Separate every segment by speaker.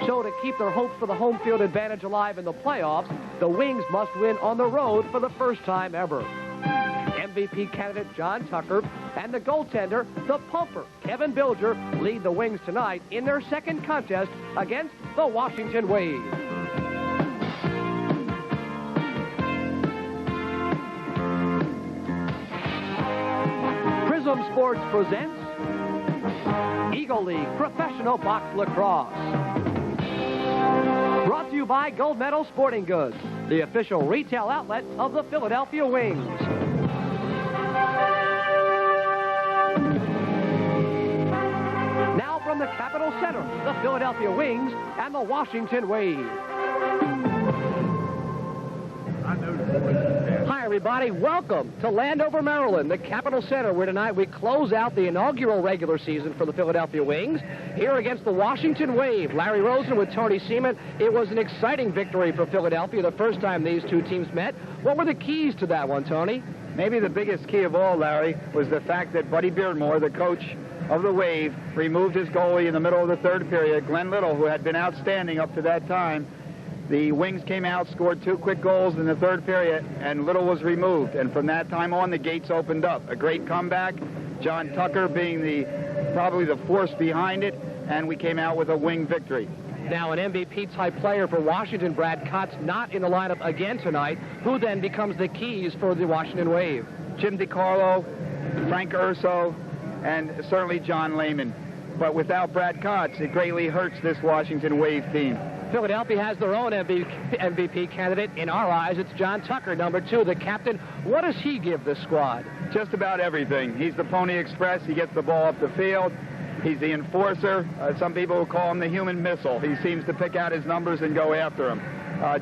Speaker 1: So to keep their hopes for the home field advantage alive in the playoffs, the Wings must win on the road for the first time ever. MVP candidate John Tucker and the goaltender, the pumper, Kevin Bilger, lead the Wings tonight in their second contest against the Washington Wave. Prism Sports presents Eagle League Professional Box Lacrosse. Brought to you by Gold Medal Sporting Goods, the official retail outlet of the Philadelphia Wings. Now from the Capitol Center, the Philadelphia Wings and the Washington Wave. Hi, everybody. Welcome to Landover, Maryland, the Capitol Center, where tonight we close out the inaugural regular season for the Philadelphia Wings. Here against the Washington Wave, Larry Rosen with Tony Seaman. It was an exciting victory for Philadelphia the first time these two teams met. What were the keys to that one, Tony?
Speaker 2: Maybe the biggest key of all, Larry, was the fact that Buddy Beardmore, the coach of the Wave, removed his goalie in the middle of the third period. Glenn Little, who had been outstanding up to that time, the Wings came out, scored 2 quick goals in the third period, and Little was removed. And from that time on, the gates opened up. A great comeback, John Tucker being probably the force behind it, and we came out with a Wing victory.
Speaker 1: Now an MVP-type player for Washington, Brad Cott's not in the lineup again tonight. Who then becomes the keys for the Washington Wave?
Speaker 2: Jim DiCarlo, Frank Urso, and certainly John Lehman. But without Brad Kotz, it greatly hurts this Washington Wave team.
Speaker 1: Philadelphia has their own MVP candidate. In our eyes, it's John Tucker, number 2, the captain. What does he give this squad?
Speaker 2: Just about everything. He's the Pony Express. He gets the ball up the field. He's the enforcer. Some people will call him the human missile. He seems to pick out his numbers and go after them.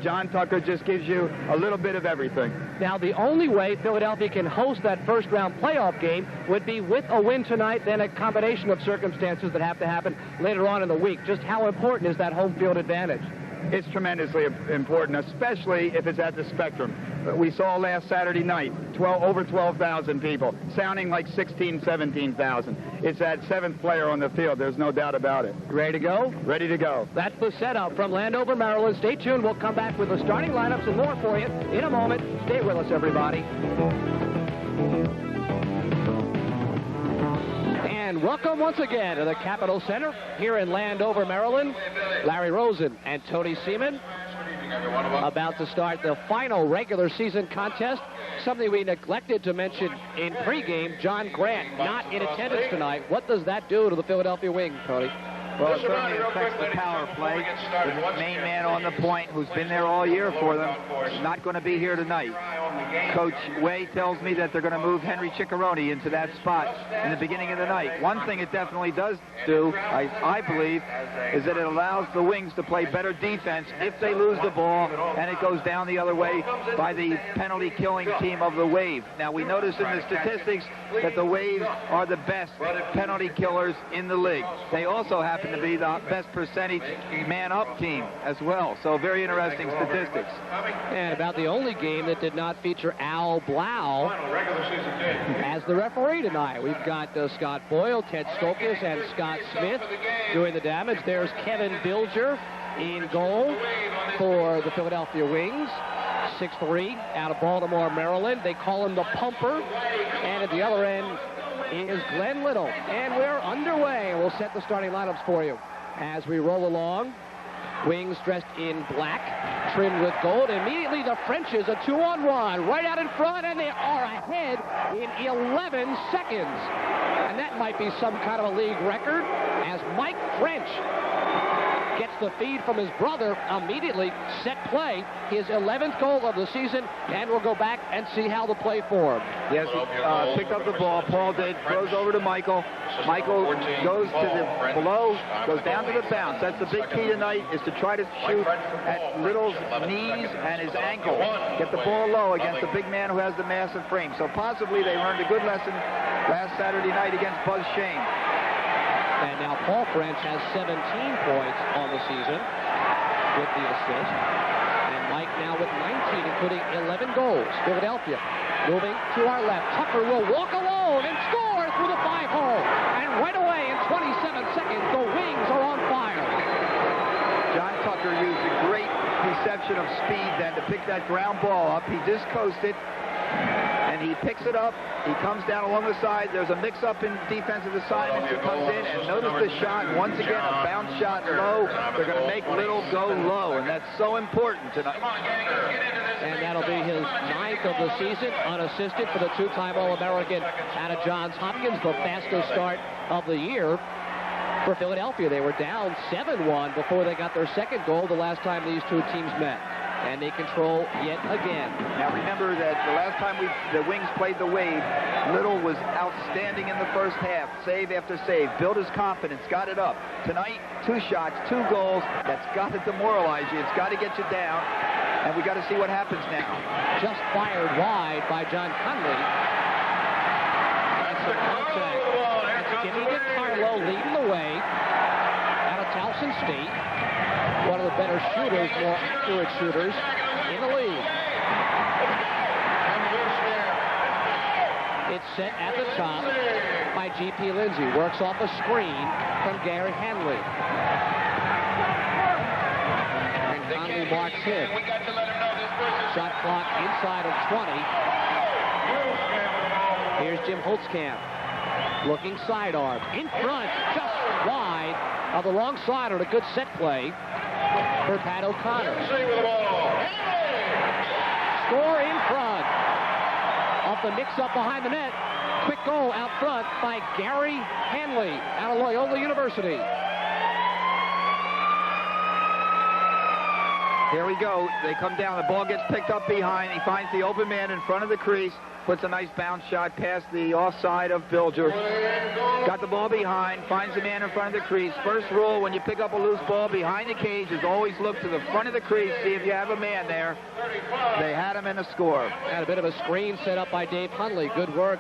Speaker 2: John Tucker just gives you a little bit of everything.
Speaker 1: Now, the only way Philadelphia can host that first-round playoff game would be with a win tonight, then a combination of circumstances that have to happen later on in the week. Just how important is that home field advantage?
Speaker 2: It's tremendously important, especially if it's at the Spectrum. We saw last Saturday night, over 12,000 people, sounding like 16, 17,000. It's that 7th player on the field. There's no doubt about it.
Speaker 1: Ready to go?
Speaker 2: Ready to go.
Speaker 1: That's the setup from Landover, Maryland. Stay tuned. We'll come back with the starting lineups and more for you in a moment. Stay with us, everybody. And welcome once again to the Capitol Center here in Landover, Maryland. Larry Rosen and Tony Seaman about to start the final regular season contest. Something we neglected to mention in pregame, John Grant not in attendance tonight. What does that do to the Philadelphia Wings, Tony?
Speaker 3: Well, it certainly affects the power play. The main man on the point, who's been there all year for them, is not going to be here tonight. Coach Way tells me that they're going to move Henry Ciccarone into that spot in the beginning of the night. One thing it definitely does do, I believe, is that it allows the Wings to play better defense if they lose the ball and it goes down the other way by the penalty-killing team of the Wave. Now, we notice in the statistics that the Waves are the best penalty killers in the league. They also happen to be the best percentage man-up team as well. So very interesting statistics.
Speaker 1: And about the only game that did not feature Al Blau as the referee tonight. We've got Scott Boyle, Ted Stokes, and Scott Smith doing the damage. There's Kevin Bilger in goal for the Philadelphia Wings. 6'3", out of Baltimore, Maryland. They call him the Pumper. And at the other end is Glenn Little. And we're underway. We'll set the starting lineups for you as we roll along. Wings dressed in black, trimmed with gold. Immediately the Frenches, a 2-on-1, right out in front, and they are ahead in 11 seconds. And that might be some kind of a league record as Mike French gets the feed from his brother, immediately set play, his 11th goal of the season, and we'll go back and see how the play formed.
Speaker 3: Yes, he picked up the ball, Paul did, throws over to Michael. Michael goes to the below, goes down to the bounce. That's the big key tonight, is to try to shoot at Little's knees and his ankle. Get the ball low against the big man who has the massive frame. So possibly they learned a good lesson last Saturday night against Buzz Shane.
Speaker 1: And now Paul French has 17 points on the season with the assist. And Mike now with 19, including 11 goals. Philadelphia moving to our left. Tucker will walk alone and score through the 5-hole. And right away in 27 seconds, the Wings are on fire.
Speaker 3: Tucker used a great reception of speed then to pick that ground ball up. He just coasted, and he picks it up. He comes down along the side. There's a mix-up in defensive assignments. He comes in, and notice the shot. Once again, a bounce shot low. They're going to make Little go low, and that's so important tonight.
Speaker 1: And that'll be his 9th of the season, unassisted for the two-time All-American out of Johns Hopkins, the fastest start of the year for Philadelphia. They were down 7-1 before they got their second goal the last time these two teams met. And they control yet again.
Speaker 3: Now remember that the last time the Wings played the Wave, Little was outstanding in the first half. Save after save. Built his confidence. Got it up. Tonight, 2 shots, 2 goals. That's got to demoralize you. It's got to get you down. And we got to see what happens now.
Speaker 1: Just fired wide by John Conley. That's the contact. That's Jimmy DiCarlo leading the way out of Towson State. One of the better shooters, more accurate shooters in the league. It's set at the top by G.P. Lindsay. Works off a screen from Gary Hanley. And Conley marks him. Shot clock inside of 20. Here's Jim Holtzkamp. Looking sidearm. In front, just wide of the wrong side on a good set play for Pat O'Connor. Score in front off the mix-up behind the net. Quick goal out front by Gary Hanley out of Loyola University.
Speaker 3: Here we go. They come down. The ball gets picked up behind. He finds the open man in front of the crease. Puts a nice bounce shot past the offside of Bilger. Got the ball behind. Finds the man in front of the crease. First rule when you pick up a loose ball behind the cage is always look to the front of the crease. See if you have a man there. They had him in a score.
Speaker 1: Had a bit of a screen set up by Dave Hundley. Good work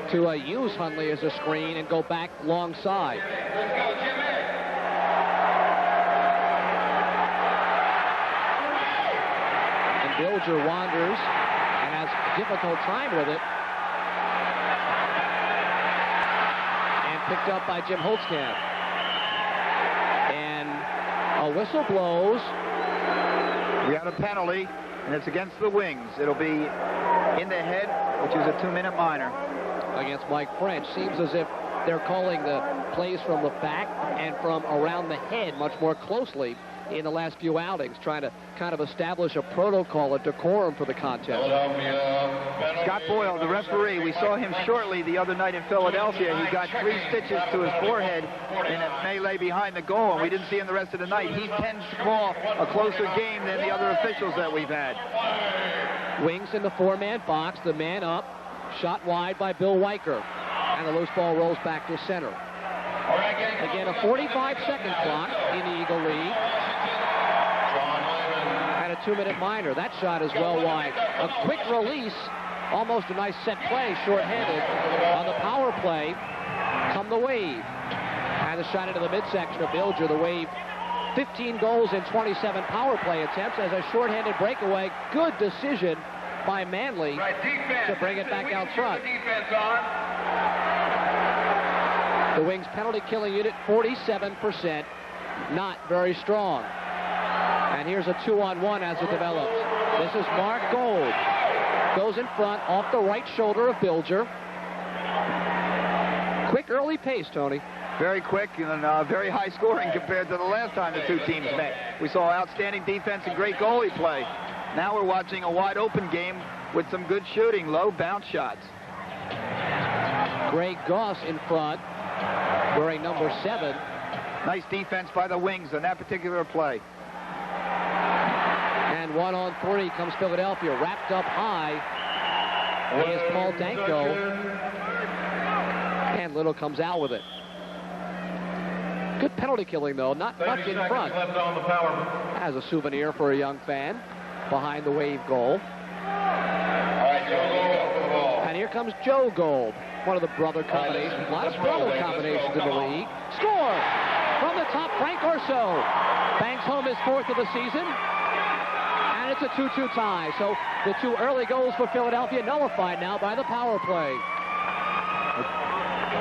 Speaker 1: to use Hundley as a screen and go back long side. Bilger wanders and has a difficult time with it. And picked up by Jim Holtzkamp. And a whistle blows.
Speaker 3: We got a penalty, and it's against the Wings. It'll be in the head, which is a 2-minute minor.
Speaker 1: Against Mike French. Seems as if they're calling the plays from the back and from around the head much more closely in the last few outings, trying to kind of establish a protocol, a decorum for the contest.
Speaker 3: Scott Boyle, the referee, we saw him shortly the other night in Philadelphia. He got 3 stitches to his forehead in a melee behind the goal, and we didn't see him the rest of the night. He tends to call a closer game than the other officials that we've had.
Speaker 1: Wings in the 4-man box, the man up, shot wide by Bill Weicker, and the loose ball rolls back to center. Again, a 45-second clock in the Eagle League. And a 2-minute minor. That shot is well wide. A quick release, almost a nice set play, short-handed. On the power play, come the Wave. And the shot into the midsection of Bilger. The Wave, 15 goals in 27 power play attempts as a short-handed breakaway. Good decision by Manley to bring it back out front. The Wings penalty killing unit, 47%. Not very strong. And here's a 2-on-1 as it develops. This is Mark Gold. Goes in front off the right shoulder of Bilger. Quick early pace, Tony.
Speaker 3: Very quick and very high scoring compared to the last time the two teams met. We saw outstanding defense and great goalie play. Now we're watching a wide open game with some good shooting, low bounce shots.
Speaker 1: Greg Goss in front, wearing number 7.
Speaker 3: Nice defense by the Wings on that particular play.
Speaker 1: And 1-on-3 comes Philadelphia, wrapped up high. Is Paul Danko. And Little comes out with it. Good penalty killing, though. Not much in front. As a souvenir for a young fan behind the Wave goal. And here comes Joe Gold, one of the brother combinations. A lot of brother combinations in the league. Score! From the top, Frank Urso bangs home his 4th of the season. And it's a 2-2 tie. So the 2 early goals for Philadelphia nullified now by the power play.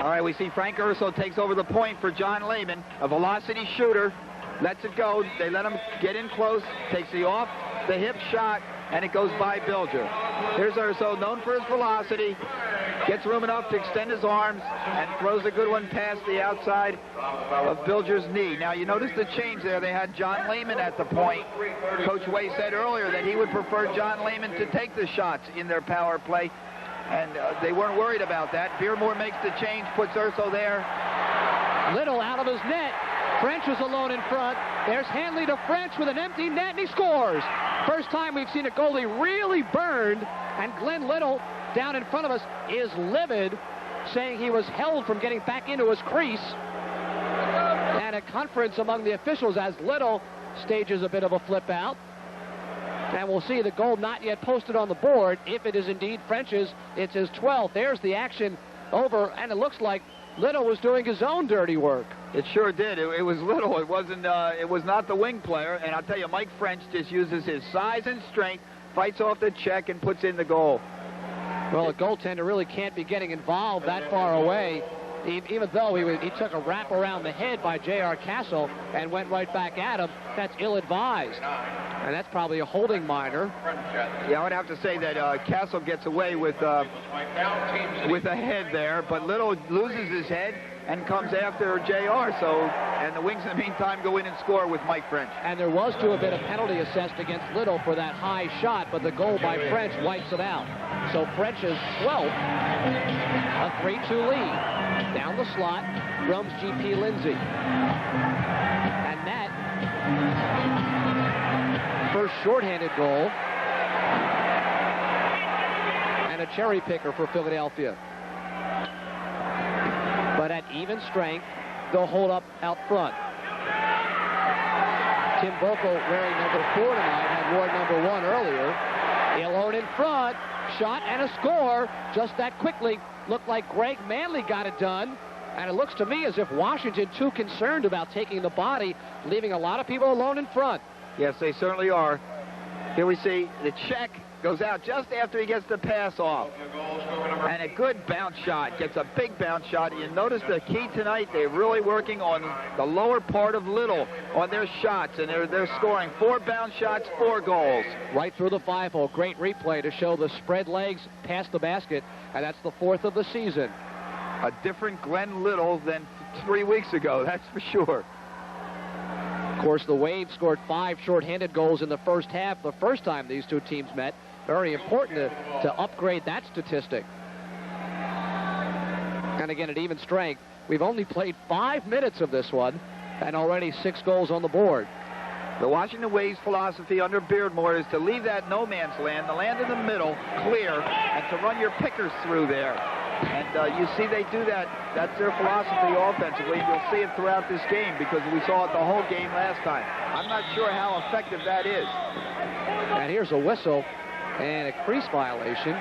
Speaker 3: All right, we see Frank Urso takes over the point for John Lehman, a velocity shooter. lets it go. They let him get in close, takes the off the hip shot, and it goes by Bilger. Here's Urso, known for his velocity, gets room enough to extend his arms and throws a good one past the outside of Bilger's knee. Now, you notice the change there. They had John Lehman at the point. Coach Way said earlier that he would prefer John Lehman to take the shots in their power play, and they weren't worried about that. Beardmore makes the change, puts Urso there.
Speaker 1: Little out of his net. French is alone in front. There's Hanley to French with an empty net, and he scores. First time we've seen a goalie really burned, and Glenn Little down in front of us is livid, saying he was held from getting back into his crease. And a conference among the officials as Little stages a bit of a flip out. And we'll see the goal not yet posted on the board. If it is indeed French's, it's his 12th. There's the action over, and it looks like Little was doing his own dirty work.
Speaker 3: It sure did. It was Little. It wasn't. It was not the wing player. And I'll tell you, Mike French just uses his size and strength, fights off the check, and puts in the goal.
Speaker 1: Well, a goaltender really can't be getting involved that far away, even though he took a wrap around the head by J.R. Castle and went right back at him. That's ill-advised. And that's probably a holding minor.
Speaker 3: Yeah, I would have to say that Castle gets away with a head there, but Little loses his head and comes after J.R. And the Wings in the meantime go in and score with Mike French.
Speaker 1: And there was to have been a penalty assessed against Little for that high shot, but the goal by French wipes it out. So French's 12th, a 3-2 lead. Down the slot, drums G.P. Lindsay. And that first shorthanded goal, and a cherry picker for Philadelphia. But at even strength, they'll hold up out front. Tim Bokel, wearing number 4 tonight, had worn number 1 earlier. Alone in front, shot and a score just that quickly. Looked like Greg Manley got it done. And it looks to me as if Washington too concerned about taking the body, leaving a lot of people alone in front.
Speaker 3: Yes, they certainly are. Here we see the check goes out just after he gets the pass off. And a good bounce shot, gets a big bounce shot. You notice the key tonight, they're really working on the lower part of Little on their shots, and they're scoring 4 bounce shots, 4 goals.
Speaker 1: Right through the 5-hole. Great replay to show the spread legs past the basket, and that's the 4th of the season.
Speaker 3: A different Glenn Little than 3 weeks ago, that's for sure.
Speaker 1: Of course, the Wave scored 5 shorthanded goals in the first half, the first time these two teams met. Very important to upgrade that statistic. And again, at even strength, we've only played 5 minutes of this one, and already 6 goals on the board.
Speaker 3: The Washington Waves philosophy under Beardmore is to leave that no man's land, the land in the middle, clear, and to run your pickers through there. And you see they do that. That's their philosophy offensively. You'll see it throughout this game because we saw it the whole game last time. I'm not sure how effective that is.
Speaker 1: And here's a whistle and a crease violation.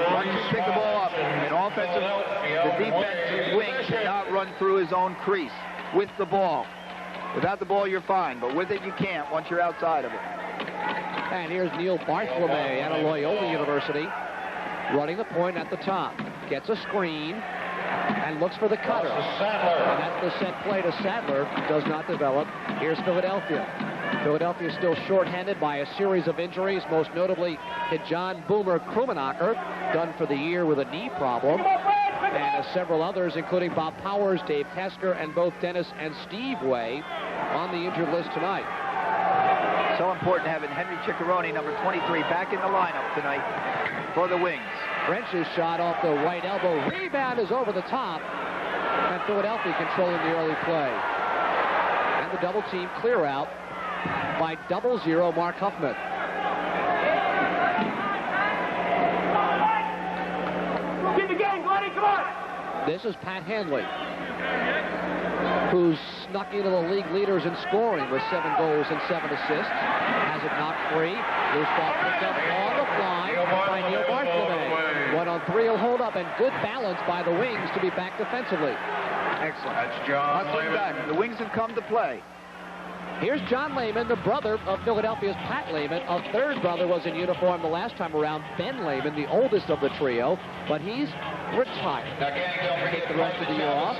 Speaker 3: Once you pick the ball up, an offensive, the defensive wing should not run through his own crease with the ball. Without the ball, you're fine, but with it, you can't once you're outside of it.
Speaker 1: And here's Neil Bartholomew out of Loyola University, running the point at the top. Gets a screen and looks for the cutter. And that's the set play to Sadler. Does not develop. Here's Philadelphia. Philadelphia still shorthanded by a series of injuries, most notably to John Boomer Krumenacher, done for the year with a knee problem. And several others, including Bob Powers, Dave Tesker, and both Dennis and Steve Way on the injured list tonight.
Speaker 3: So important having Henry Ciccarone, number 23, back in the lineup tonight for the Wings.
Speaker 1: French's shot off the right elbow. Rebound is over the top. And Philadelphia controlling the early play. And the double team clear out by 0-0 Mark Huffman.
Speaker 4: Keep the game, Glenny, come on!
Speaker 1: This is Pat Hanley, who's snuck into the league leaders in scoring with 7 goals and 7 assists. Has it knocked free. Loose ball picked up on the fly by Neil Bartholomew. 1-on-3 will hold up, and good balance by the Wings to be back defensively.
Speaker 3: Excellent.
Speaker 5: That's John
Speaker 3: Lehman. The Wings have come to play.
Speaker 1: Here's John Lehman, the brother of Philadelphia's Pat Lehman. A third brother was in uniform the last time around, Ben Lehman, the oldest of the trio, but he's retired.
Speaker 5: Now, gang, don't forget
Speaker 1: Take the rest of the year off.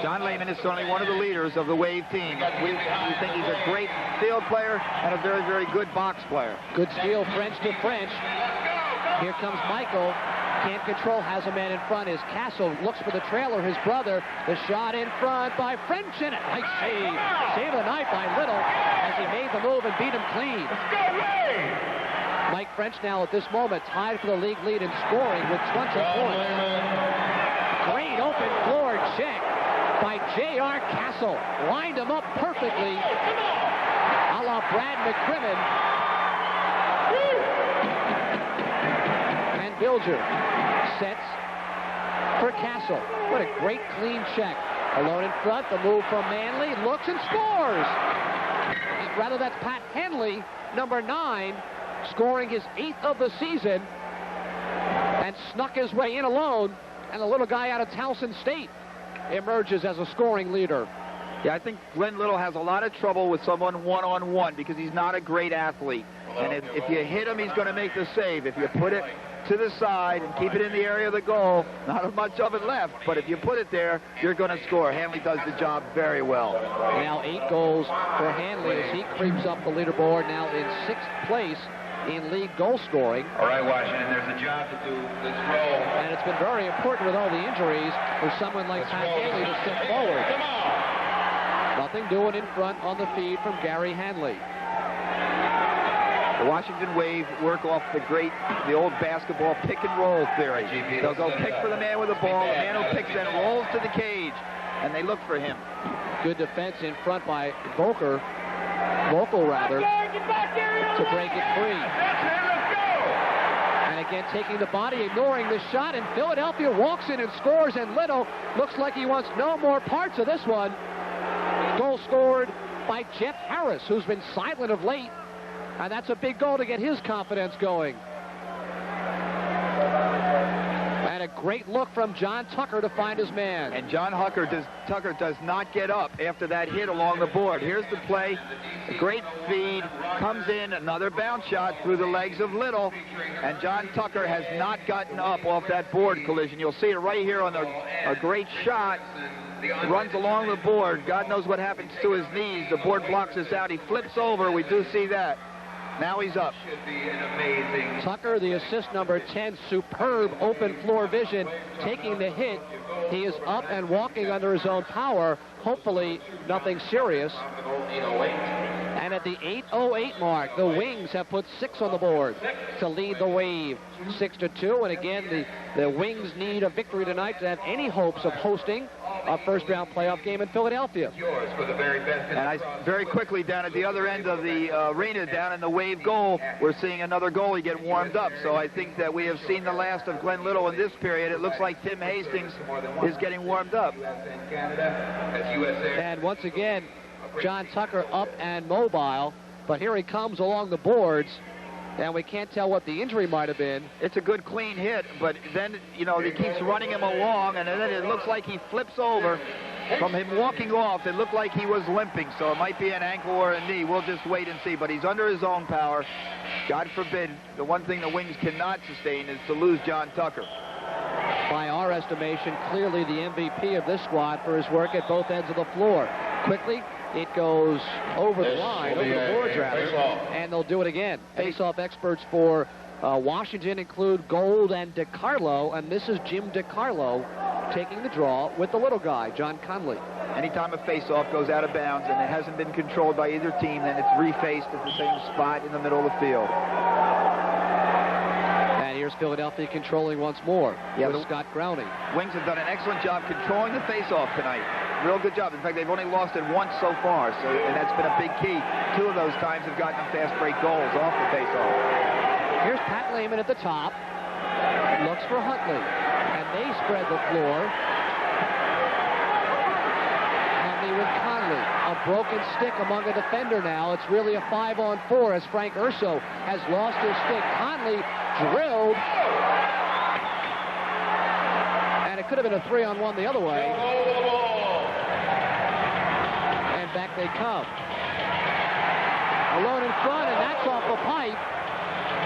Speaker 3: John Lehman is certainly one of the leaders of the Wave team. We think he's a great field player and a very, very good box player.
Speaker 1: Good steal, French to French. Here comes Michael. Can't control, has a man in front. Is Castle, looks for the trailer, his brother. The shot in front by French, and a nice save. Save of the night by Little as he made the move and beat him clean. Mike French now at this moment tied for the league lead in scoring with 20 points. Great open floor check by J.R. Castle. Lined him up perfectly, a la Brad McCrimmon. And Bilger sets for Castle. What a great clean check. Alone in front, the move from Manley, looks and scores. Rather, that's Pat Henley, number 9, scoring his 8th of the season, and snuck his way in alone, and the little guy out of Towson State emerges as a scoring leader.
Speaker 3: Yeah, I think Glenn Little has a lot of trouble with someone one-on-one because he's not a great athlete. And if you hit him, he's going to make the save. If you put it to the side and keep it in the area of the goal, not much of it left, but if you put it there, you're going to score. Hanley does the job very well.
Speaker 1: Now 8 goals for Hanley as he creeps up the leaderboard, now in 6th place in league goal scoring.
Speaker 5: All right, Washington, there's a job to do. Let's roll.
Speaker 1: And it's been very important with all the injuries for someone like Pat Hanley to step forward.
Speaker 5: Come on.
Speaker 1: Nothing doing in front on the feed from Gary Hanley.
Speaker 3: The Washington Wave work off the old basketball pick and roll theory. They'll go pick for the man with the ball, the man who picks then rolls to the cage, and they look for him.
Speaker 1: Good defense in front by Volker to break it free. And again, taking the body, ignoring the shot, and Philadelphia walks in and scores, and Little looks like he wants no more parts of this one. Goal scored by Jeff Harris, who's been silent of late, and that's a big goal to get his confidence going. And a great look from John Tucker to find his man.
Speaker 3: And John Tucker does not get up after that hit along the board. Here's the play. A great feed. Comes in. Another bounce shot through the legs of Little. And John Tucker has not gotten up off that board collision. You'll see it right here on a great shot. Runs along the board. God knows what happens to his knees. The board blocks us out. He flips over. We do see that. Now he's up.
Speaker 1: Tucker, the assist number 10, superb open floor vision, taking the hit. He is up and walking under his own power. Hopefully nothing serious. And at the 8:08 mark, the Wings have put 6 on the board to lead the Wave 6-2. And again, the Wings need a victory tonight to have any hopes of hosting a first-round playoff game in Philadelphia.
Speaker 3: And very quickly down at the other end of the arena, down in the Wave goal, we're seeing another goalie get warmed up. So I think that we have seen the last of Glenn Little in this period. It looks like Tim Hastings is getting warmed up.
Speaker 1: And once again, John Tucker up and mobile, but here he comes along the boards, and we can't tell what the injury might have been.
Speaker 3: It's a good clean hit, but then, he keeps running him along, and then it looks like he flips over. From him walking off, it looked like he was limping, so it might be an ankle or a knee. We'll just wait and see, but he's under his own power. God forbid, the one thing the Wings cannot sustain is to lose John Tucker.
Speaker 1: By our estimation, clearly the MVP of this squad for his work at both ends of the floor. Quickly, it goes over the line, over the boards rather, and they'll do it again. Face-off experts for Washington include Gold and DiCarlo, and this is Jim DiCarlo taking the draw with the little guy, John Conley.
Speaker 3: Anytime a face-off goes out of bounds and it hasn't been controlled by either team, then it's refaced at the same spot in the middle of the field.
Speaker 1: And here's Philadelphia controlling once more with Scott Browning.
Speaker 3: Wings have done an excellent job controlling the face-off tonight. Real good job. In fact, they've only lost it once so far, and that's been a big key. 2 of those times have gotten them fast break goals off the face-off.
Speaker 1: Here's Pat Lehman at the top. Looks for Huntley. And they spread the floor. Huntley with Conley. A broken stick among a defender now. It's really a 5-on-4 as Frank Urso has lost his stick. Conley drilled. And it could have been a 3-on-1 the other way. And back they come. Alone in front, and that's off the pipe.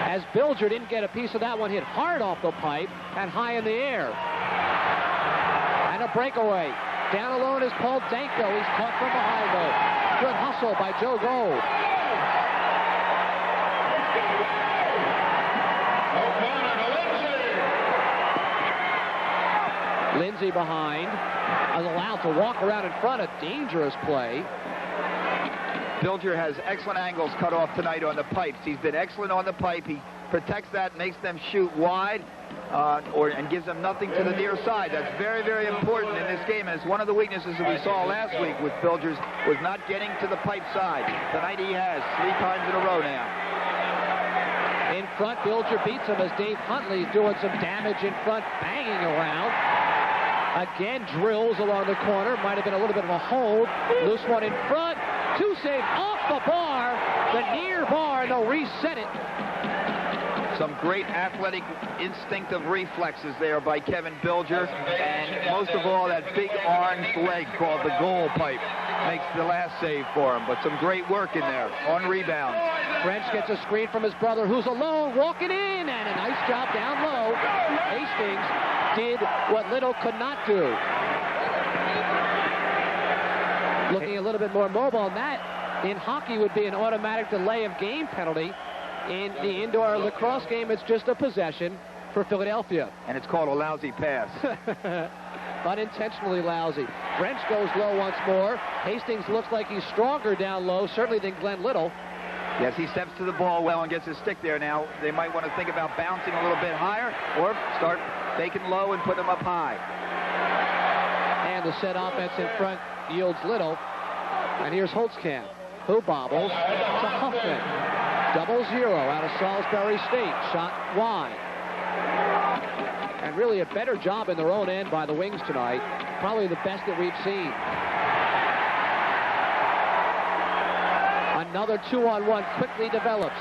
Speaker 1: As Bilger didn't get a piece of that one, hit hard off the pipe and high in the air. And a breakaway. Down alone is Paul Danko. He's caught from behind, though. Good hustle by Joe Gold. Lindsay behind, allowed to walk around in front. A dangerous play.
Speaker 3: Bilger has excellent angles cut off tonight on the pipes. He's been excellent on the pipe. He protects that, makes them shoot wide, and gives them nothing to the near side. That's very, very important in this game, and it's one of the weaknesses that we saw last week with Bilger's, was not getting to the pipe side. Tonight he has 3 times in a row now.
Speaker 1: In front, Bilger beats him as Dave Huntley is doing some damage in front, banging around. Again, drills along the corner. Might have been a little bit of a hold. Loose one in front. 2 save off the bar. The near bar, and they'll reset it.
Speaker 3: Some great athletic, instinctive reflexes there by Kevin Bilger. And most of all, that big orange leg called the goal pipe makes the last save for him. But some great work in there on rebound.
Speaker 1: French gets a screen from his brother, who's alone, walking in, and a nice job down low. Hastings did what Little could not do. Looking a little bit more mobile, and that in hockey would be an automatic delay of game penalty. In the indoor lacrosse game, it's just a possession for Philadelphia.
Speaker 3: And it's called a lousy pass.
Speaker 1: Unintentionally lousy. French goes low once more. Hastings looks like he's stronger down low, certainly than Glenn Little.
Speaker 3: Yes, he steps to the ball well and gets his stick there now. They might want to think about bouncing a little bit higher or start faking low and put them up high.
Speaker 1: And the set offense in front yields Little. And here's Holtzkamp, who bobbles to Huffman. 0-0 out of Salisbury State. Shot wide. And really a better job in their own end by the Wings tonight. Probably the best that we've seen. Another 2-on-1 quickly develops.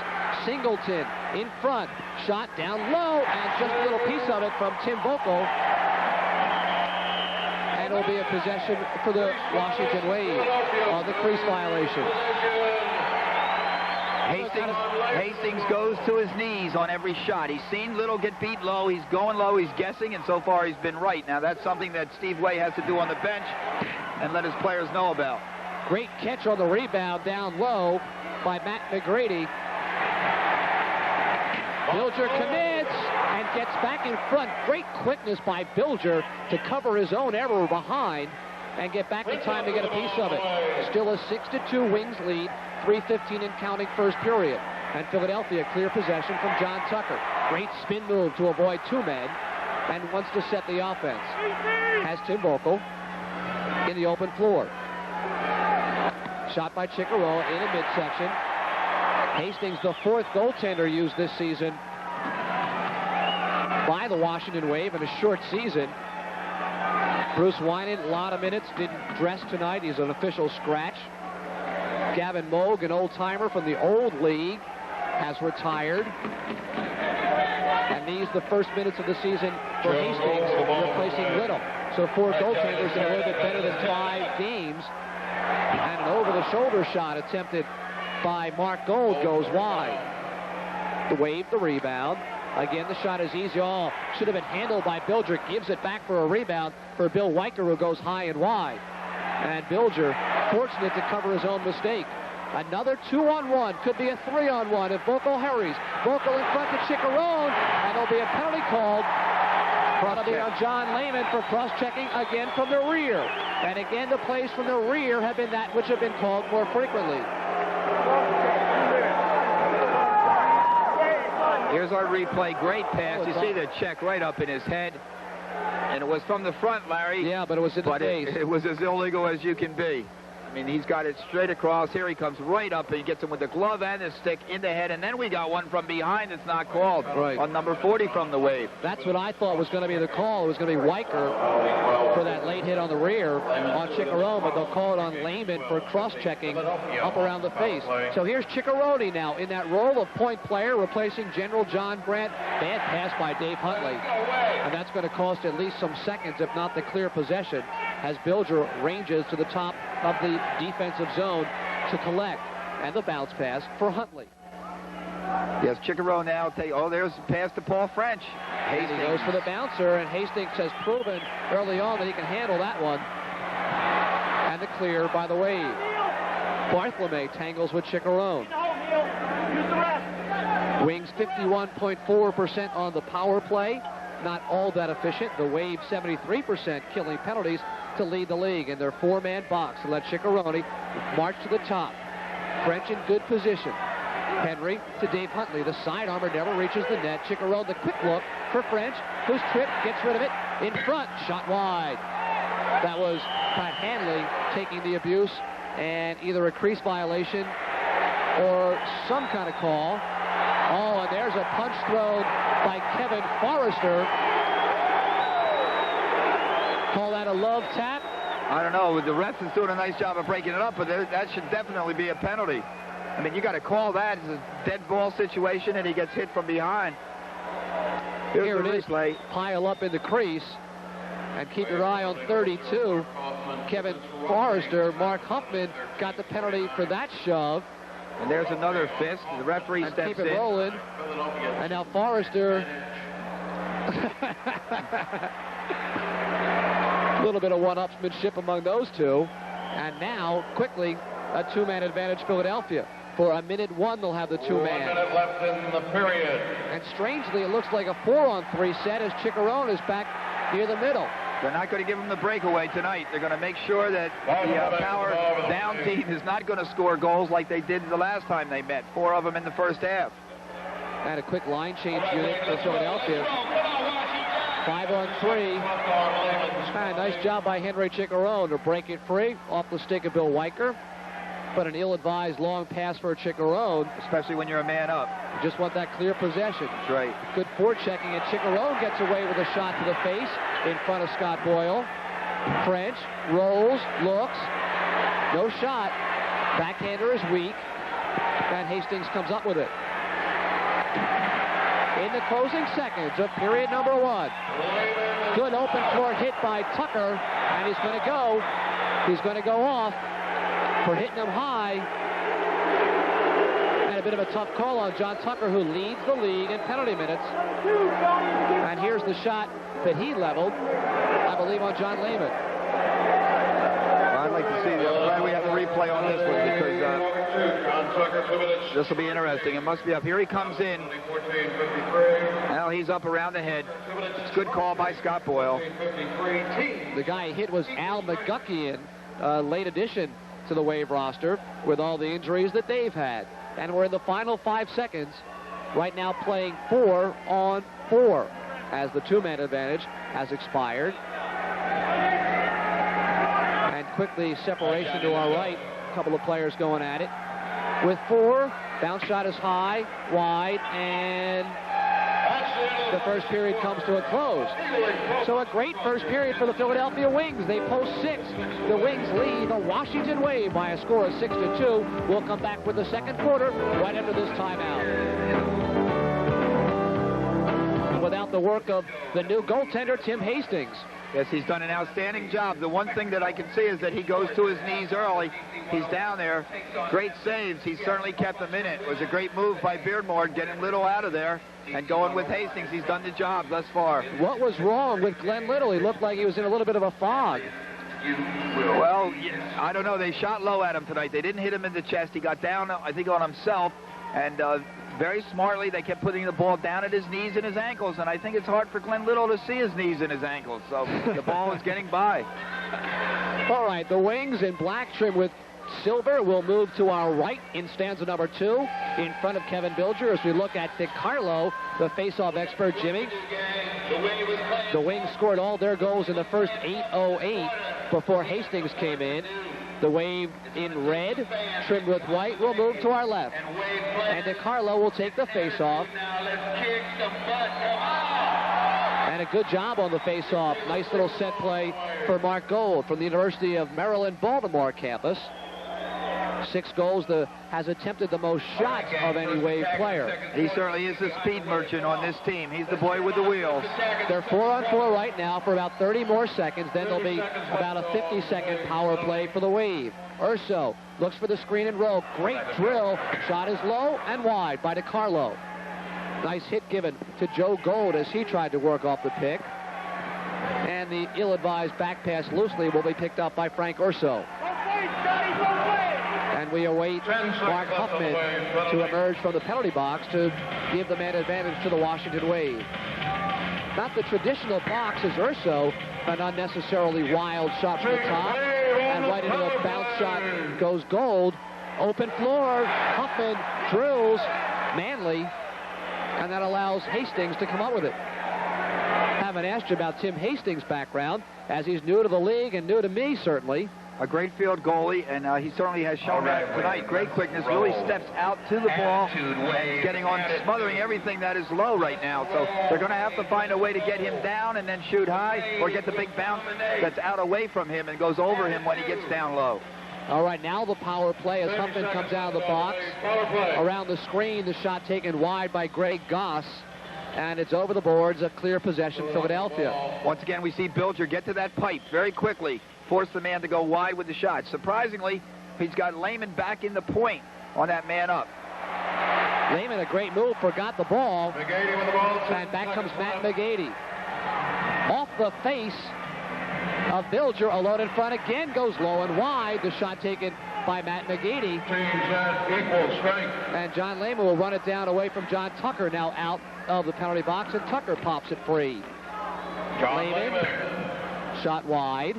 Speaker 1: Singleton in front. Shot down low, and just a little piece of it from Tim Vogel. And it'll be a possession for the Washington Wave on the crease violation.
Speaker 3: Hastings goes to his knees on every shot. He's seen Little get beat low. He's going low. He's guessing, and so far he's been right. Now that's something that Steve Way has to do on the bench and let his players know about.
Speaker 1: Great catch on the rebound down low by Matt McGrady. Bilger commits and gets back in front. Great quickness by Bilger to cover his own error behind and get back in time to get a piece of it. Still a 6-2 Wings lead, 3:15 and counting first period. And Philadelphia clear possession from John Tucker. Great spin move to avoid 2 men and wants to set the offense. Has Tim Vogel in the open floor. Shot by Chickarone in a midsection. Hastings, the 4th goaltender used this season by the Washington Wave in a short season. Bruce Winan, a lot of minutes, didn't dress tonight. He's an official scratch. Gavin Moog, an old-timer from the old league, has retired. And these the first minutes of the season for Hastings, replacing Little. So 4 goaltenders in a little bit better than 5 games. And an over-the-shoulder shot attempted by Mark Gold goes wide. The Wave, the rebound. Again, the shot is easy. Oh, should have been handled by Bilger. Gives it back for a rebound for Bill Weicker, who goes high and wide. And Bilger, fortunate to cover his own mistake. Another 2-on-1. Could be a 3-on-1 if Vogel hurries. Vogel in front to Chickarone, and there'll be a penalty called. Penalty on John Lehman for cross-checking again from the rear. And again, the plays from the rear have been that which have been called more frequently.
Speaker 3: Here's our replay. Great pass. You see the check right up in his head. And it was from the front, Larry.
Speaker 1: Yeah, but it was in the face.
Speaker 3: It was as illegal as you can be. I mean, he's got it straight across. Here he comes right up, and he gets him with the glove and the stick in the head. And then we got one from behind that's not called.
Speaker 1: Right.
Speaker 3: On number 40 from the Wave.
Speaker 1: That's what I thought was going to be the call. It was going to be Weicker for that late hit on the rear on Chickarone, but they'll call it on Lehman for cross-checking up around the face. So here's Chickarone now in that role of point player, replacing General John Brandt. Bad pass by Dave Huntley. And that's going to cost at least some seconds, if not the clear possession, as Bilger ranges to the top of the defensive zone to collect. And the bounce pass for Huntley.
Speaker 3: Yes, Chickarone now. There's a pass to Paul French.
Speaker 1: Hastings goes for the bouncer, and Hastings has proven early on that he can handle that one. and the clear by the Wave. Barthelme tangles with Chicharone. Wings 51.4% on the power play. Not all that efficient. The Wave 73% killing penalties to lead the league in their four-man box to let Chicharone march to the top. French in good position. Henry to Dave Huntley. The side armor never reaches the net. Chicharone, the quick look for French, who's tripped, gets rid of it. In front, shot wide. That was Pat Hanley taking the abuse and either a crease violation or some kind of call. Oh, and there's a punch thrown by Kevin Forrester. Call that a love tap?
Speaker 3: I don't know. The ref is doing a nice job of breaking it up, but that should definitely be a penalty. I mean, you got to call that as a dead ball situation, and he gets hit from behind.
Speaker 1: Here it is. Pile up in the crease, and keep your eye on 32. Kevin Forrester. Mark Huffman got the penalty for that shove.
Speaker 3: And there's another fist. The referee steps in.
Speaker 1: Keep it rolling. And now Forrester. A little bit of one-upsmanship among those two. And now, quickly, a two-man advantage Philadelphia. For a minute one, they'll have the two-man.
Speaker 5: 1 minute left in the period.
Speaker 1: And strangely, it looks like a 4-on-3 set as Chicharone is back near the middle.
Speaker 3: They're not going to give him the breakaway tonight. They're going to make sure that the power down team is not going to score goals like they did the last time they met. 4 of them in the first half.
Speaker 1: And a quick line change unit for Philadelphia. 5-on-3. Nice job by Henry Chicharone to break it free off the stick of Bill Weicker. But an ill-advised long pass for Chicharone.
Speaker 3: Especially when you're a man up.
Speaker 1: You just want that clear possession.
Speaker 3: That's right.
Speaker 1: Good forechecking, and Chicharone gets away with a shot to the face in front of Scott Boyle. French rolls, looks, no shot. Backhander is weak. And Hastings comes up with it. In the closing seconds of period number 1. Good open floor hit by Tucker, and he's going to go. He's going to go off for hitting him high. And a bit of a tough call on John Tucker, who leads the league in penalty minutes. And here's the shot that he leveled, I believe, on John Lehman.
Speaker 3: Well, I'd like to see, I'm glad we have the replay on this one, because this will be interesting. It must be up. Here he comes in. Now he's up around the head. It's a good call by Scott Boyle.
Speaker 1: The guy hit was Al McGuckian, late addition to the Wave roster with all the injuries that they've had. And we're in the final 5 seconds. Right now playing 4-on-4 as the two-man advantage has expired. And quickly separation to our right. A couple of players going at it. With 4, bounce shot is high, wide, and the first period comes to a close. So a great first period for the Philadelphia Wings. They post 6. The Wings lead the Washington Wave by a score of 6-2. We'll come back with the second quarter right after this timeout. Without the work of the new goaltender, Tim Hastings.
Speaker 3: Yes, he's done an outstanding job. The one thing that I can see is that he goes to his knees early. He's down there. Great saves. He certainly kept them in it. It was a great move by Beardmore, getting Little out of there and going with Hastings. He's done the job thus far.
Speaker 1: What was wrong with Glenn Little? He looked like he was in a little bit of a fog.
Speaker 3: Well, I don't know. They shot low at him tonight. They didn't hit him in the chest. He got down, I think, on himself, and very smartly, they kept putting the ball down at his knees and his ankles, and I think it's hard for Glenn Little to see his knees and his ankles, so the ball is getting by.
Speaker 1: All right, the Wings in black trim with silver will move to our right in stanza number 2 in front of Kevin Bilger as we look at DiCarlo, the face-off expert. Jimmy, the Wings scored all their goals in the first 8:08 before Hastings came in. The Wave in red, trimmed with white, will move to our left. And DiCarlo will take the face-off. And a good job on the face-off. Nice little set play for Mark Gold from the University of Maryland, Baltimore campus. 6 goals, has attempted the most shots of any Wave player.
Speaker 3: He certainly is a speed merchant on this team. He's the boy with the wheels.
Speaker 1: They're 4-on-4 right now for about 30 more seconds. Then there'll be about a 50-second power play for the Wave. Urso looks for the screen and rope. Great drill. Shot is low and wide by DiCarlo. Nice hit given to Joe Gold as he tried to work off the pick. And the ill-advised back pass loosely will be picked up by Frank Urso. And we await Mark Huffman to emerge from the penalty box to give the man advantage to the Washington Wave. Not the traditional box as Urso, an unnecessarily wild shot from the top. And right into a bounce shot goes Gold. Open floor, Huffman drills Manley, and that allows Hastings to come up with it. Haven't asked you about Tim Hastings' background, as he's new to the league and new to me, certainly.
Speaker 3: A great field goalie, and he certainly has shown that tonight. Great quickness, really steps out to the ball, getting on, smothering everything that is low right now. So they're going to have to find a way to get him down and then shoot high, or get the big bounce that's out away from him and goes over him when he gets down low.
Speaker 1: All right, now the power play as Huffman comes out of the box. Around the screen, the shot taken wide by Greg Goss. And it's over the boards, a clear possession, Philadelphia.
Speaker 3: Once again, we see Bilger get to that pipe very quickly, force the man to go wide with the shot. Surprisingly, he's got Lehman back in the point on that man up.
Speaker 1: Lehman, a great move, forgot the ball. And back comes Matt McGady. Off the face of Bilger, alone in front again, goes low and wide. The shot taken by Matt McGady. And John Lehman will run it down away from John Tucker, now out of the penalty box, and Tucker pops it free. Lehman, shot wide.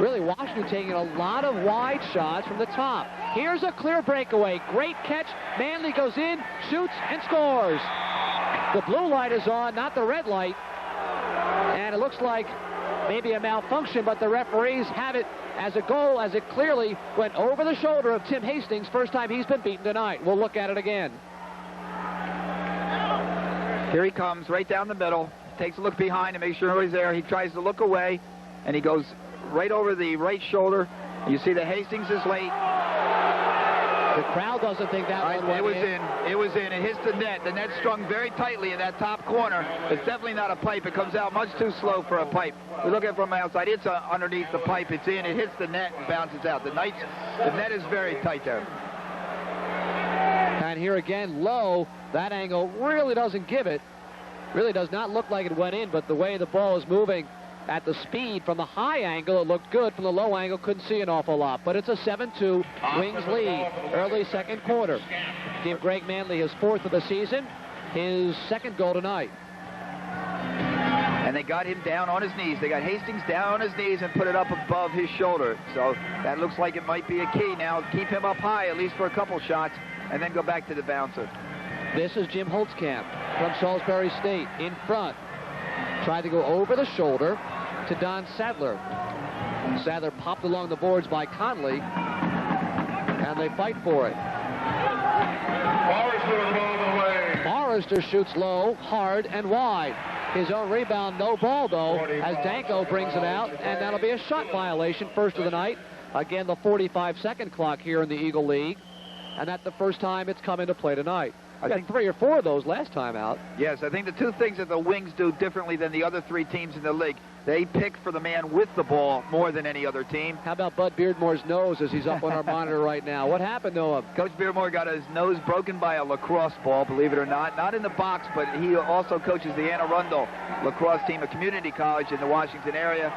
Speaker 1: Really, Washington taking a lot of wide shots from the top. Here's a clear breakaway. Great catch. Manley goes in, shoots, and scores. The blue light is on, not the red light. And it looks like maybe a malfunction, but the referees have it as a goal, as it clearly went over the shoulder of Tim Hastings. First time he's been beaten tonight. We'll look at it again.
Speaker 3: Here he comes, right down the middle. Takes a look behind to make sure nobody's there. He tries to look away, and he goes right over the right shoulder. You see that Hastings is late.
Speaker 1: The crowd doesn't think that one went in.
Speaker 3: It was in. It hits the net. The net's strung very tightly in that top corner. It's definitely not a pipe. It comes out much too slow for a pipe. We look at it from outside. It's underneath the pipe. It's in. It hits the net and bounces out. The net is very tight there.
Speaker 1: And here again, low. That angle really doesn't give it. Really does not look like it went in, but the way the ball is moving at the speed from the high angle, it looked good. From the low angle, couldn't see an awful lot. But it's a 7-2 Wings lead, early second quarter. Give Greg Manley his 4th of the season, his 2nd goal tonight.
Speaker 3: And they got him down on his knees. They got Hastings down on his knees and put it up above his shoulder. So that looks like it might be a key now. Keep him up high, at least for a couple shots, and then go back to the bouncer.
Speaker 1: This is Jim Holtzkamp from Salisbury State in front. Tried to go over the shoulder to Don Sadler. Sadler popped along the boards by Conley, and they fight for it. Forrester shoots low, hard, and wide. His own rebound, no ball, though, as Danko brings it out, and that'll be a shot violation, first of the night. Again, the 45-second clock here in the Eagle League, and that's the first time it's come into play tonight. I think 3 or 4 of those last time out.
Speaker 3: Yes, I think the 2 things that the Wings do differently than the other 3 teams in the league, they pick for the man with the ball more than any other team.
Speaker 1: How about Bud Beardmore's nose as he's up on our monitor right now? What happened to him?
Speaker 3: Coach Beardmore got his nose broken by a lacrosse ball, believe it or not. Not in the box, but he also coaches the Anne Arundel lacrosse team, a community college in the Washington area,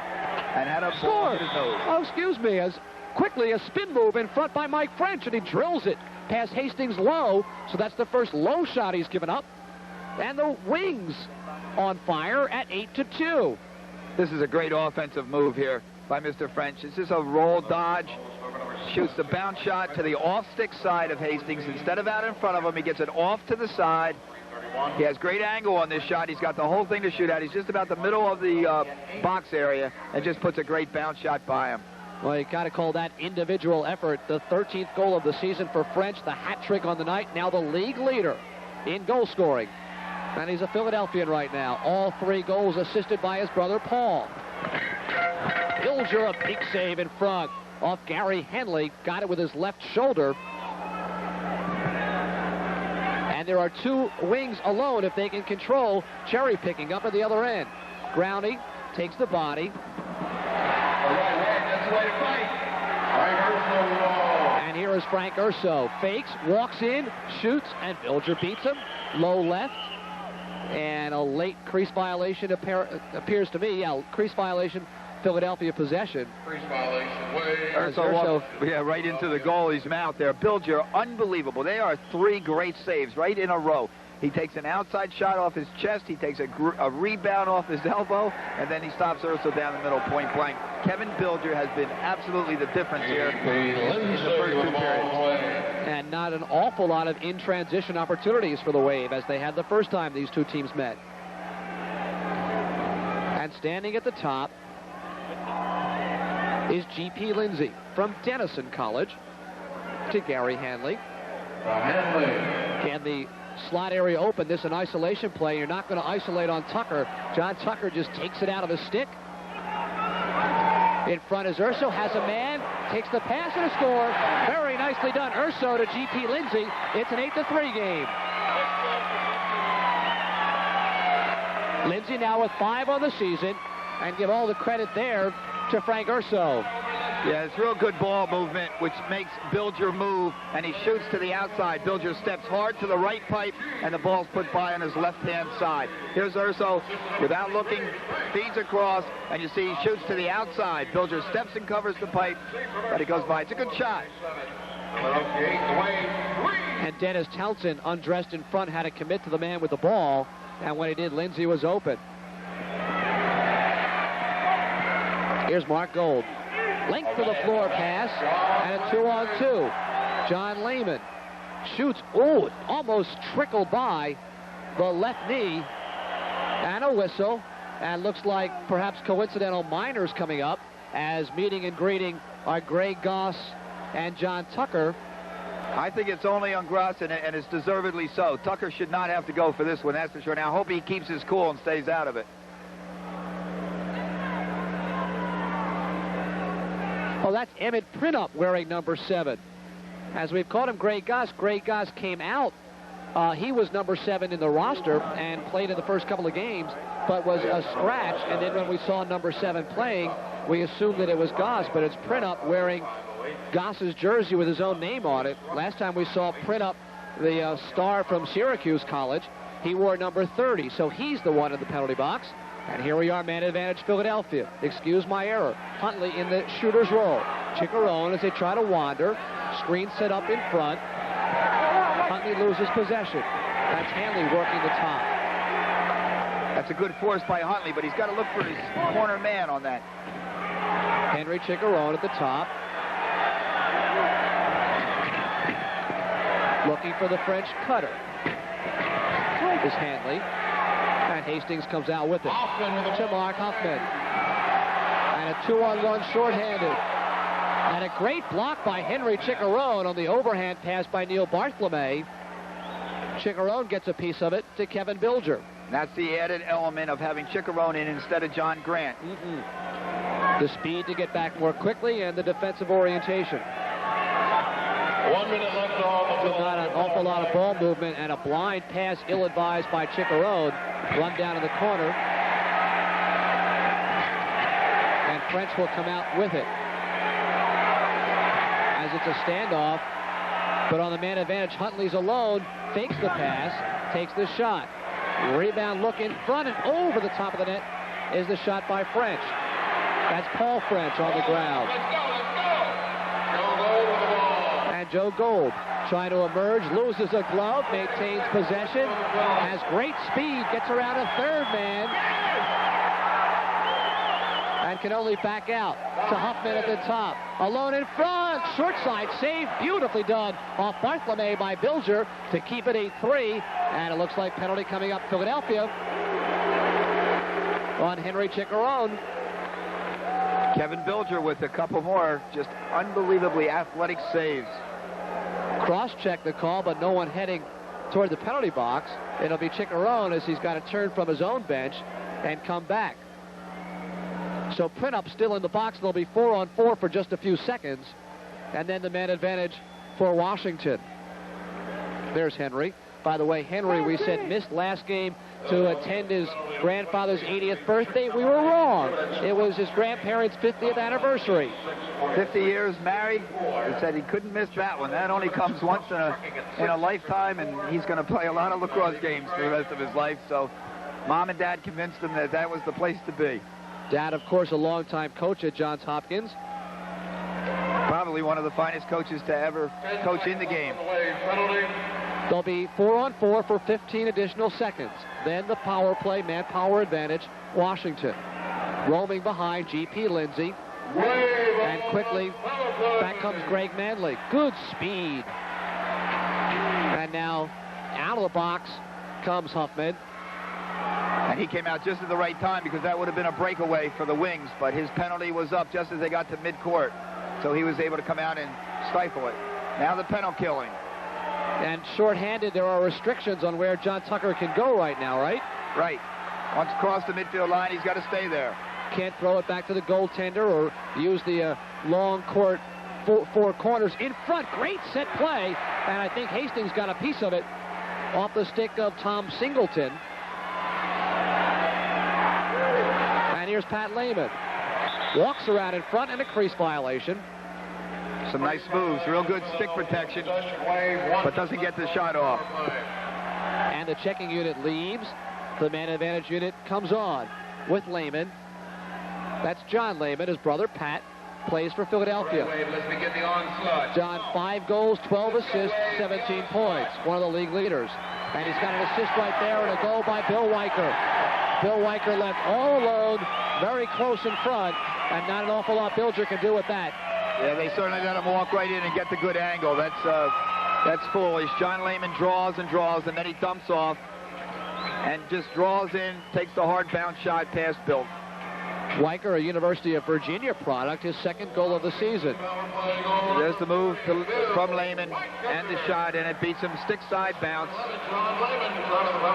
Speaker 3: and had a ball in his nose.
Speaker 1: Oh, excuse me. As quickly a spin move in front by Mike French, and he drills it past Hastings low, so that's the first low shot he's given up. And the Wings on fire at 8-2.
Speaker 3: This is a great offensive move here by Mr. French. This is a roll dodge. Shoots the bounce shot to the off-stick side of Hastings. Instead of out in front of him, he gets it off to the side. He has great angle on this shot. He's got the whole thing to shoot at. He's just about the middle of the box area and just puts a great bounce shot by him.
Speaker 1: Well, you got to call that individual effort. The 13th goal of the season for French, the hat trick on the night. Now the league leader in goal scoring. And he's a Philadelphian right now. All 3 goals assisted by his brother Paul. Bilger, a big save in front off Gary Henley. Got it with his left shoulder. And there are 2 Wings alone if they can control cherry picking up at the other end. Grounding takes the body. And here is Frank Urso. Fakes, walks in, shoots, and Bilger beats him. Low left. And a late crease violation appears to me. Yeah, crease violation Philadelphia possession.
Speaker 3: Urso, right into the goalie's mouth there. Bilger, unbelievable. They are 3 great saves right in a row. He takes an outside shot off his chest. He takes a rebound off his elbow, and then he stops Urso down the middle, point blank. Kevin Bilger has been absolutely the difference here in the first 2 periods.
Speaker 1: And not an awful lot of in-transition opportunities for the Wave, as they had the first time these 2 teams met. And standing at the top is G.P. Lindsay from Denison College to Gary Hanley. Can the slot area open? This an isolation play. You're not going to isolate on Tucker. John Tucker just takes it out of his stick. In front is Urso, has a man, takes the pass and a score. Very nicely done. Urso to G.P. Lindsay. It's an 8-3 game. Lindsay now with 5 on the season, and give all the credit there to Frank Urso.
Speaker 3: Yeah, it's real good ball movement, which makes Bilger move, and he shoots to the outside. Bilger steps hard to the right pipe, and the ball's put by on his left-hand side. Here's Urso, without looking, feeds across, and you see he shoots to the outside. Bilger steps and covers the pipe, but it goes by. It's a good shot.
Speaker 1: And Dennis Townsend, undressed in front, had to commit to the man with the ball, and when he did, Lindsay was open. Here's Mark Gold. Length to the floor pass, and a 2-on-2. John Lehman shoots. Oh, it almost trickled by the left knee. And a whistle. And looks like perhaps coincidental minors coming up, as meeting and greeting are Greg Goss and John Tucker.
Speaker 3: I think it's only on Gross, and it's deservedly so. Tucker should not have to go for this one, that's for sure. Now, I hope he keeps his cool and stays out of it.
Speaker 1: Oh, that's Emmett Prinup wearing number 7. As we've called him Greg Goss came out. He was number 7 in the roster and played in the first couple of games, but was a scratch. And then when we saw number 7 playing, we assumed that it was Goss, but it's Prinup wearing Goss's jersey with his own name on it. Last time we saw Prinup, the star from Syracuse College, he wore number 30, so he's the one in the penalty box. And here we are, man advantage Philadelphia. Excuse my error. Huntley in the shooter's role. Chicharone as they try to wander. Screen set up in front. Huntley loses possession. That's Hanley working the top.
Speaker 3: That's a good force by Huntley, but he's got to look for his corner man on that.
Speaker 1: Henry Chicharone at the top. Looking for the French cutter. Is Hanley. And Hastings comes out with it to Mark Huffman. And a 2-on-1 shorthanded. And a great block by Henry Chicharone on the overhand pass by Neil Bartholomew. Chicharone gets a piece of it to Kevin Bilger.
Speaker 3: And that's the added element of having Chicharone in instead of John Grant.
Speaker 1: The speed to get back more quickly and the defensive orientation.
Speaker 5: 1 minute left on.
Speaker 1: Not an awful lot of ball movement, and a blind pass ill-advised by Chicharone. Run down in the corner. And French will come out with it. As it's a standoff. But on the man advantage, Huntley's alone. Fakes the pass. Takes the shot. Rebound look in front, and over the top of the net is the shot by French. That's Paul French on the ground. And Joe Gold trying to emerge, loses a glove, maintains possession, has great speed, gets around a third man, and can only back out to Huffman at the top. Alone in front, short side save, beautifully done off Bartholomew by Bilger to keep it 8-3, and it looks like penalty coming up Philadelphia on Henry Chicharone.
Speaker 3: Kevin Bilger with a couple more just unbelievably athletic saves.
Speaker 1: Cross-check the call, but no one heading toward the penalty box. It'll be Chicharone as he's got to turn from his own bench and come back. So Prinup still in the box. There'll be 4-on-4 for just a few seconds, and then the man advantage for Washington. There's Henry. By the way, Henry, we said, missed last game to attend his grandfather's 80th birthday. We were wrong. It was his grandparents' 50th anniversary.
Speaker 3: 50 years married. He said he couldn't miss that one. That only comes once in a lifetime, and he's going to play a lot of lacrosse games for the rest of his life. So Mom and Dad convinced him that that was the place to be.
Speaker 1: Dad, of course, a longtime coach at Johns Hopkins.
Speaker 3: Probably one of the finest coaches to ever coach in the game.
Speaker 1: They'll be 4-on-4 for 15 additional seconds. Then the power play, manpower advantage, Washington. Roaming behind, G.P. Lindsay. And quickly, back comes Greg Manley. Good speed. And now, out of the box comes Huffman.
Speaker 3: And he came out just at the right time because that would have been a breakaway for the Wings, but his penalty was up just as they got to midcourt. So he was able to come out and stifle it. Now the penalty killing.
Speaker 1: And shorthanded, there are restrictions on where John Tucker can go right now, right?
Speaker 3: Right. Once across the midfield line, he's got to stay there.
Speaker 1: Can't throw it back to the goaltender or use the long court four corners in front. Great set play. And I think Hastings got a piece of it off the stick of Tom Singleton. And here's Pat Lehman. Walks around in front and a crease violation.
Speaker 3: Some nice moves, real good stick protection, but doesn't get the shot off.
Speaker 1: And the checking unit leaves. The man advantage unit comes on with Lehman. That's John Lehman. His brother, Pat, plays for Philadelphia. John, 5 goals, 12 assists, 17 points. One of the league leaders. And he's got an assist right there and a goal by Bill Weicker. Bill Weicker left all alone, very close in front, and not an awful lot Bilger can do with that.
Speaker 3: Yeah, they certainly let him walk right in and get the good angle. That's foolish. John Lehman draws and draws, and then he dumps off and just draws in, takes the hard bounce shot past Bill.
Speaker 1: Weicker, a University of Virginia product, his 2nd goal of the season.
Speaker 3: There's the move from Lehman and the shot, and it beats him stick side bounce.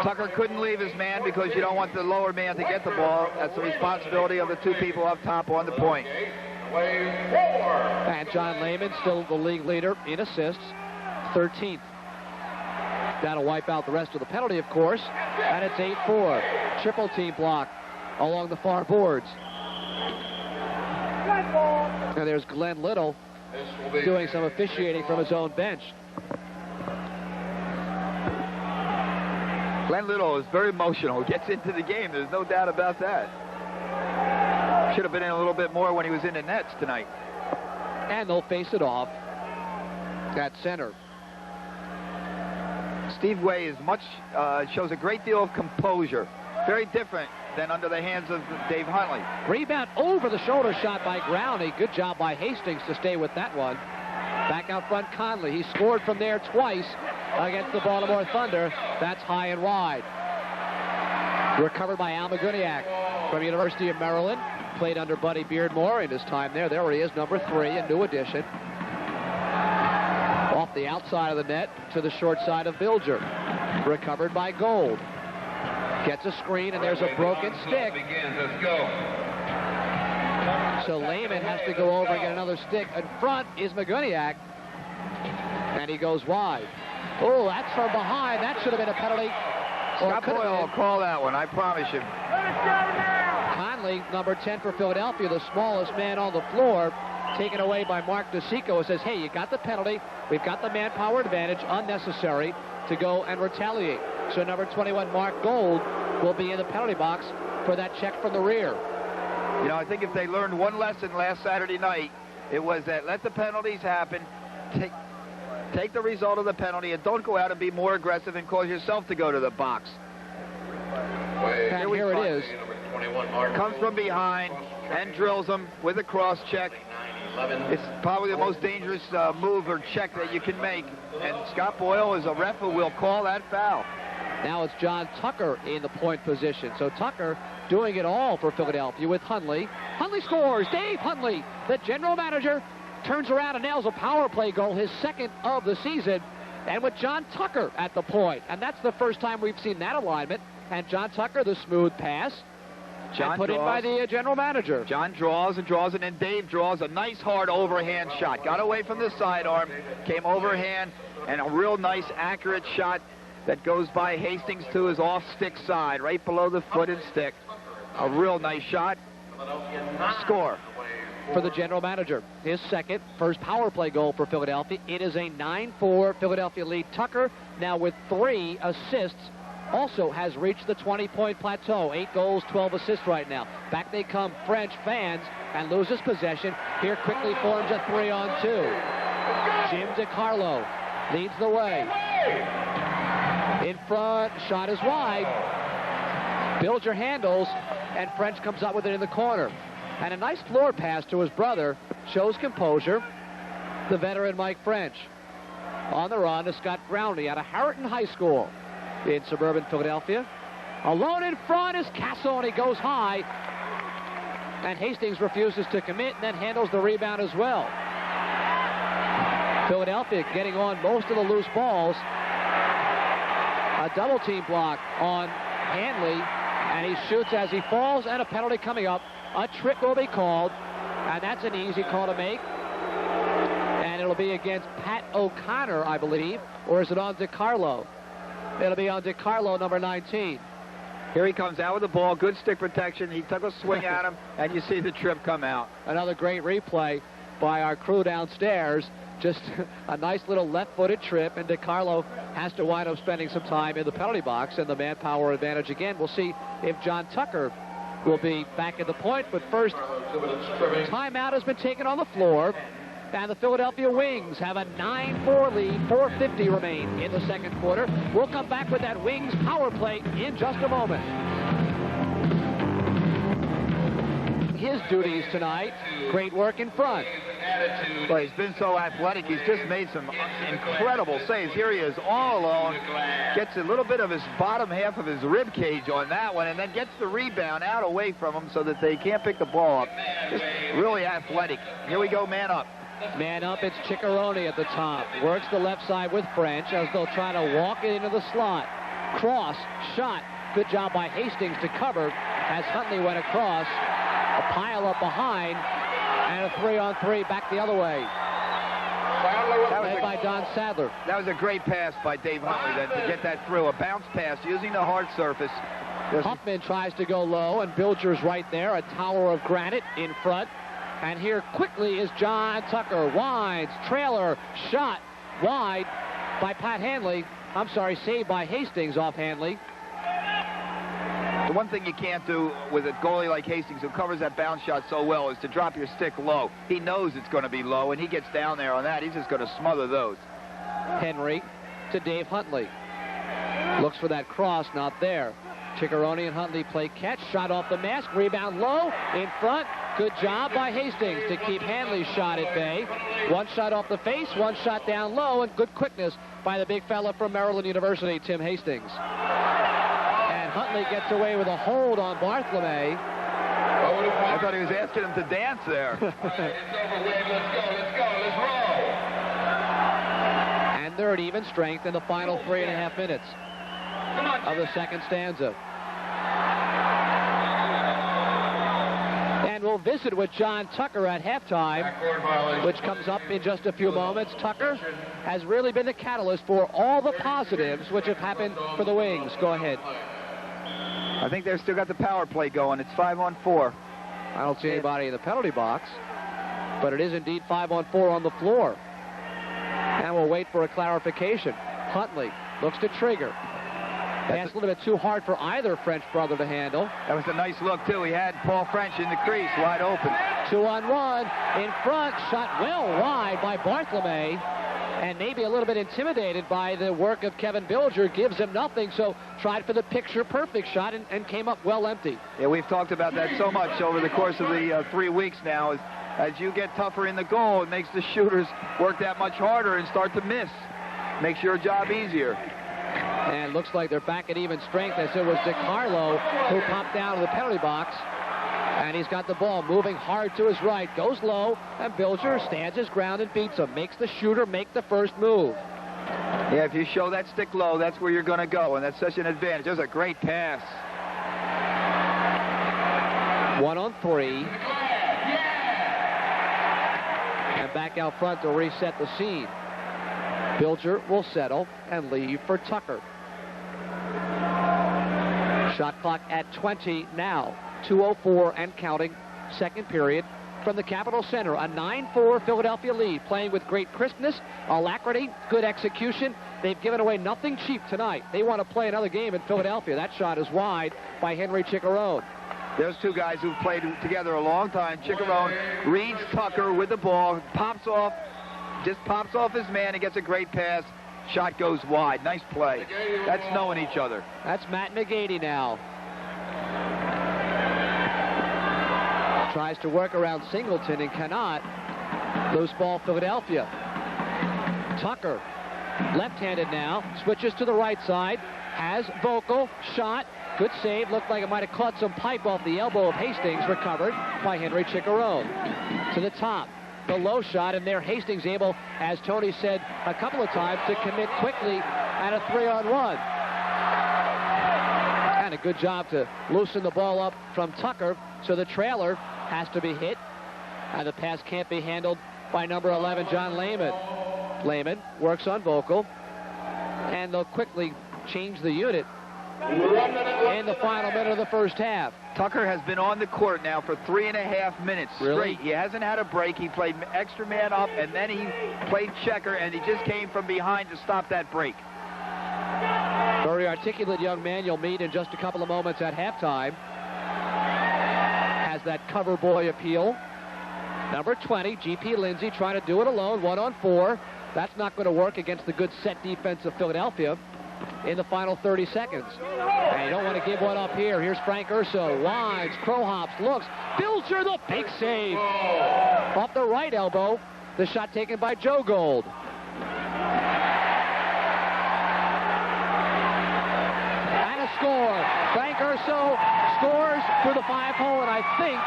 Speaker 3: Tucker couldn't leave his man because you don't want the lower man to get the ball. That's the responsibility of the 2 people up top on the point.
Speaker 1: And John Lehman, still the league leader in assists, 13th. That'll wipe out the rest of the penalty, of course. And it's 8-4. Triple team block along the far boards. And there's Glenn Little doing some officiating from his own bench.
Speaker 3: Glenn Little is very emotional. Gets into the game. There's no doubt about that. Should have been in a little bit more when he was in the nets tonight.
Speaker 1: And they'll face it off at center.
Speaker 3: Steve Way is shows a great deal of composure. Very different than under the hands of Dave Huntley.
Speaker 1: Rebound over the shoulder shot by Growney. Good job by Hastings to stay with that one. Back out front, Conley. He scored from there twice against the Baltimore Thunder. That's high and wide. Recovered by Al Maguniak from University of Maryland. Played under Buddy Beardmore in his time there. There he is, number 3, a new addition. Off the outside of the net to the short side of Bilger. Recovered by Gold. Gets a screen, and there's a broken stick. So Lehman has to go over and get another stick. In front is Maguniak. And he goes wide. Oh, that's from behind. That should have been a penalty.
Speaker 3: Scott Boyle will call that one, I promise you.
Speaker 1: Conley, number 10 for Philadelphia, the smallest man on the floor, taken away by Mark DeSico, who says, hey, you got the penalty. We've got the manpower advantage, unnecessary, to go and retaliate. So number 21, Mark Gold, will be in the penalty box for that check from the rear.
Speaker 3: You know, I think if they learned one lesson last Saturday night, it was that let the penalties happen, take the result of the penalty, and don't go out and be more aggressive and cause yourself to go to the box.
Speaker 1: And here it is.
Speaker 3: Comes from behind and drills him with a cross check. It's probably the most dangerous move or check that you can make. And Scott Boyle is a ref who will call that foul.
Speaker 1: Now it's John Tucker in the point position. So Tucker doing it all for Philadelphia with Hundley. Hundley scores. Dave Hundley, the general manager, turns around and nails a power play goal, his 2nd of the season, and with John Tucker at the point. And that's the first time we've seen that alignment. And John Tucker, the smooth pass, put in by the general manager.
Speaker 3: John draws, and then Dave draws a nice hard overhand shot. Got away from the sidearm, came overhand, and a real nice accurate shot that goes by Hastings to his off-stick side, right below the foot and stick. A real nice shot. Score.
Speaker 1: For the general manager. His 2nd, first power play goal for Philadelphia. It is a 9-4 Philadelphia lead. Tucker now with 3 assists also has reached the 20-point plateau. 8 goals, 12 assists right now. Back they come, French fans, and loses possession. Here quickly forms a 3-on-2. Jim DiCarlo leads the way. In front, shot is wide. Bilger handles, and French comes up with it in the corner. And a nice floor pass to his brother shows composure. The veteran Mike French on the run to Scott Brownlee out of Harriton High School in suburban Philadelphia. Alone in front is Castle, and he goes high. And Hastings refuses to commit and then handles the rebound as well. Philadelphia getting on most of the loose balls. A double team block on Hanley, and he shoots as he falls, and a penalty coming up. A trip will be called, and that's an easy call to make. And it'll be against Pat O'Connor, I believe, or is it on DiCarlo? It'll be on DiCarlo, number 19.
Speaker 3: Here he comes out with the ball, good stick protection. He took a swing at him, and you see the trip come out.
Speaker 1: Another great replay by our crew downstairs. Just a nice little left-footed trip, and DiCarlo has to wind up spending some time in the penalty box, and the manpower advantage again. We'll see if John Tucker will be back at the point, but first, timeout has been taken on the floor, and the Philadelphia Wings have a 9-4 lead. 4:50 remain in the second quarter. We'll come back with that Wings power play in just a moment. His duties tonight, great work in front.
Speaker 3: Well, he's been so athletic. He's just made some incredible saves. Here he is all alone. Gets a little bit of his bottom half of his rib cage on that one, and then gets the rebound out away from him so that they can't pick the ball up. Just really athletic. Here we go, man up.
Speaker 1: Man up, it's Ciccarone at the top. Works the left side with French as they'll try to walk it into the slot. Cross, shot. Good job by Hastings to cover as Huntley went across. A pile up behind, and a 3-on-3 back the other way. Led by Don Sadler.
Speaker 3: That was a great pass by Dave Huntley then to get that through. A bounce pass using the hard surface.
Speaker 1: Huffman tries to go low, and Bilger's right there, a tower of granite in front. And here quickly is John Tucker. Winds, trailer, shot wide by Pat Hanley. I'm sorry, saved by Hastings off Hanley.
Speaker 3: The one thing you can't do with a goalie like Hastings, who covers that bounce shot so well, is to drop your stick low. He knows it's going to be low, and he gets down there on that. He's just going to smother those.
Speaker 1: Henry to Dave Huntley. Looks for that cross, not there. Ciccarone and Huntley play catch. Shot off the mask. Rebound low in front. Good job by Hastings to keep Hanley's shot at bay. One shot off the face, one shot down low, and good quickness by the big fella from Maryland University, Tim Hastings. Huntley gets away with a hold on Bartholomew.
Speaker 3: I thought he was asking him to dance there.
Speaker 5: It's over with. Let's roll.
Speaker 1: And they're at even strength in the final 3.5 minutes of the second stanza. And we'll visit with John Tucker at halftime, which comes up in just a few moments. Tucker has really been the catalyst for all the positives which have happened for the Wings. Go ahead.
Speaker 3: I think they've still got the power play going. It's 5-on-4.
Speaker 1: I don't see anybody in the penalty box, but it is indeed 5-on-4 on the floor. And we'll wait for a clarification. Huntley looks to trigger. Pass a little bit too hard for either French brother to handle.
Speaker 3: That was a nice look, too. He had Paul French in the crease, wide open.
Speaker 1: 2-on-1 in front, shot well wide by Bartholomew. And maybe a little bit intimidated by the work of Kevin Bilger, gives him nothing, so tried for the picture-perfect shot and came up well empty.
Speaker 3: Yeah, we've talked about that so much over the course of the 3 weeks now. As you get tougher in the goal, it makes the shooters work that much harder and start to miss. Makes your job easier.
Speaker 1: And looks like they're back at even strength, as it was DiCarlo who popped down to the penalty box. And he's got the ball moving hard to his right. Goes low, and Bilger stands his ground and beats him. Makes the shooter make the first move.
Speaker 3: Yeah, if you show that stick low, that's where you're going to go, and that's such an advantage. That was a great pass.
Speaker 1: 1-on-3. And back out front to reset the scene. Bilger will settle and leave for Tucker. Shot clock at 20 now. 2:04 and counting, second period. From the Capitol Center, a 9-4 Philadelphia lead, playing with great crispness, alacrity, good execution. They've given away nothing cheap tonight. They want to play another game in Philadelphia. That shot is wide by Henry Chicharone.
Speaker 3: There's two guys who've played together a long time. Chicharone reads Tucker with the ball, just pops off his man and gets a great pass. Shot goes wide. Nice play. That's knowing each other.
Speaker 1: That's Matt McGady now. Tries to work around Singleton and cannot. Loose ball, Philadelphia. Tucker, left-handed now, switches to the right side, has Vogel, shot, good save, looked like it might have caught some pipe off the elbow of Hastings, recovered by Henry Chicharone. To the top, the low shot, and there Hastings able, as Tony said a couple of times, to commit quickly at a 3-on-1. And a good job to loosen the ball up from Tucker, so the trailer has to be hit, and the pass can't be handled by number 11, John Lehman. Lehman works on Vogel, and they'll quickly change the unit in the final minute of the first half.
Speaker 3: Tucker has been on the court now for 3.5 minutes
Speaker 1: Really?
Speaker 3: straight. He hasn't had a break. He played extra man up, and then he played checker, and he just came from behind to stop that break.
Speaker 1: Very articulate young man you'll meet in just a couple of moments at halftime. Has that cover boy appeal. Number 20, G.P. Lindsay, trying to do it alone, 1-on-4. That's not going to work against the good set defense of Philadelphia in the final 30 seconds. And you don't want to give one up here. Here's Frank Urso, winds, crow hops, looks. Bilger, the big save. Off the right elbow, the shot taken by Joe Gold. And a score. Frank Urso scores for the 5-hole, and I think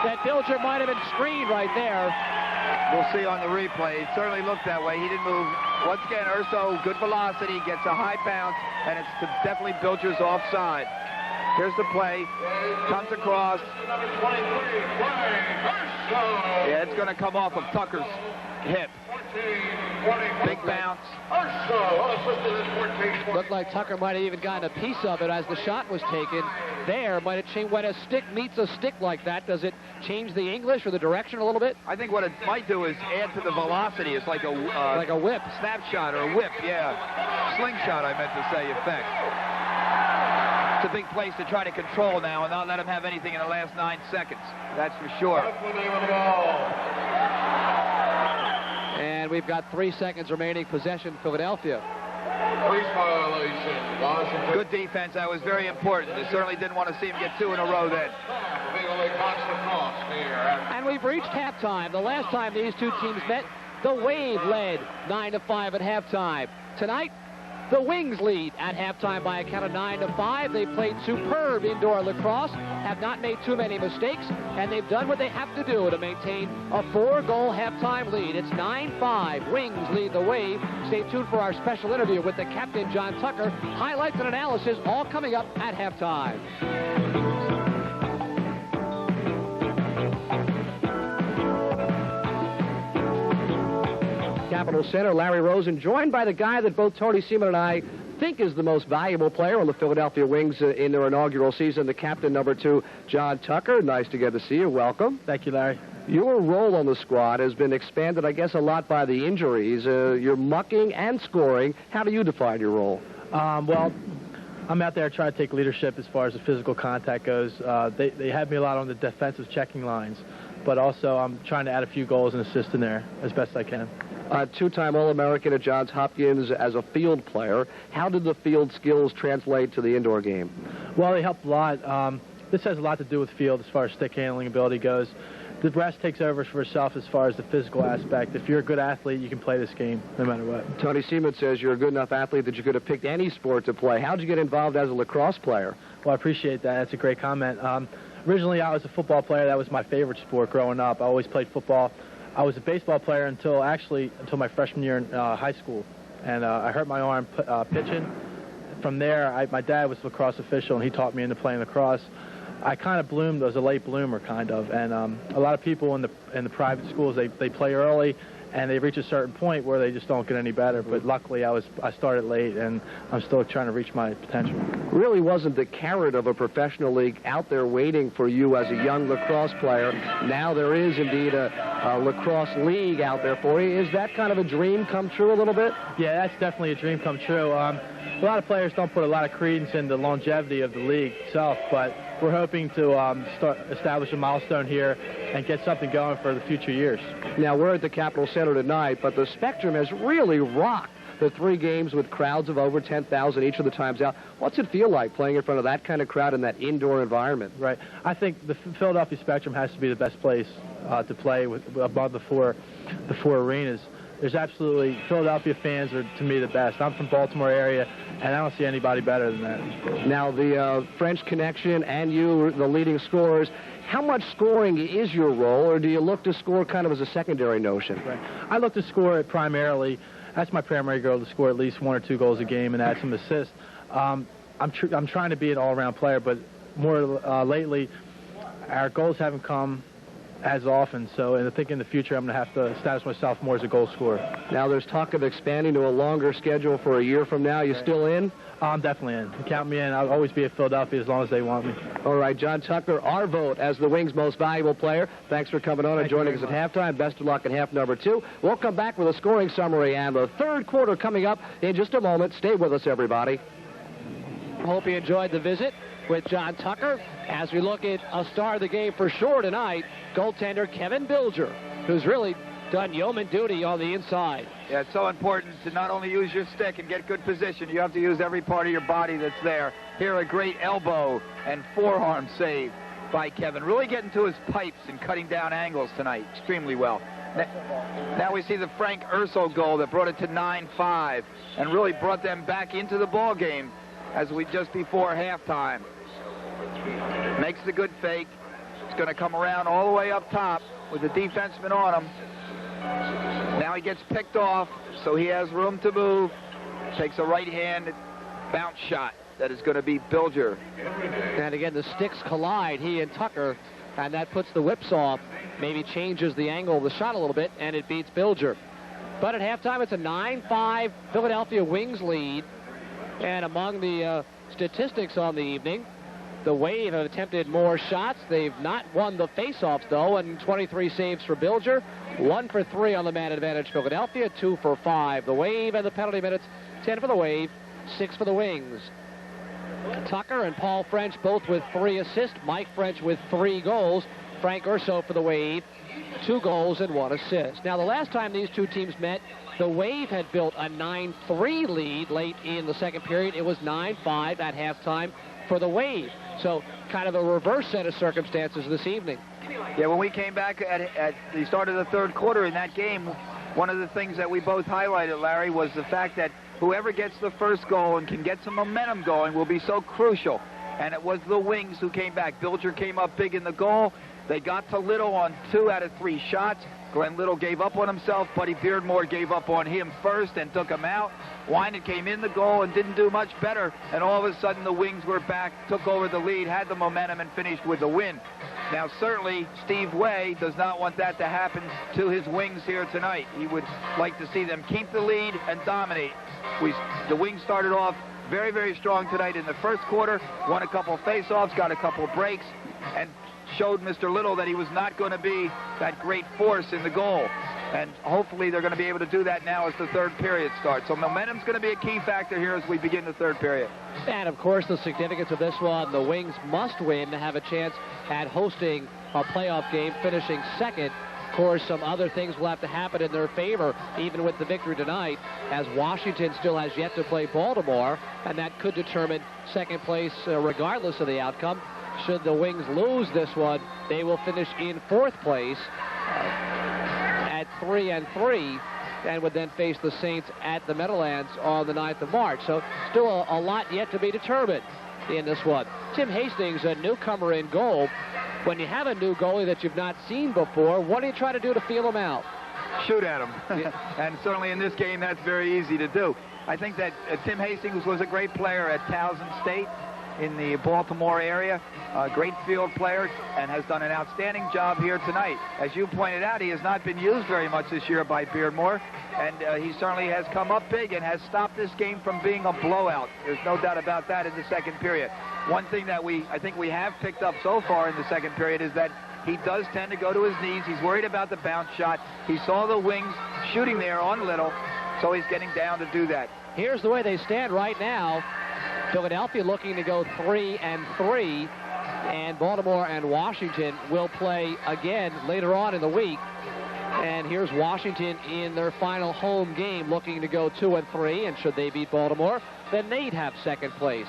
Speaker 1: that Bilger might have been screened right there.
Speaker 3: We'll see on the replay. It certainly looked that way. He didn't move. Once again, Urso, good velocity, gets a high bounce, and it's definitely Bilger's offside. Here's the play. Comes across. Yeah, it's going to come off of Tucker's hip. Big bounce.
Speaker 1: Looked like Tucker might have even gotten a piece of it as the shot was taken. There, might have changed. When a stick meets a stick like that, does it change the English or the direction a little bit?
Speaker 3: I think what it might do is add to the velocity. It's like a
Speaker 1: whip.
Speaker 3: Snapshot or a whip, yeah. Slingshot, I meant to say, effect. It's a big place to try to control now and not let him have anything in the last 9 seconds. That's for sure.
Speaker 1: And we've got 3 seconds remaining, possession, Philadelphia.
Speaker 3: Good defense. That was very important. They certainly didn't want to see him get 2 in a row then.
Speaker 1: And we've reached halftime. The last time these two teams met, the Wave led 9-5 at halftime. Tonight, the Wings lead at halftime by a count of 9-5. They played superb indoor lacrosse, have not made too many mistakes, and they've done what they have to do to maintain a 4-goal halftime lead. It's 9-5. Wings lead the Wave. Stay tuned for our special interview with the captain, John Tucker. Highlights and analysis all coming up at halftime. Capitol Center, Larry Rosen, joined by the guy that both Tony Seaman and I think is the most valuable player on the Philadelphia Wings in their inaugural season, the captain, number 2, John Tucker. Nice to get to see you. Welcome.
Speaker 6: Thank you, Larry.
Speaker 1: Your role on the squad has been expanded, I guess, a lot by the injuries. You're mucking and scoring. How do you define your role?
Speaker 6: Well, I'm out there trying to take leadership as far as the physical contact goes. They have me a lot on the defensive checking lines, but also I'm trying to add a few goals and assists in there as best I can.
Speaker 1: Two-time All-American at Johns Hopkins as a field player. How did the field skills translate to the indoor game?
Speaker 6: Well, they helped a lot. This has a lot to do with field as far as stick handling ability goes. The rest takes over for itself as far as the physical aspect. If you're a good athlete, you can play this game no matter what.
Speaker 1: Tony Seaman says you're a good enough athlete that you could have picked any sport to play. How did you get involved as a lacrosse player?
Speaker 6: Well, I appreciate that. That's a great comment. Originally, I was a football player. That was my favorite sport growing up. I always played football. I was a baseball player until my freshman year in high school, and I hurt my arm pitching. From there, my dad was a lacrosse official, and he taught me into playing lacrosse. I kind of bloomed as a late bloomer, kind of, and a lot of people in the private schools, they play early, and they reach a certain point where they just don't get any better. But luckily, I started late, and I'm still trying to reach my potential.
Speaker 1: Really wasn't the carrot of a professional league out there waiting for you as a young lacrosse player. Now there is indeed a lacrosse league out there for you. Is that kind of a dream come true a little bit?
Speaker 6: Yeah, that's definitely a dream come true. A lot of players don't put a lot of credence in the longevity of the league itself, but we're hoping to establish a milestone here and get something going for the future years.
Speaker 1: Now, we're at the Capitol Center tonight, but the Spectrum has really rocked the 3 games with crowds of over 10,000 each of the times out. What's it feel like playing in front of that kind of crowd in that indoor environment?
Speaker 6: Right. I think the Philadelphia Spectrum has to be the best place to play with above the four arenas. There's absolutely, Philadelphia fans are, to me, the best. I'm from Baltimore area, and I don't see anybody better than that.
Speaker 1: Now, the French connection and you, the leading scorers, how much scoring is your role, or do you look to score kind of as a secondary notion?
Speaker 6: Right. I look to score it primarily. That's my primary goal, to score at least 1 or 2 goals a game and add some assists. I'm trying to be an all-around player, but more lately, our goals haven't come as often, so I think in the future I'm going to have to establish myself more as a goal scorer.
Speaker 1: Now there's talk of expanding to a longer schedule for a year from now. You still in?
Speaker 6: I'm definitely in. Count me in. I'll always be at Philadelphia as long as they want me.
Speaker 1: All right, John Tucker, our vote as the Wings' most valuable player. Thanks for coming on and joining us at halftime. Best of luck in half number 2. We'll come back with a scoring summary and the third quarter coming up in just a moment. Stay with us, everybody. Hope you enjoyed the visit with John Tucker as we look at a star of the game for sure tonight, goaltender Kevin Bilger, who's really done yeoman duty on the inside.
Speaker 3: Yeah, it's so important to not only use your stick and get good position, you have to use every part of your body that's there. Here, a great elbow and forearm save by Kevin. Really getting to his pipes and cutting down angles tonight extremely well. Now we see the Frank Urso goal that brought it to 9-5 and really brought them back into the ball game as we just before halftime. Makes the good fake. He's going to come around all the way up top with the defenseman on him. Now he gets picked off, so he has room to move. Takes a right-hand bounce shot that is going to be Bilger.
Speaker 1: And again, the sticks collide, he and Tucker, and that puts the whips off, maybe changes the angle of the shot a little bit, and it beats Bilger. But at halftime, it's a 9-5 Philadelphia Wings lead. And among the statistics on the evening, the Wave have attempted more shots. They've not won the face-offs, though, and 23 saves for Bilger. 1 for 3 on the man advantage Philadelphia, 2 for 5 the Wave, and the penalty minutes, 10 for the Wave, 6 for the Wings. Tucker and Paul French both with 3 assists. Mike French with 3 goals. Frank Urso for the Wave, 2 goals and 1 assist. Now, the last time these two teams met, the Wave had built a 9-3 lead late in the second period. It was 9-5 at halftime for the Wave. So kind of a reverse set of circumstances this evening.
Speaker 3: Yeah, when we came back at the start of the third quarter in that game, one of the things that we both highlighted, Larry, was the fact that whoever gets the first goal and can get some momentum going will be so crucial. And it was the Wings who came back. Bilger came up big in the goal. They got to Little on 2 out of 3 shots. Glenn Little gave up on himself. Buddy Beardmore gave up on him first and took him out. Winan came in the goal and didn't do much better. And all of a sudden, the Wings were back, took over the lead, had the momentum, and finished with the win. Now, certainly, Steve Way does not want that to happen to his Wings here tonight. He would like to see them keep the lead and dominate. The Wings started off very, very strong tonight in the first quarter, won a couple face-offs, got a couple breaks, and showed Mr. Little that he was not going to be that great force in the goal. And hopefully they're going to be able to do that now as the third period starts. So momentum's going to be a key factor here as we begin the third period.
Speaker 1: And, of course, the significance of this one, the Wings must win to have a chance at hosting a playoff game, finishing second. Of course, some other things will have to happen in their favor, even with the victory tonight, as Washington still has yet to play Baltimore, and that could determine second place regardless of the outcome. Should the Wings lose this one, they will finish in 4th place at 3-3 and would then face the Saints at the Meadowlands on the 9th of March. So still a lot yet to be determined in this one. Tim Hastings, a newcomer in goal. When you have a new goalie that you've not seen before, what do you try to do to feel him out?
Speaker 3: Shoot at him. And certainly in this game, that's very easy to do. I think that Tim Hastings was a great player at Towson State. in the Baltimore area, a great field player, and has done an outstanding job here tonight. As you pointed out, he has not been used very much this year by Beardmore, and he certainly has come up big and has stopped this game from being a blowout. There's no doubt about that in the second period. One thing that I think we have picked up so far in the second period is that he does tend to go to his knees. He's worried about the bounce shot. He saw the wings shooting there on Little, so he's getting down to do that.
Speaker 1: Here's the way they stand right now. Philadelphia looking to go 3-3, and Baltimore and Washington will play again later on in the week. And here's Washington in their final home game looking to go 2-3, and should they beat Baltimore, then they'd have second place.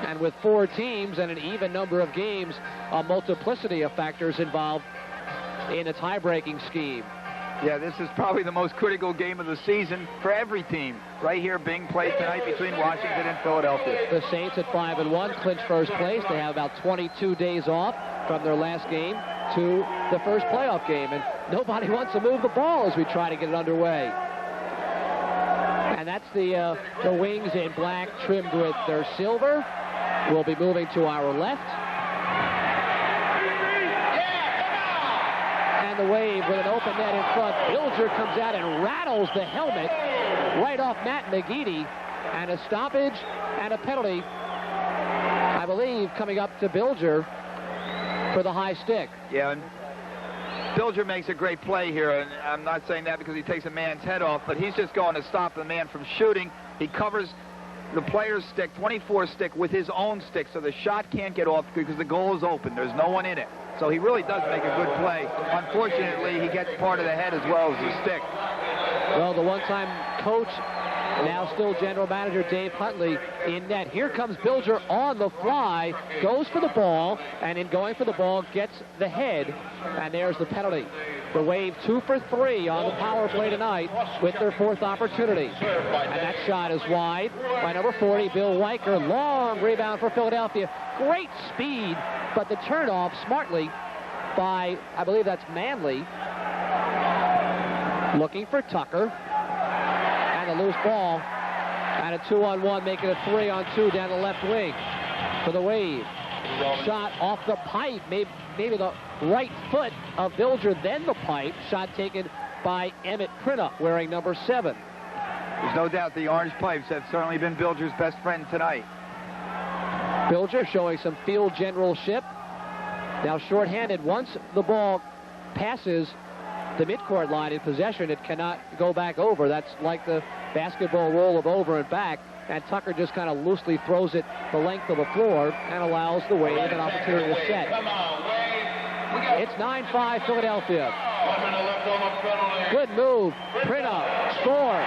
Speaker 1: And with 4 teams and an even number of games, a multiplicity of factors involved in a tie-breaking scheme.
Speaker 3: Yeah, this is probably the most critical game of the season for every team. Right here being played tonight between Washington and Philadelphia.
Speaker 1: The Saints at 5-1 clinch first place. They have about 22 days off from their last game to the first playoff game. And nobody wants to move the ball as we try to get it underway. And that's the wings in black trimmed with their silver. We'll be moving to our left. And the Wave with an open net in front. Bilger comes out and rattles the helmet right off Matt McGeady. And a stoppage and a penalty, I believe, coming up to Bilger for the high stick.
Speaker 3: Yeah, and Bilger makes a great play here, and I'm not saying that because he takes a man's head off, but he's just going to stop the man from shooting. He covers the player's stick, 24 stick, with his own stick, so the shot can't get off because the goal is open. There's no one in it. So he really does make a good play. Unfortunately, he gets part of the head as well as the stick.
Speaker 1: Well, the one-time coach, now still general manager Dave Huntley in net. Here comes Bilger on the fly, goes for the ball, and in going for the ball, gets the head, and there's the penalty. The Wave 2 for 3 on the power play tonight with their 4th opportunity. And that shot is wide by number 40, Bill Weicker. Long rebound for Philadelphia. Great speed, but the turnoff smartly by, I believe that's Manley, looking for Tucker. And a loose ball. And a 2-on-1, making it 3-on-2 down the left wing for the Wave. Shot off the pipe, maybe the right foot of Bilger, then the pipe. Shot taken by Emmett Crinna, wearing number 7.
Speaker 3: There's no doubt the orange pipes have certainly been Bilger's best friend tonight.
Speaker 1: Bilger showing some field generalship. Now shorthanded. Once the ball passes the midcourt line in possession, it cannot go back over. That's like the basketball roll of over and back. And Tucker just kind of loosely throws it the length of the floor and allows the Wave an opportunity to set. It's 9-5 Philadelphia. Good move. Crinna score.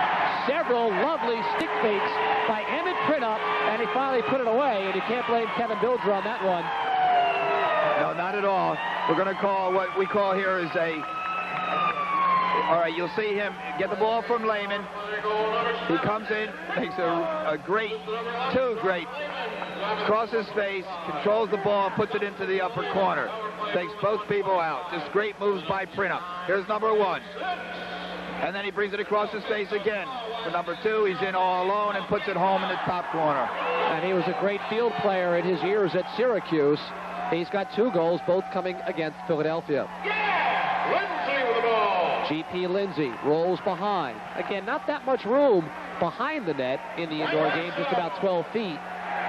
Speaker 1: Several lovely stick fakes by Emmett Crinna, and he finally put it away, and you can't blame Kevin Bilger on that one.
Speaker 3: No, not at all. We're going to call what we call here is a... All right, you'll see him get the ball from Lehman. He comes in, makes two great, crosses face, controls the ball, puts it into the upper corner. Takes both people out. Just great moves by Crinna. Here's number 1. And then he brings it across his face again. For number 2, he's in all alone and puts it home in the top corner.
Speaker 1: And he was a great field player in his years at Syracuse. He's got 2 goals, both coming against Philadelphia. G.P. Lindsay rolls behind. Again, not that much room behind the net in the indoor game, just about 12 feet.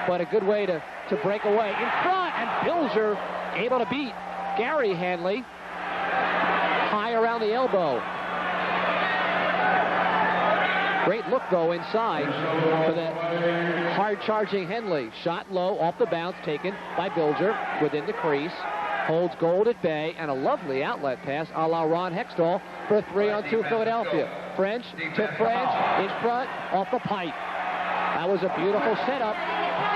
Speaker 1: But a good way to break away. In front, and Bilger able to beat Gary Hanley high around the elbow. Great look, though, inside for the hard-charging Henley. Shot low, off the bounce, taken by Bilger within the crease. Holds Gold at bay, and a lovely outlet pass a la Ron Hextall for a 3-on-2 Philadelphia. French to French, in front, off the pipe. That was a beautiful setup,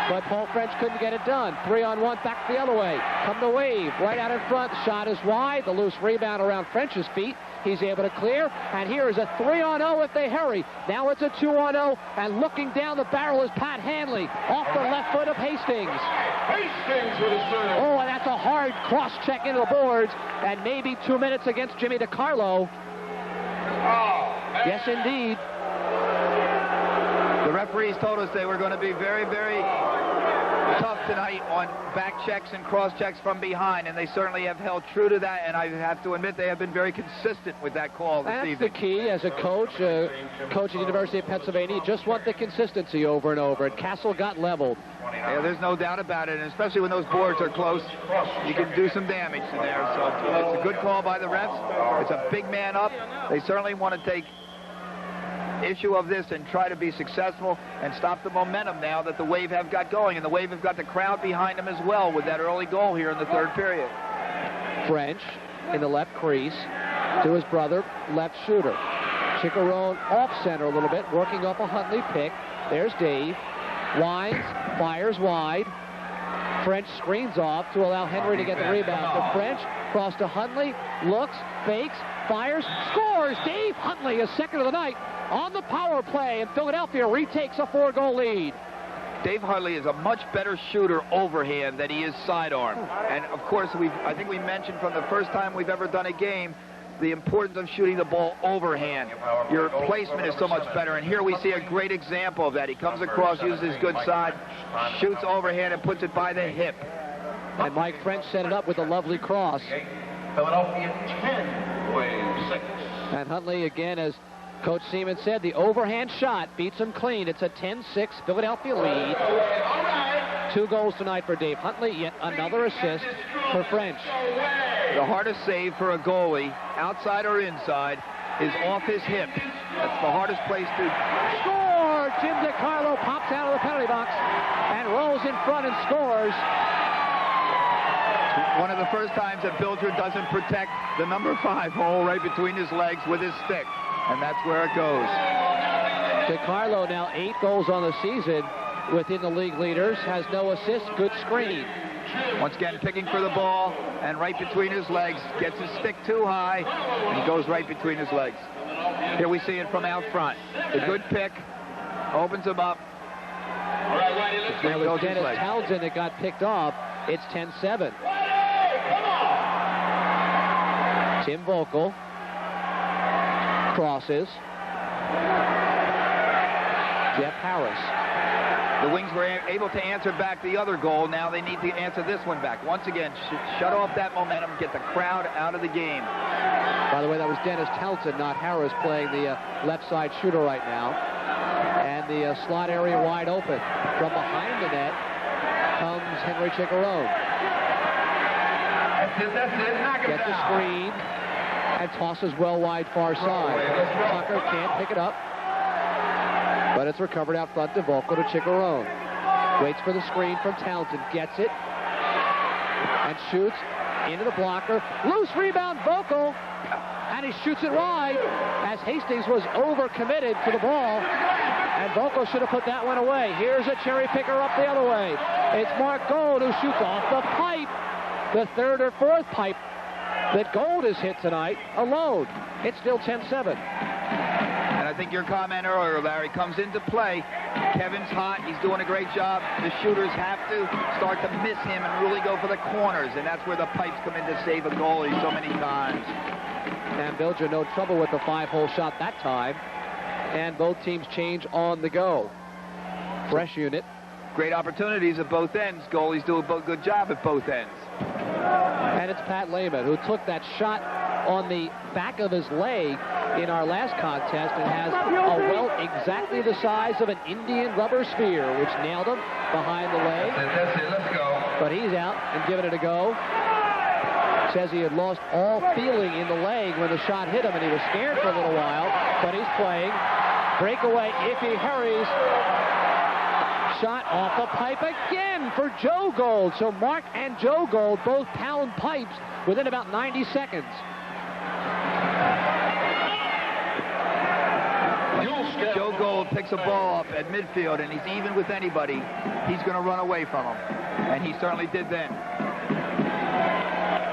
Speaker 1: but Paul French couldn't get it done. 3-on-1, back the other way. Come the Wave, right out in front. Shot is wide. The loose rebound around French's feet. He's able to clear, and here is a 3-on-0 if they hurry. Now it's a 2-on-0, and looking down the barrel is Pat Hanley off the left foot of Hastings.
Speaker 5: Hastings with a serve.
Speaker 1: Oh, and that's a hard cross-check into the boards, and maybe 2 minutes against Jimmy DiCarlo. Yes, indeed.
Speaker 3: The referees told us they were going to be very, very tough tonight on back checks and cross checks from behind, and they certainly have held true to that, and I have to admit they have been very consistent with that call this evening.
Speaker 1: That's the key as a coach, coach at the University of Pennsylvania. You just want the consistency over and over, and Castle got leveled.
Speaker 3: Yeah, there's no doubt about it, and especially when those boards are close, you can do some damage in there. So it's a good call by the refs. It's a big man up. They certainly want to take issue of this and try to be successful and stop the momentum now that the Wave have got going, and the Wave have got the crowd behind them as well with that early goal here in the third period.
Speaker 1: French in the left crease to his brother, left shooter. Chicharone off center a little bit, working off a Huntley pick. There's Dave. Winds, fires wide. French screens off to allow Henry to get the rebound. To French, cross to Huntley, looks, fakes, fires, scores! Dave Huntley, his second of the night, on the power play, and Philadelphia retakes a 4-goal lead.
Speaker 3: Dave Huntley is a much better shooter overhand than he is sidearm. And of course, I think we mentioned from the first time we've ever done a game the importance of shooting the ball overhand. Your placement is so much better, and here we see a great example of that. He comes across, uses his good side, shoots overhand, and puts it by the hip.
Speaker 1: And Mike French set it up with a lovely cross.
Speaker 5: Philadelphia 10, Wave 6.
Speaker 1: And Huntley, again, as Coach Seaman said, the overhand shot beats him clean. It's a 10-6 Philadelphia lead. 2 goals tonight for Dave Huntley, yet another assist for French.
Speaker 3: The hardest save for a goalie, outside or inside, is off his hip. That's the hardest place to
Speaker 1: Score! Jim DiCarlo pops out of the penalty box and rolls in front and scores.
Speaker 3: One of the first times that Bilger doesn't protect the number 5 hole right between his legs with his stick. And that's where it goes.
Speaker 1: DiCarlo now 8 goals on the season within the league leaders, has no assists, good screen.
Speaker 3: Once again, picking for the ball, and right between his legs, gets his stick too high, and he goes right between his legs. Here we see it from out front. A good pick, opens him up.
Speaker 1: It was Dennis Townsend that got picked off. It's 10-7. Tim Vogel crosses. Jeff Harris.
Speaker 3: The Wings were able to answer back the other goal. Now they need to answer this one back. Once again, shut off that momentum, get the crowd out of the game.
Speaker 1: By the way, that was Dennis Townsend, not Harris, playing the left side shooter right now. And the slot area wide open. From behind the net comes Henry Chicharone. Gets the screen and tosses well wide far side. Tucker can't pick it up, but it's recovered out front to Volko to Chicharone. Waits for the screen from Townsend, gets it, and shoots into the blocker. Loose rebound, Volko, and he shoots it wide as Hastings was overcommitted to the ball, and Volko should have put that one away. Here's a cherry picker up the other way. It's Mark Gold who shoots off the pipe, the third or fourth pipe that Gold has hit tonight alone. It's still 10-7.
Speaker 3: And I think your comment earlier, Larry, comes into play. Kevin's hot. He's doing a great job. The shooters have to start to miss him and really go for the corners, and that's where the pipes come in to save a goalie so many times.
Speaker 1: And Bilger no trouble with the 5-hole shot that time. And both teams change on the go. Fresh unit.
Speaker 3: Great opportunities at both ends. Goalies do a good job at both ends.
Speaker 1: And it's Pat Lehman who took that shot on the back of his leg in our last contest and has a welt exactly the size of an Indian rubber sphere, which nailed him behind the leg. But he's out and giving it a go. Says he had lost all feeling in the leg when the shot hit him, and he was scared for a little while, but he's playing. Breakaway if he hurries. Shot off the pipe again for Joe Gold. So Mark and Joe Gold both pound pipes within about 90 seconds.
Speaker 3: Joe Gold picks a ball up at midfield, and he's even with anybody. He's going to run away from him, and he certainly did then.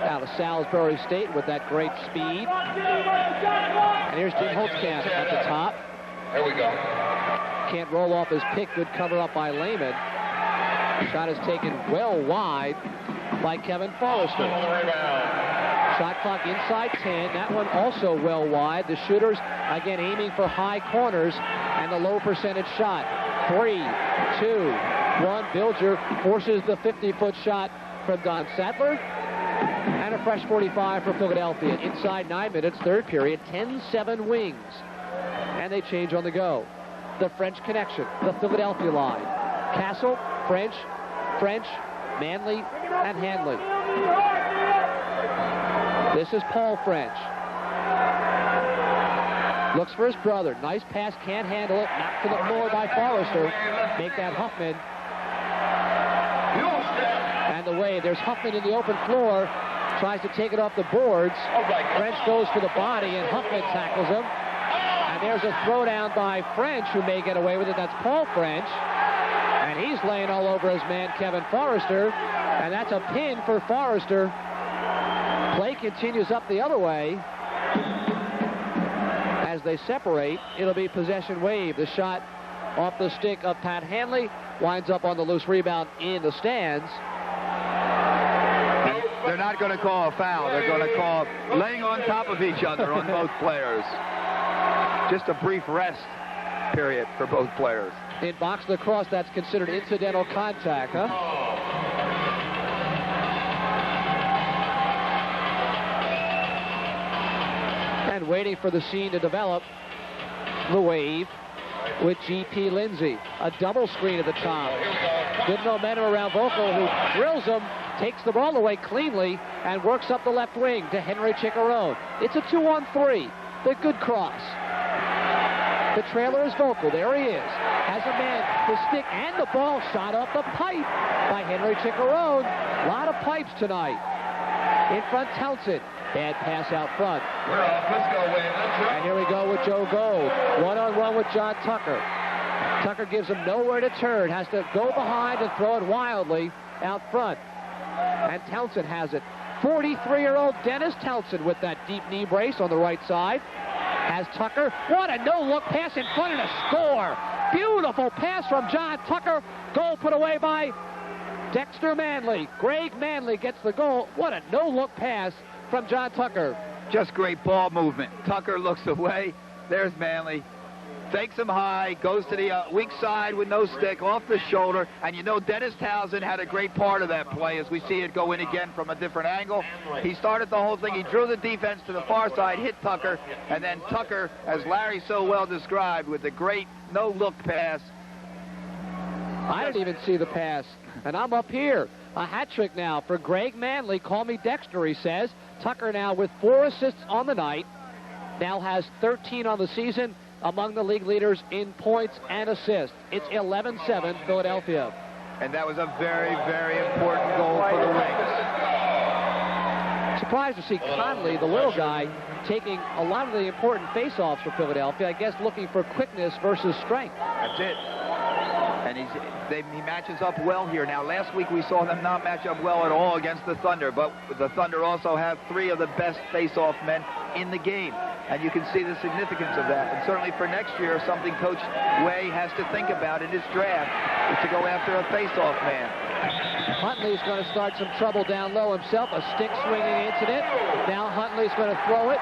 Speaker 1: Out of Salisbury State with that great speed. And here's Jim Holtzkamp at the top.
Speaker 5: There we go.
Speaker 1: Can't roll off his pick. Good cover up by Lehman. Shot is taken well wide by Kevin Forrester. Shot clock inside 10. That one also well wide. The shooters, again, aiming for high corners and the low percentage shot. 3, 2, 1. Bilger forces the 50-foot shot from Don Sattler. And a fresh 45 for Philadelphia. Inside 9 minutes, third period, 10-7 Wings. And they change on the go. The French connection, the Philadelphia line. Castle, French, Manley, and Hanley. This is Paul French. Looks for his brother. Nice pass, can't handle it. Knocked to the floor by Forrester. Make that Huffman. And the way, there's Huffman in the open floor. Tries to take it off the boards. French goes for the body, and Huffman tackles him. And there's a throwdown by French, who may get away with it. That's Paul French. And he's laying all over his man, Kevin Forrester. And that's a pin for Forrester. Play continues up the other way. As they separate, it'll be possession Wave. The shot off the stick of Pat Hanley winds up on the loose rebound in the stands.
Speaker 3: They're not going to call a foul. They're going to call laying on top of each other on both players. Just a brief rest period for both players.
Speaker 1: In box lacrosse, that's considered incidental contact, huh? And waiting for the scene to develop, the Wave with G.P. Lindsay. A double screen at the top. Good momentum around Vogel, who drills him, takes the ball away cleanly, and works up the left wing to Henry Chicharone. It's a 2-on-3. The good cross. The trailer is Vogel. There he is. Has a man, the stick, and the ball shot off the pipe by Henry Chicharone. A lot of pipes tonight. In front, Townsend. Bad pass out front.
Speaker 5: We're off. Let's go, Wave.
Speaker 1: And here we go with Joe Gold. One-on-one with John Tucker. Tucker gives him nowhere to turn. Has to go behind and throw it wildly out front. And Townsend has it. 43-year-old Dennis Townsend with that deep knee brace on the right side. Has Tucker. What a no-look pass in front and a score. Beautiful pass from John Tucker. Goal put away by Dexter Manley. Greg Manley gets the goal. What a no-look pass from John Tucker.
Speaker 3: Just great ball movement. Tucker looks away. There's Manley. Fakes him high, goes to the weak side with no stick, off the shoulder. And you know Dennis Townsend had a great part of that play as we see it go in again from a different angle. He started the whole thing. He drew the defense to the far side, hit Tucker, and then Tucker, as Larry so well described, with the great no-look pass.
Speaker 1: I didn't even see the pass, and I'm up here. A hat trick now for Greg Manley. Call me Dexter, he says. Tucker now with 4 assists on the night. Now has 13 on the season, among the league leaders in points and assists. It's 11-7 Philadelphia.
Speaker 3: And that was a very, very important goal for the Wings.
Speaker 1: Surprised to see Conley, the little guy, taking a lot of the important face-offs for Philadelphia. I guess looking for quickness versus strength.
Speaker 3: That's it. And he matches up well here. Now, last week we saw them not match up well at all against the Thunder, but the Thunder also have 3 of the best face-off men in the game. And you can see the significance of that. And certainly for next year, something Coach Way has to think about in his draft is to go after a face-off man.
Speaker 1: Huntley's going to start some trouble down low himself. A stick-swinging incident. Now Huntley's going to throw it.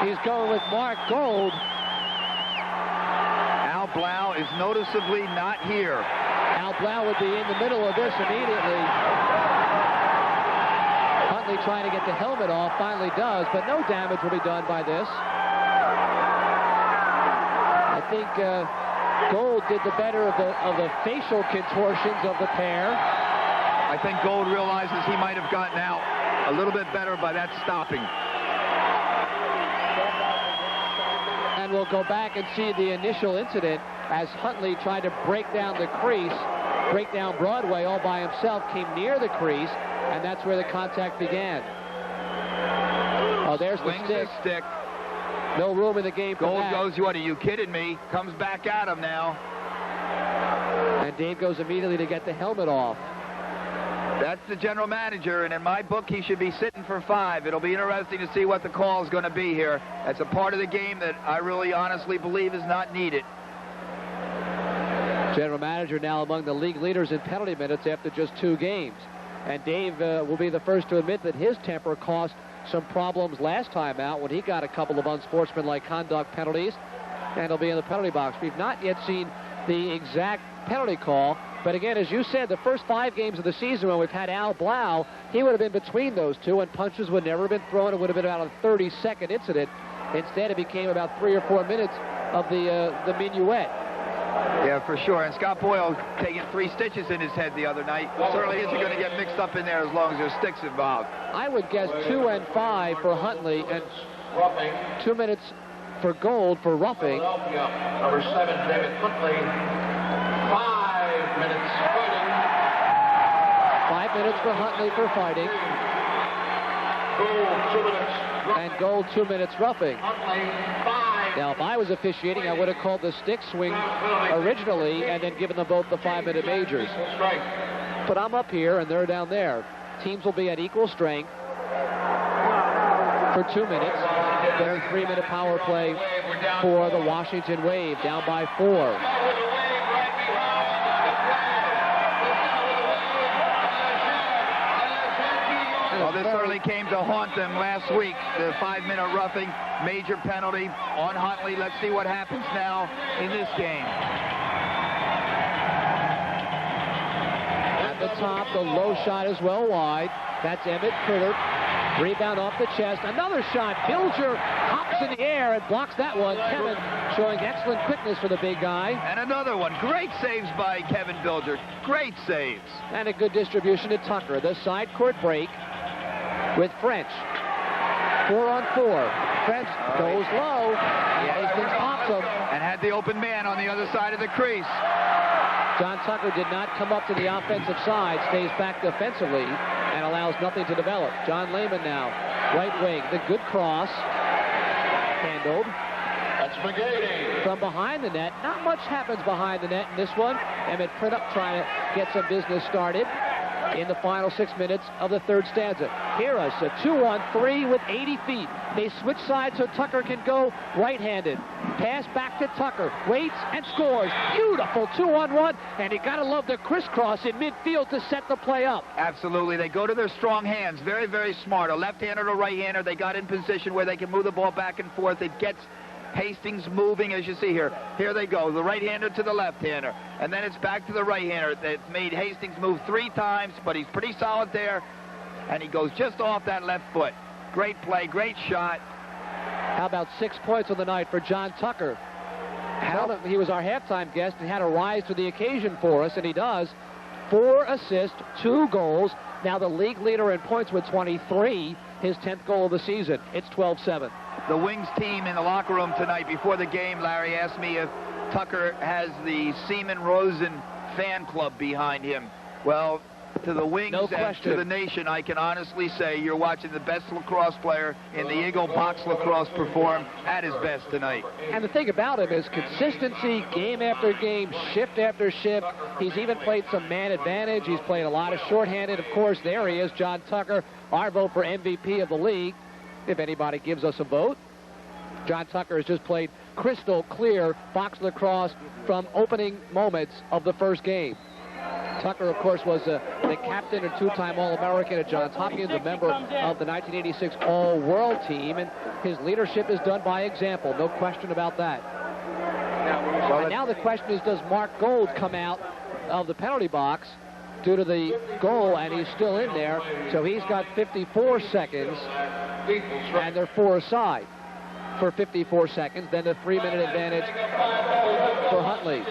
Speaker 1: He's going with Mark Gold.
Speaker 3: Al Blau is noticeably not here.
Speaker 1: Al Blau would be in the middle of this immediately. Huntley trying to get the helmet off, finally does, but no damage will be done by this. I think Gold did the better of the facial contortions of the pair.
Speaker 3: I think Gold realizes he might have gotten out a little bit better by that stopping.
Speaker 1: And we'll go back and see the initial incident as Huntley tried to break down the crease, break down Broadway all by himself, came near the crease, and that's where the contact began. Oh, there's the stick. No room in the game for that.
Speaker 3: Gold goes, what, are you kidding me? Comes back at him now.
Speaker 1: And Dave goes immediately to get the helmet off.
Speaker 3: That's the general manager, and in my book, he should be sitting for 5. It'll be interesting to see what the call is going to be here. That's a part of the game that I really honestly believe is not needed.
Speaker 1: General manager now among the league leaders in penalty minutes after just 2 games. And Dave will be the first to admit that his temper cost some problems last time out when he got a couple of unsportsmanlike conduct penalties, and he'll be in the penalty box. We've not yet seen the exact penalty call. But again, as you said, the first 5 games of the season when we've had Al Blau, he would have been between those two, and punches would never have been thrown. It would have been about a 30-second incident. Instead, it became about 3 or 4 minutes of the minuet.
Speaker 3: Yeah, for sure. And Scott Boyle taking 3 stitches in his head the other night. Certainly isn't going to get mixed up in there as long as there's sticks involved.
Speaker 1: I would guess 2 and 5 for Huntley and 2 minutes for Gold for roughing.
Speaker 5: Number 7, David Huntley. 5 minutes fighting.
Speaker 1: 5 minutes for Huntley for fighting.
Speaker 5: Gold, 2 minutes.
Speaker 1: And Gold 2 minutes roughing.
Speaker 5: Huntley, 5.
Speaker 1: Now, if I was officiating, I would have called the stick swing originally and then given them both the 5-minute majors. But I'm up here and they're down there. Teams will be at equal strength for 2 minutes. Then a 3-minute power play for the Washington Wave, down by 4.
Speaker 3: Well, this certainly came to haunt them last week. The 5-minute roughing, major penalty on Huntley. Let's see what happens now in this game.
Speaker 1: At the top, the low shot is well wide. That's Emmett Critter. Rebound off the chest. Another shot. Bilger hops in the air and blocks that one. Kevin showing excellent quickness for the big guy.
Speaker 3: And another one. Great saves by Kevin Bilger. Great saves.
Speaker 1: And a good distribution to Tucker. The side court break with French. 4 on 4. French goes low. And Hastings pops him.
Speaker 3: And had the open man on the other side of the crease.
Speaker 1: John Tucker did not come up to the offensive side, stays back defensively, and allows nothing to develop. John Lehman now, right wing, the good cross, handled.
Speaker 5: That's McGady.
Speaker 1: From behind the net, not much happens behind the net in this one. Emmett Priddup trying to get some business started in the final 6 minutes of the third stanza. Here is a 2-on-3 with 80 feet. They switch sides so Tucker can go right-handed. Pass back to Tucker, waits and scores. Beautiful 2-on-1, and you gotta love the crisscross in midfield to set the play up.
Speaker 3: Absolutely. They go to their strong hands. Very, very smart. A left-hander or a right-hander. They got in position where they can move the ball back and forth. It gets Hastings moving, as you see here. Here they go, the right-hander to the left-hander. And then it's back to the right-hander. That made Hastings move 3 times, but he's pretty solid there. And he goes just off that left foot. Great play, great shot.
Speaker 1: How about 6 points on the night for John Tucker? He was our halftime guest and had to rise to the occasion for us, and he does. 4 assists, 2 goals. Now the league leader in points with 23, his 10th goal of the season. It's 12-7.
Speaker 3: The Wings team in the locker room tonight before the game, Larry asked me if Tucker has the Seaman Rosen fan club behind him. Well, to the Wings and to the nation, I can honestly say you're watching the best lacrosse player in the Eagle box lacrosse perform at his best tonight.
Speaker 1: And the thing about him is consistency, game after game, shift after shift. He's even played some man advantage. He's played a lot of shorthanded. Of course, there he is, John Tucker, our vote for MVP of the league, if anybody gives us a vote. John Tucker has just played crystal clear box lacrosse from opening moments of the first game. Tucker, of course, was the captain and 2-time All-American at Johns Hopkins, a member of the 1986 All-World team, and his leadership is done by example, no question about that. And now the question is, does Mark Gold come out of the penalty box due to the goal, and he's still in there, so he's got 54 seconds, and they're 4 aside for 54 seconds, then the 3-minute advantage for Huntley.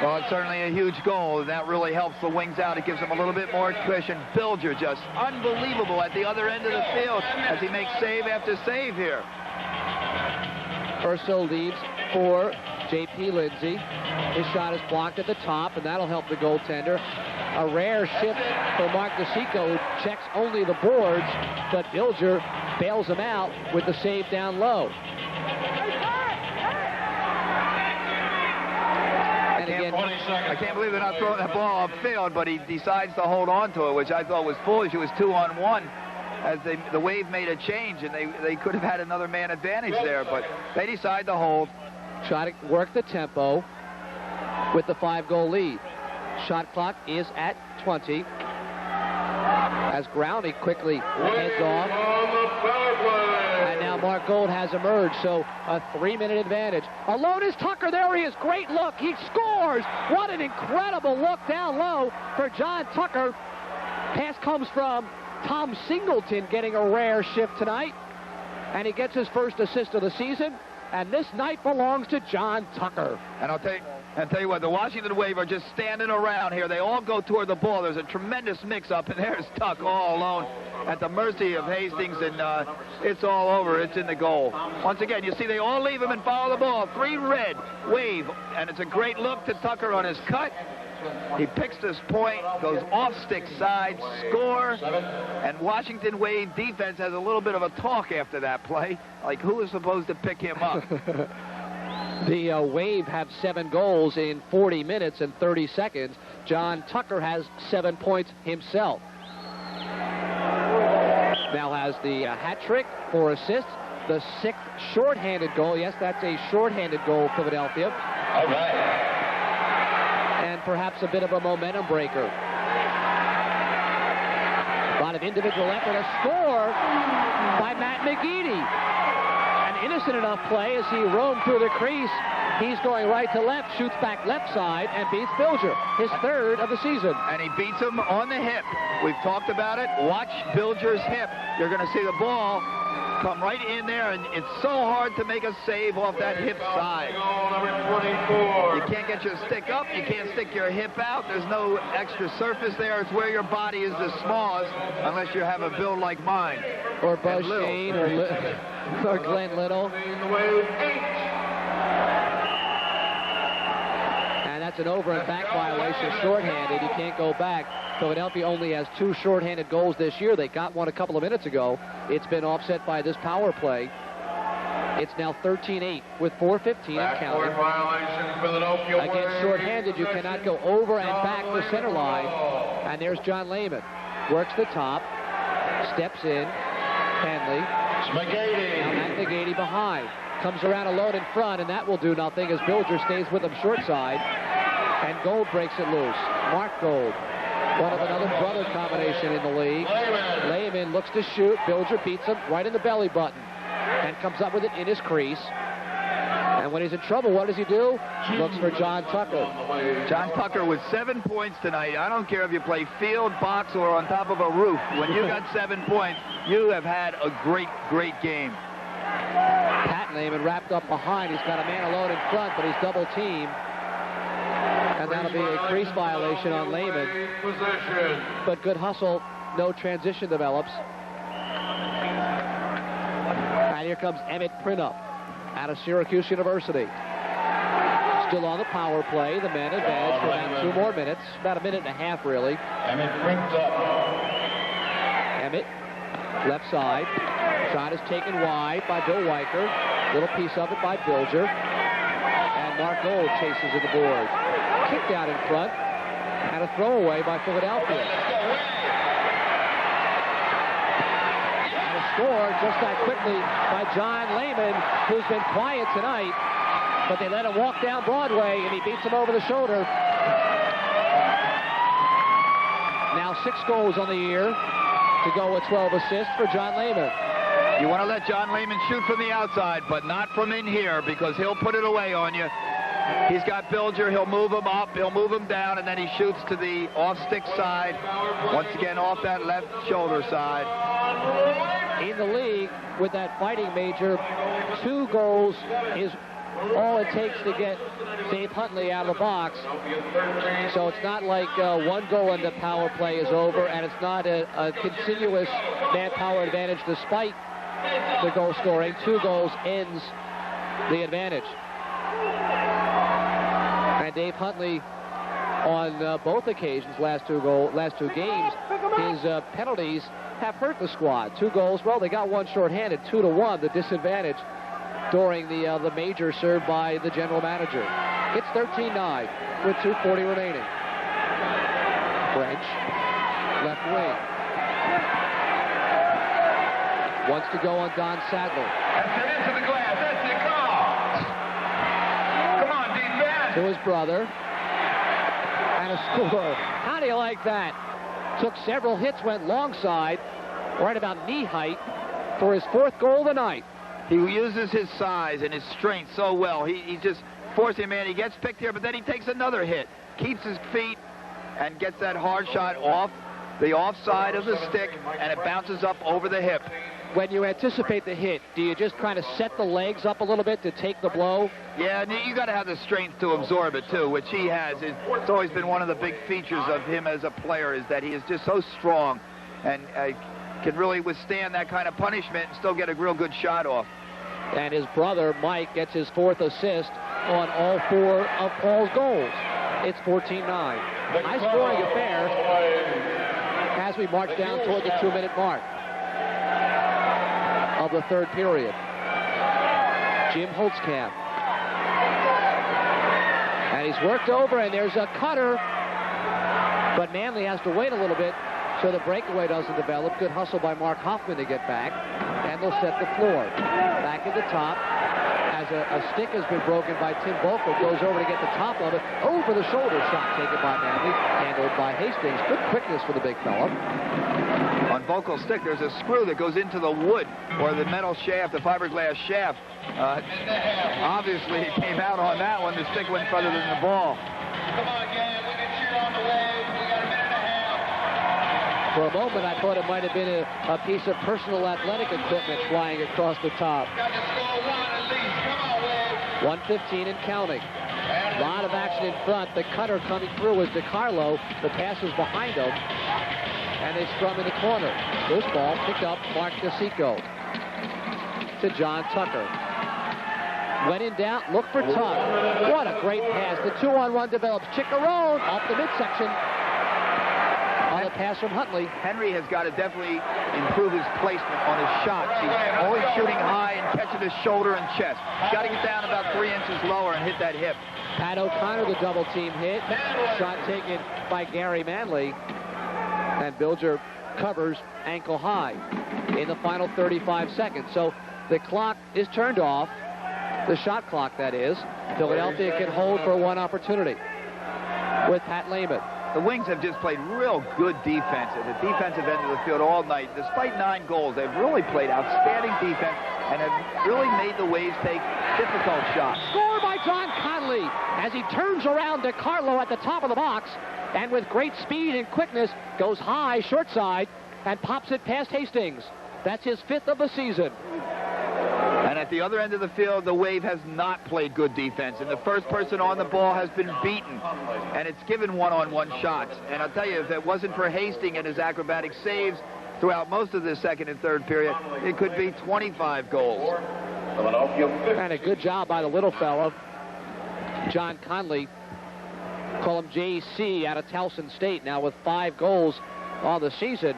Speaker 3: Well, it's certainly a huge goal, and that really helps the Wings out. It gives them a little bit more cushion. Bilger just unbelievable at the other end of the field as he makes save after save here.
Speaker 1: Urso leads for J.P. Lindsay. His shot is blocked at the top, and that'll help the goaltender. A rare shift for Mark DeSico, who checks only the boards, but Bilger bails him out with the save down low.
Speaker 3: I can't believe they're not throwing that ball upfield, but he decides to hold on to it, which I thought was foolish. It was 2-on-1 as the Wave made a change, and they could have had another man advantage there, but they decide to hold.
Speaker 1: Try to work the tempo with the 5-goal lead. Shot clock is at 20. as Groundy quickly heads off. And now Mark Gold has emerged, so a 3-minute advantage. Alone is Tucker. There he is. Great look. He scores. What an incredible look down low for John Tucker. Pass comes from Tom Singleton, getting a rare shift tonight. And he gets his first assist of the season. And this night belongs to John Tucker.
Speaker 3: And I'll tell you what, the Washington Wave are just standing around here. They all go toward the ball. There's a tremendous mix-up, and there's Tuck all alone at the mercy of Hastings, and it's all over. It's in the goal. Once again, you see they all leave him and follow the ball. 3 red, Wave, and it's a great look to Tucker on his cut. He picks this point, goes off stick side, score, and Washington Wave defense has a little bit of a talk after that play, like who is supposed to pick him up.
Speaker 1: The Wave have 7 goals in 40 minutes and 30 seconds. John Tucker has 7 points himself. Now has the hat trick, 4 assists, the 6th shorthanded goal. Yes, that's a shorthanded goal, Philadelphia.
Speaker 5: All right.
Speaker 1: And perhaps a bit of a momentum breaker. A lot of individual effort. A score by Matt McGeady. An innocent enough play as he roamed through the crease. He's going right to left, shoots back left side, and beats Bilger, his 3rd of the season.
Speaker 3: And he beats him on the hip. We've talked about it. Watch Bilger's hip. You're going to see the ball come right in there, and it's so hard to make a save off that hip side. You can't get your stick up. You can't stick your hip out. There's no extra surface there. It's where your body is the smallest, unless you have a build like mine.
Speaker 1: Or Buzz Shane, or Glenn Little. And that's an over and back violation, shorthanded. He can't go back. Philadelphia only has 2 shorthanded goals this year. They got one a couple of minutes ago. It's been offset by this power play. It's now 13-8 with 4:15 and counting. Against shorthanded, you cannot go over and back the center line. And there's John Lehman. Works the top, steps in, Henley.
Speaker 5: McGeady.
Speaker 1: Now Matt McGeady behind. Comes around alone in front, and that will do nothing as Bilger stays with him short side. And Gold breaks it loose. Mark Gold. One of another brother combination in the league. Lehman looks to shoot. Bilger beats him right in the belly button and comes up with it in his crease. And when he's in trouble, what does he do? Looks for John Tucker.
Speaker 3: John Tucker with 7 points tonight. I don't care if you play field, box, or on top of a roof. When you got 7 points, you have had a great, great game.
Speaker 1: Pat Lehman wrapped up behind. He's got a man alone in front, but he's double teamed. And that'll be a crease violation on Lehman. But good hustle. No transition develops. And here comes Emmett Printup out of Syracuse University. Still on the power play. The men advantage for about 2 more minutes. About a minute and a half, really.
Speaker 5: Emmett Printup.
Speaker 1: Emmett, left side. Shot is taken wide by Bill Weicker. Little piece of it by Bilger. And Mark Gold chases at the board. Kicked out in front. And a throwaway by Philadelphia. And a score just that quickly by John Lehman, who's been quiet tonight. But they let him walk down Broadway, and he beats him over the shoulder. Now 6 goals on the year to go with 12 assists for John Lehman.
Speaker 3: You want to let John Lehman shoot from the outside, but not from in here, because he'll put it away on you. He's got Bilger. He'll move him up. He'll move him down, and then he shoots to the off-stick side. Once again, off that left shoulder side.
Speaker 1: In the league, with that fighting major, 2 goals is all it takes to get Dave Huntley out of the box. So it's not like 1 goal into power play is over, and it's not a continuous manpower advantage despite the goal scoring. 2 goals ends the advantage. And Dave Huntley, on both occasions, last two games, his penalties have hurt the squad. 2 goals, well, they got 1 shorthanded, 2-1, the disadvantage during the major served by the general manager. It's 13-9 with 2:40 remaining. French, left wing. Wants to go on Don Sadler.
Speaker 5: That's it into the glass. That's it. Come on, defense.
Speaker 1: To his brother. And a score. How do you like that? took several hits, went long side, right about knee height, for his 4th goal of the night.
Speaker 3: He uses his size and his strength so well. He just forcing man. He gets picked here, but then he takes another hit, keeps his feet, and gets that hard shot off the offside of the stick, and it bounces up over the hip.
Speaker 1: When you anticipate the hit, do you just kind of set the legs up a little bit to take the blow?
Speaker 3: Yeah, and you got to have the strength to absorb it too, which he has. It's always been one of the big features of him as a player, is that he is just so strong and can really withstand that kind of punishment and still get a real good shot off.
Speaker 1: And his brother, Mike, gets his 4th assist on all 4 of Paul's goals. It's 14-9. High-scoring affair as we march down toward the 2-minute mark of the 3rd period. Jim Holtzkamp. And he's worked over, and there's a cutter. But Manley has to wait a little bit so the breakaway doesn't develop. Good hustle by Mark Hoffman to get back. And they'll set the floor. Back at the top, as a stick has been broken by Tim Volkel, goes over to get the top of it. Over the shoulder shot taken by Manley, handled by Hastings. Good quickness for the big fella.
Speaker 3: On Volkel's stick, there's a screw that goes into the wood, or the metal shaft, the fiberglass shaft. Obviously, it came out on that one. The stick went further than the ball.
Speaker 5: Come on, gang. We can cheer on the wave. We got a minute and a half.
Speaker 1: For a moment, I thought it might have been a piece of personal athletic equipment flying across the top.
Speaker 5: Got to score 1 at least. Come on, wave.
Speaker 1: 1:15 and counting. A lot of action in front. The cutter coming through was DiCarlo. The pass was behind him. And they scrum in the corner. This ball picked up Mark DeSico to John Tucker. When in doubt, look for Tuck. What a great pass. The 2-on-1 develops. Chickarone off the midsection. On a pass from Huntley.
Speaker 3: Henry has got to definitely improve his placement on his shots. He's always shooting high and catching his shoulder and chest. He's got to get down about 3 inches lower and hit that hip.
Speaker 1: Pat O'Connor, the double team hit. Shot taken by Gary Manley. And Bilger covers ankle high in the final 35 seconds. So the clock is turned off. The shot clock, that is. Philadelphia can hold for 1 opportunity with Pat Lehman.
Speaker 3: The Wings have just played real good defense at the defensive end of the field all night. Despite 9 goals, they've really played outstanding defense and have really made the Waves take difficult shots.
Speaker 1: Score by John Conley as he turns around DiCarlo at the top of the box and with great speed and quickness goes high, short side, and pops it past Hastings. That's his 5th of the season.
Speaker 3: And at the other end of the field, the Wave has not played good defense. And the first person on the ball has been beaten. And it's given one-on-one shots. And I'll tell you, if it wasn't for Hastings and his acrobatic saves throughout most of the 2nd and 3rd period, it could be 25 goals.
Speaker 1: And a good job by the little fellow, John Conley. Call him JC out of Towson State now with 5 goals on the season.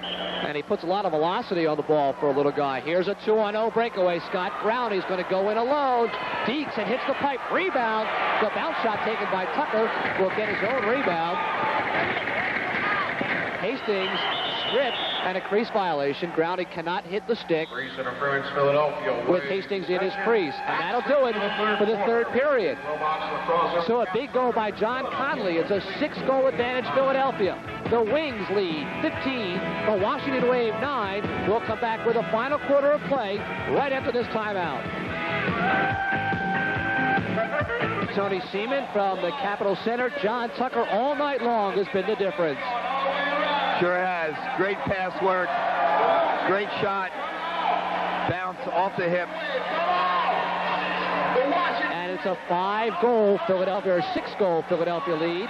Speaker 1: And he puts a lot of velocity on the ball for a little guy. Here's a 2-on-0 breakaway. Scott Brown, he's going to go in alone. Deeks and hits the pipe. Rebound. The bounce shot taken by Tucker. Will get his own rebound. Hastings stripped and a crease violation. Grounding cannot hit the stick with Hastings in his crease. And that'll do it for the 3rd period. So a big goal by John Conley. It's a 6-goal advantage Philadelphia. The Wings lead 15. The Washington Wave 9. We'll come back with a final quarter of play right after this timeout. Tony Seaman from the Capitol Center. John Tucker all night long has been the difference.
Speaker 3: Sure has. Great pass work. Great shot. Bounce off the hip.
Speaker 1: And it's a 5-goal Philadelphia, or 6-goal Philadelphia lead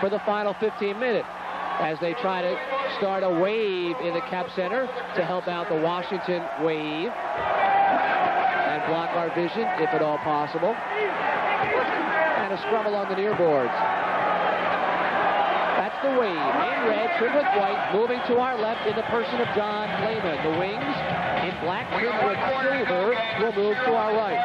Speaker 1: for the final 15 minutes as they try to start a wave in the Cap Center to help out the Washington Wave and block our vision, if at all possible. And a scrum along the near boards. That's the Wave in red, trimmed with white, moving to our left in the person of John Lehman. The Wings in black, trimmed with silver, will move to our right.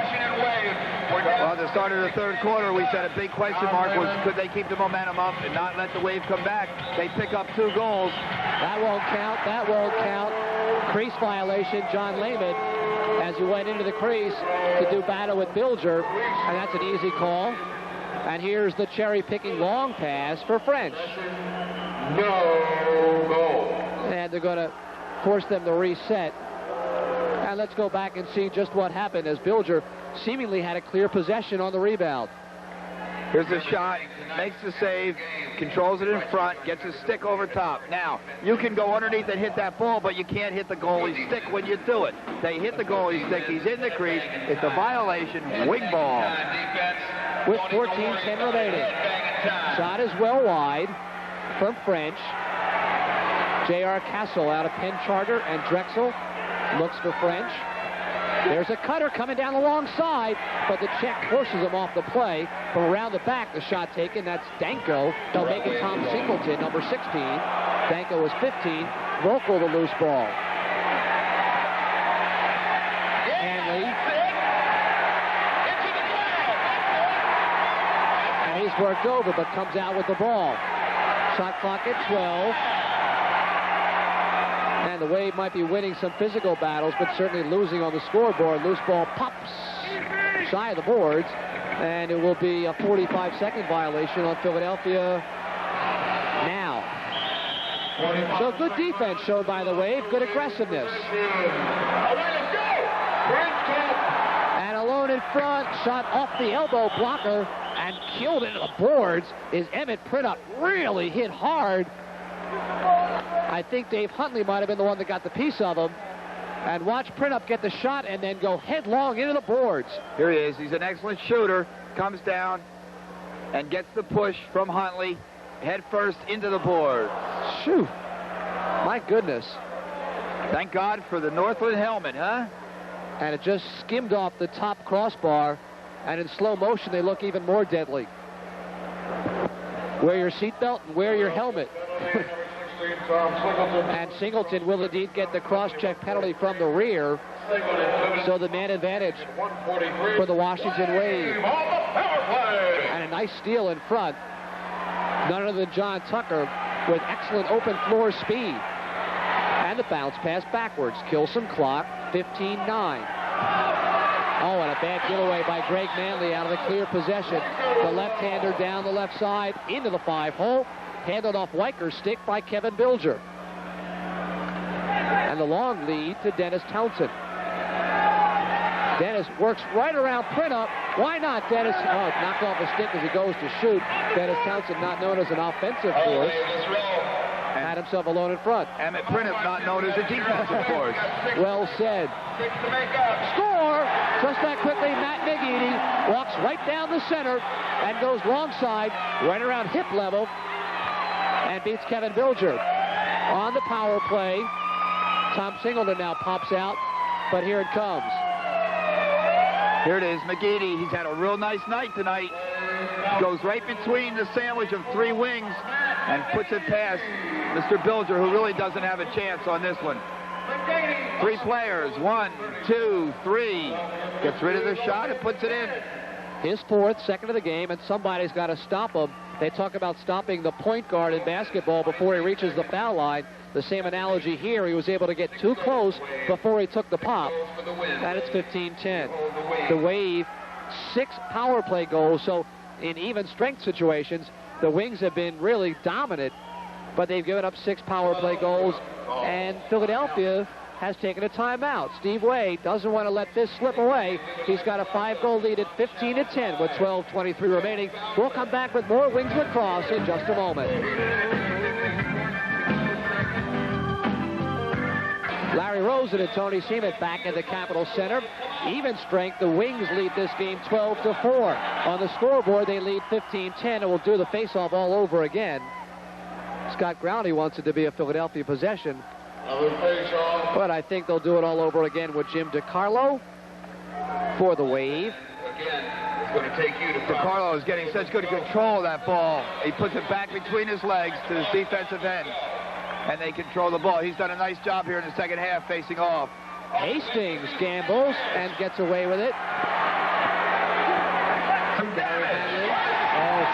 Speaker 3: Well, at the start of the 3rd quarter, we said a big question mark was, could they keep the momentum up and not let the Wave come back? They pick up 2 goals.
Speaker 1: That won't count. That won't count. Crease violation, John Lehman, as he went into the crease to do battle with Bilger, and that's an easy call. And here's the cherry-picking long pass for French.
Speaker 5: No goal.
Speaker 1: And they're going to force them to reset. And let's go back and see just what happened as Bilger seemingly had a clear possession on the rebound.
Speaker 3: Here's the shot, makes the save, controls it in front, gets his stick over top. Now, you can go underneath and hit that ball, but you can't hit the goalie's stick when you do it. They hit the goalie's stick, he's in the crease, it's a violation, wing ball.
Speaker 1: With 14:10 remaining. Shot is well wide from French. J.R. Castle out of Penn Charter, and Drexel looks for French. There's a cutter coming down the long side, but the check forces him off the play. From around the back, the shot taken, that's Danko. They'll make it Tom Singleton, number 16. Danko was 15. Volkel, the loose ball. Hanley. And he's worked over, but comes out with the ball. Shot clock at 12. And the Wave might be winning some physical battles, but certainly losing on the scoreboard. Loose ball pops shy of the boards, and it will be a 45-second violation on Philadelphia now. So good defense shown by the Wave, good aggressiveness. And alone in front, shot off the elbow blocker and killed into the boards is Emmett Printup. Really hit hard. I think Dave Huntley might have been the one that got the piece of him. And watch Printup get the shot and then go headlong into the boards.
Speaker 3: Here he is. He's an excellent shooter. Comes down and gets the push from Huntley. Head first into the board.
Speaker 1: Shoo. My goodness.
Speaker 3: Thank God for the Northland helmet, huh?
Speaker 1: And it just skimmed off the top crossbar. And in slow motion, they look even more deadly. Wear your seatbelt and wear your helmet. And Singleton will indeed get the cross-check penalty from the rear. So the man advantage for the Washington Wave. And a nice steal in front. None other than John Tucker with excellent open floor speed. And the bounce pass backwards. Kills some clock. 15-9. Oh, and a bad giveaway by Greg Manley out of the clear possession. The left-hander down the left side into the 5-hole. Handled off Weiker's stick by Kevin Bilger. And the long lead to Dennis Townsend. Dennis works right around Printup. Why not, Dennis? Oh, knocked off his stick as he goes to shoot. Dennis Townsend, not known as an offensive force, had himself alone in front.
Speaker 3: Emmett Printup, not known as a defensive force.
Speaker 1: Well said. Score! Just that quickly, Matt McGeady walks right down the center and goes long side, right around hip level, and beats Kevin Bilger. On the power play, Tom Singleton now pops out, but here it comes.
Speaker 3: Here it is, McGeady. He's had a real nice night tonight. Goes right between the sandwich of three wings and puts it past Mr. Bilger, who really doesn't have a chance on this one. Three players, 1, 2, 3. Gets rid of the shot and puts it in.
Speaker 1: His fourth, second of the game, and somebody's got to stop him. They talk about stopping the point guard in basketball before he reaches the foul line. The same analogy here. He was able to get too close before he took the pop. And it's 15-10. The Wave, 6 power play goals. So in even strength situations, the Wings have been really dominant, but they've given up 6 power play goals. And Philadelphia has taken a timeout. Steve Way doesn't want to let this slip away. He's got a 5-goal lead at 15-10 with 12:23 remaining. We'll come back with more Wings lacrosse in just a moment. Larry Rosen and Tony Seaman back in the Capitol Center. Even strength, the Wings lead this game 12-4. On the scoreboard, they lead 15-10, and will do the faceoff all over again. Scott Growney wants it to be a Philadelphia possession, but I think they'll do it all over again with Jim DiCarlo for the Wave.
Speaker 3: DiCarlo is getting such good control of that ball. He puts it back between his legs to his defensive end, and they control the ball. He's done a nice job here in the second half facing off.
Speaker 1: Hastings gambles and gets away with it.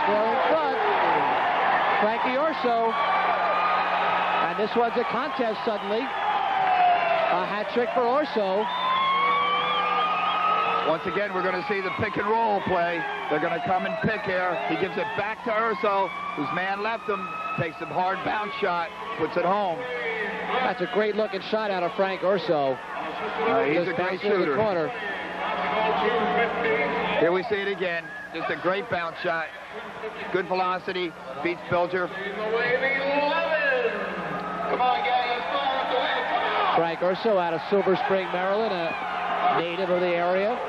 Speaker 1: Still in front. Frankie Orso. And this one's a contest suddenly. A hat trick for Orso.
Speaker 3: Once again, we're going to see the pick and roll play. They're going to come and pick here. He gives it back to Urso, whose man left him, takes a hard bounce shot, puts it home.
Speaker 1: That's a great looking shot out of Frank Urso.
Speaker 3: He's a great shooter.
Speaker 1: Corner.
Speaker 3: Here we see it again. Just a great bounce shot. Good velocity. Beats Bilger.
Speaker 1: Frank Urso out of Silver Spring, Maryland, a native of the area.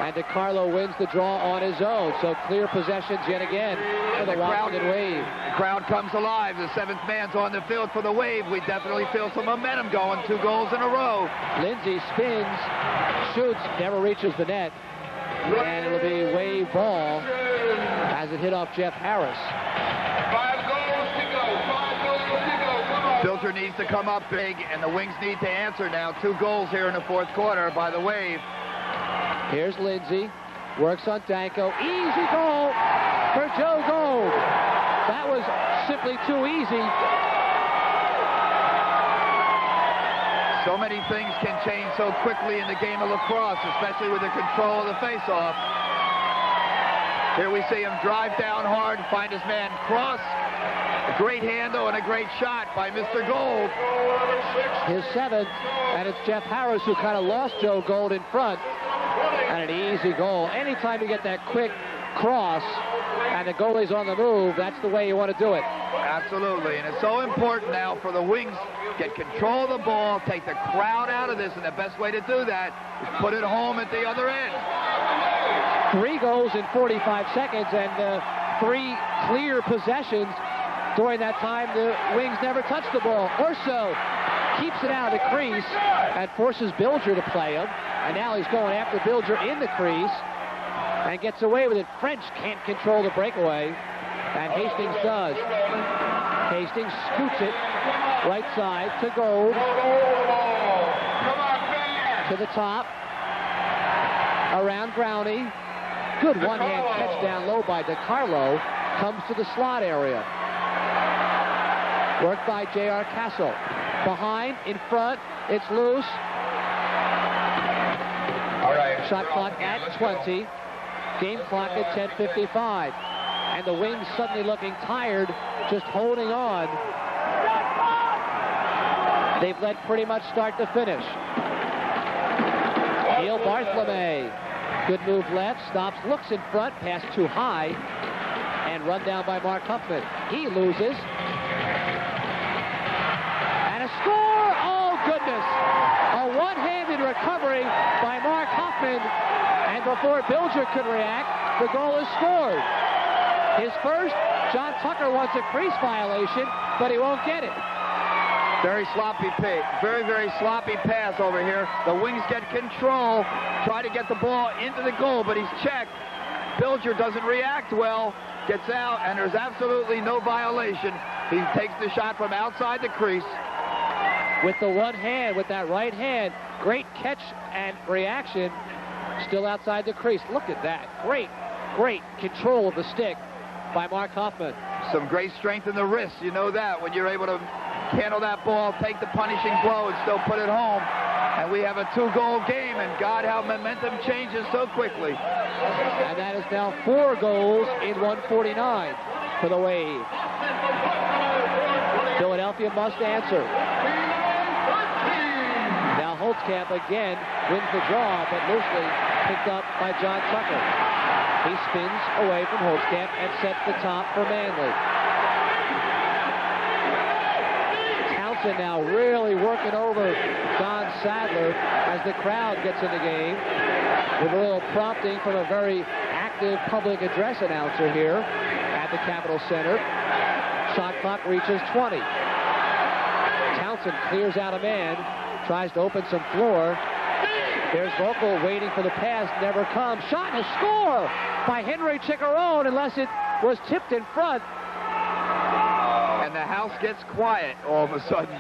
Speaker 1: And DiCarlo wins the draw on his own. So clear possessions yet again for the Washington Wave.
Speaker 3: The crowd comes alive. The seventh man's on the field for the Wave. We definitely feel some momentum going. 2 goals in a row.
Speaker 1: Lindsay spins, shoots, never reaches the net. And it'll be Wave ball as it hit off Jeff Harris.
Speaker 5: 5 goals to go. 5 goals to go. Come on.
Speaker 3: Bilger needs to come up big, and the Wings need to answer now. 2 goals here in the 4th quarter by the Wave.
Speaker 1: Here's Lindsay, works on Danko. Easy goal for Joe Gold. That was simply too easy.
Speaker 3: So many things can change so quickly in the game of lacrosse, especially with the control of the face-off. Here we see him drive down hard, find his man cross. A great handle and a great shot by Mr. Gold.
Speaker 1: His 7th, and it's Jeff Harris who kind of lost Joe Gold in front. And an easy goal. Anytime you get that quick cross and the goalie's on the move, that's the way you want to do it.
Speaker 3: Absolutely, and it's so important now for the Wings get control of the ball, take the crowd out of this, and the best way to do that is put it home at the other end.
Speaker 1: 3 goals in 45 seconds and 3 clear possessions. During that time, the Wings never touched the ball. Urso keeps it out of the crease and forces Bilger to play him. And now he's going after Bilger in the crease and gets away with it. French can't control the breakaway, and Hastings does. Hastings scoots it right side to Gold, to the top, around Brownie. Good one-hand catch down low by DiCarlo. Comes to the slot area. Worked by J.R. Castle. Behind, in front, it's loose.
Speaker 5: All right.
Speaker 1: Shot clock at 20. Game clock at 10:55. And the Wings suddenly looking tired, just holding on. They've led pretty much start to finish. Neil Bartholomew. Good move left, stops, looks in front, pass too high, and run down by Mark Huffman. He loses. And a score! Oh, goodness! A one-handed recovery by Mark Huffman. And before Bilger could react, the goal is scored. His first, John Tucker wants a crease violation, but he won't get it.
Speaker 3: Very sloppy pass, very sloppy pass over here. The Wings get control, try to get the ball into the goal, but he's checked. Bilger doesn't react well, gets out, and there's absolutely no violation. He takes the shot from outside the crease.
Speaker 1: With the one hand, with that right hand, great catch and reaction, still outside the crease. Look at that, great control of the stick by Mark Huffman.
Speaker 3: Some great strength in the wrist, you know that, when you're able to handle that ball, take the punishing blow, and still put it home. And we have a 2-goal game, and God, how momentum changes so quickly.
Speaker 1: And that is now 4 goals in 149 for the Wave. Philadelphia must answer. Now Holtzkamp again wins the draw, but loosely picked up by John Tucker. He spins away from Holtzkamp and sets the top for Manley. Townsend now really working over Don Sadler as the crowd gets in the game with a little prompting from a very active public address announcer here at the Capitol Center. Shot clock reaches 20. Townsend clears out a man, tries to open some floor. There's Vogel waiting for the pass, never comes. Shot and a score by Henry Chicharone, unless it was tipped in front.
Speaker 3: And the house gets quiet all of a sudden.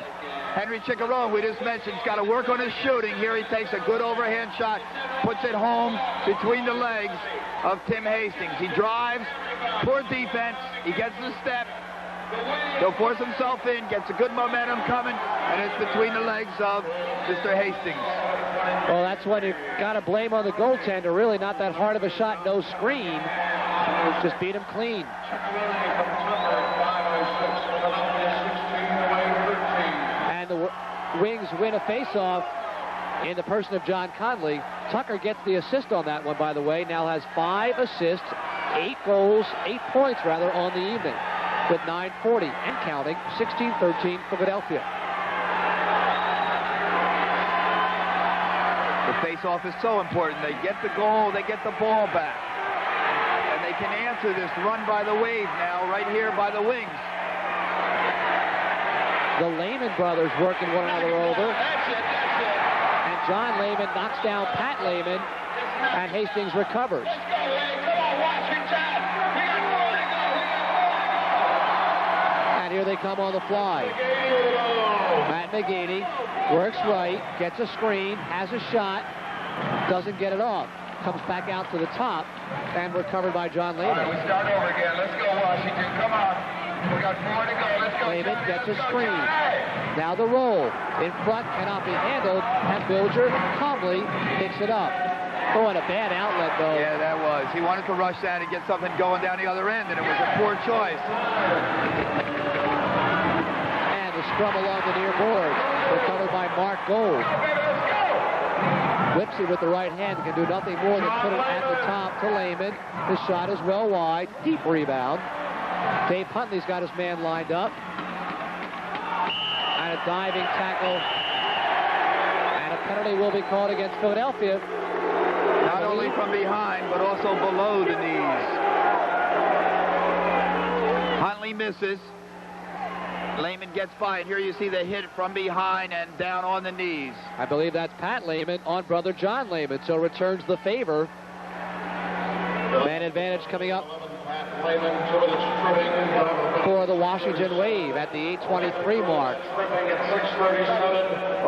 Speaker 3: Henry Chicharone, we just mentioned, has got to work on his shooting. Here he takes a good overhand shot, puts it home between the legs of Tim Hastings. He drives, poor defense, he gets the step. He'll force himself in, gets a good momentum coming, and it's between the legs of Mr. Hastings.
Speaker 1: Well, that's when you got to blame on the goaltender. Really not that hard of a shot, no screen. Just beat him clean. And the Wings win a face-off in the person of John Conley. Tucker gets the assist on that one, by the way. Now has 5 assists, 8 goals, 8 points, rather, on the evening with 9:40 and counting, 16-13 Philadelphia.
Speaker 3: The face-off is so important. They get the goal, they get the ball back. And they can answer this run by the Wave now, right here by the Wings.
Speaker 1: The Lehman brothers working one another over. And John Lehman knocks down Pat Lehman, and Hastings recovers. And here they come on the fly. Matt McGeady works right, gets a screen, has a shot, doesn't get it off. Comes back out to the top, and recovered by John Lehman.
Speaker 5: All right, we start over again. Let's go, Washington. Come on. We got 4 to go. Let's go.
Speaker 1: Lehman gets a screen. Now the roll. In front, cannot be handled, and Bilger calmly picks it up. Oh, and a bad outlet, though.
Speaker 3: Yeah, that was. He wanted to rush that and get something going down the other end, and it was a poor choice.
Speaker 1: And the scrum along the near board. Recovered by Mark Gold. Whips it with the right hand. Can do nothing more than put it at the top to Lehman. The shot is well wide. Deep rebound. Dave Huntley's got his man lined up. And a diving tackle. And a penalty will be called against Philadelphia.
Speaker 3: Not only from behind, but also below the knees. Huntley misses. Lehman gets by, and here you see the hit from behind and down on the knees.
Speaker 1: I believe that's Pat Lehman on brother John Lehman, so returns the favor. Man advantage coming up for the Washington Wave at the 8:23 mark.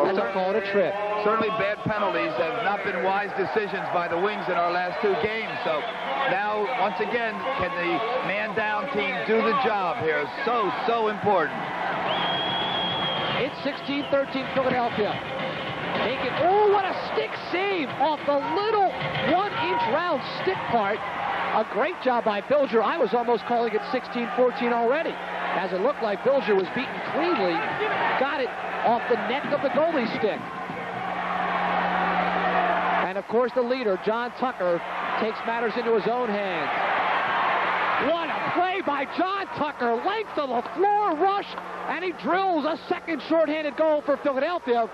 Speaker 1: That's a call to trip.
Speaker 3: Certainly bad penalties have not been wise decisions by the Wings in our last 2 games. So now, once again, can the man-down team do the job here? So important.
Speaker 1: It's 16-13 Philadelphia. Oh, what a stick save off the little 1-inch round stick part. A great job by Bilger. I was almost calling it 16-14 already, as it looked like Bilger was beaten cleanly. Got it off the neck of the goalie stick. And of course the leader, John Tucker, takes matters into his own hands. What a play by John Tucker. Length of the floor rush, and he drills a second shorthanded goal for Philadelphia.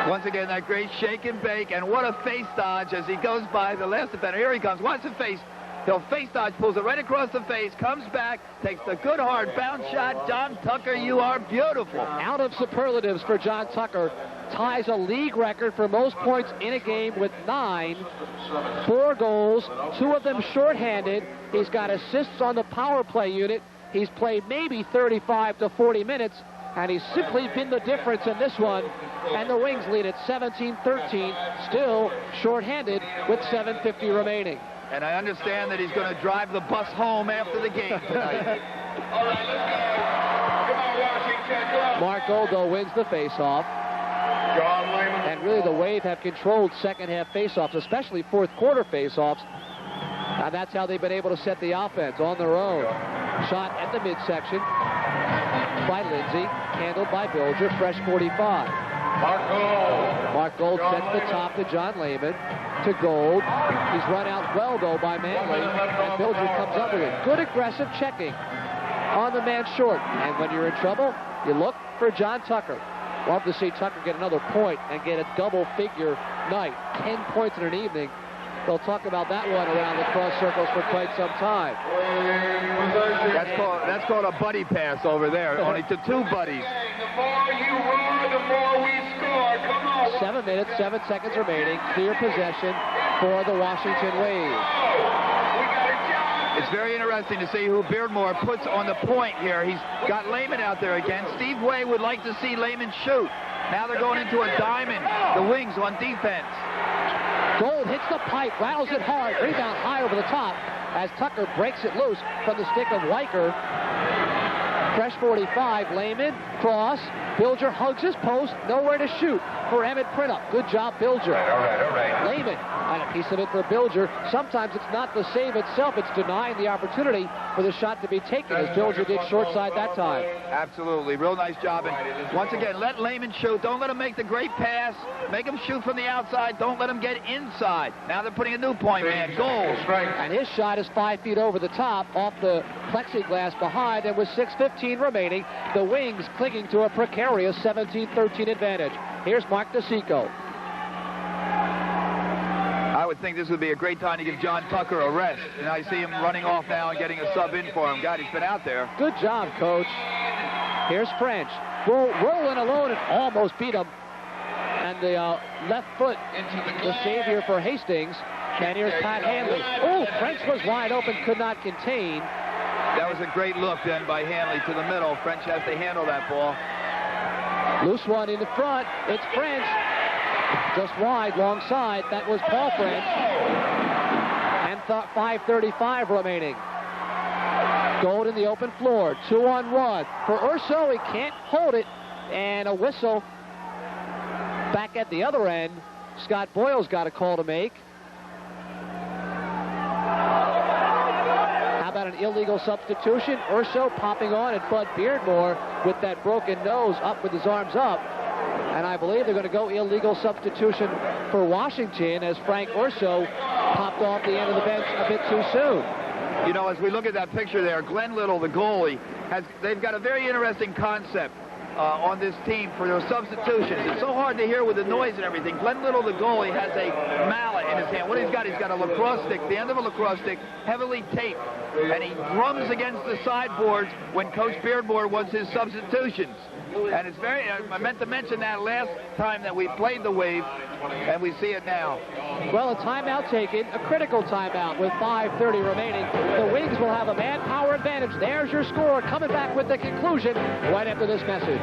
Speaker 3: Once again, that great shake and bake, and what a face dodge as he goes by the last defender. Here he comes. Watch the face. He'll face dodge, pulls it right across the face, comes back, takes the good hard bounce shot. John Tucker, you are beautiful.
Speaker 1: Out of superlatives for John Tucker. Ties a league record for most points in a game with 9. 4 goals, 2 of them shorthanded. He's got assists on the power play unit. He's played maybe 35 to 40 minutes, and he's simply been the difference in this one. And the Wings lead at 17-13, still shorthanded with 7:50 remaining.
Speaker 3: And I understand that he's going to drive the bus home after the game tonight.
Speaker 5: All right, let's go. Come on, Washington. Come on.
Speaker 1: Mark Gold, though, wins the faceoff.
Speaker 5: John Lehman.
Speaker 1: And really the Wave have controlled second half faceoffs, especially fourth quarter faceoffs. And that's how they've been able to set the offense on their own. Shot at the midsection by Lindsay, handled by Bilger, fresh 45. Mark Gold sets the top to John Lehman, to Gold. He's run out well, though, by Manley, and Bilger comes up with it. Good aggressive checking on the man short. And when you're in trouble, you look for John Tucker. Love to see Tucker get another point and get a double-figure night. 10 points in an evening. They'll talk about that one around the cross circles for quite some time.
Speaker 3: That's called a buddy pass over there, only to 2 buddies.
Speaker 5: The more you roar, the more we score. Come on.
Speaker 1: 7 minutes, 7 seconds remaining. Clear possession for the Washington Wave.
Speaker 3: It's very interesting to see who Beardmore puts on the point here. He's got Lehman out there again. Steve Way would like to see Lehman shoot. Now they're going into a diamond. The Wings on defense.
Speaker 1: Gold hits the pipe, rattles it hard, rebound high over the top as Tucker breaks it loose from the stick of Weicker. Fresh 45, Lehman, cross. Bilger hugs his post, nowhere to shoot for Emmett Printup. Good job, Bilger.
Speaker 5: All right.
Speaker 1: Lehman, and a piece of it for Bilger. Sometimes it's not the save itself, it's denying the opportunity for the shot to be taken, as Bilger did short side that time.
Speaker 3: Absolutely. Real nice job. And once again, let Lehman shoot. Don't let him make the great pass. Make him shoot from the outside. Don't let him get inside. Now they're putting a new point man. Goal.
Speaker 1: And his shot is 5 feet over the top, off the plexiglass behind, and with 6:15 remaining, the Wings clinging to a precarious 17-13 advantage. Here's Mark DeSico.
Speaker 3: I would think this would be a great time to give John Tucker a rest. And I see him running off now and getting a sub in for him. God, he's been out there.
Speaker 1: Good job, Coach. Here's French. Rolling alone and almost beat him. And the left foot, the savior for Hastings. And here's Pat Hanley. Oh, French was wide open, could not contain.
Speaker 3: That was a great look then by Hanley to the middle. French has to handle that ball.
Speaker 1: Loose one in the front. It's French. Just wide, long side. That was Paul French. And 5:35 remaining. Gold in the open floor. 2-on-1. For Urso, he can't hold it. And a whistle. Back at the other end, Scott Boyle's got a call to make. How about an illegal substitution? Urso popping on, and Bud Beardmore with that broken nose up with his arms up. And I believe they're going to go illegal substitution for Washington as Frank Urso popped off the end of the bench a bit too soon.
Speaker 3: You know, as we look at that picture there, Glenn Little, the goalie, they've got a very interesting concept on this team for their substitutions. It's so hard to hear with the noise and everything. Glenn Little, the goalie, has a mallet in his hand. What he's got a lacrosse stick, the end of a lacrosse stick, heavily taped. And he drums against the sideboards when Coach Beardmore wants his substitutions. And it's very, I meant to mention that last time that we played the Wave, and we see it now.
Speaker 1: Well, a timeout taken, a critical timeout with 5:30 remaining. The Wings will have a manpower advantage. There's your score, coming back with the conclusion right after this message.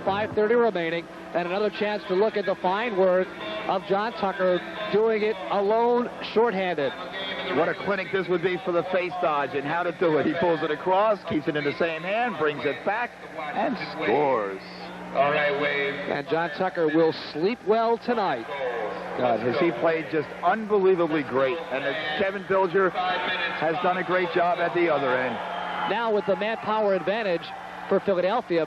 Speaker 1: 5:30 remaining, and another chance to look at the fine work of John Tucker doing it alone, shorthanded.
Speaker 3: What a clinic this would be for the face dodge and how to do it. He pulls it across, keeps it in the same hand, brings it back, and scores.
Speaker 5: All right, Wave.
Speaker 1: And John Tucker will sleep well tonight.
Speaker 3: God, has he played just unbelievably great. And Kevin Bilger has done a great job at the other end.
Speaker 1: Now with the manpower advantage for Philadelphia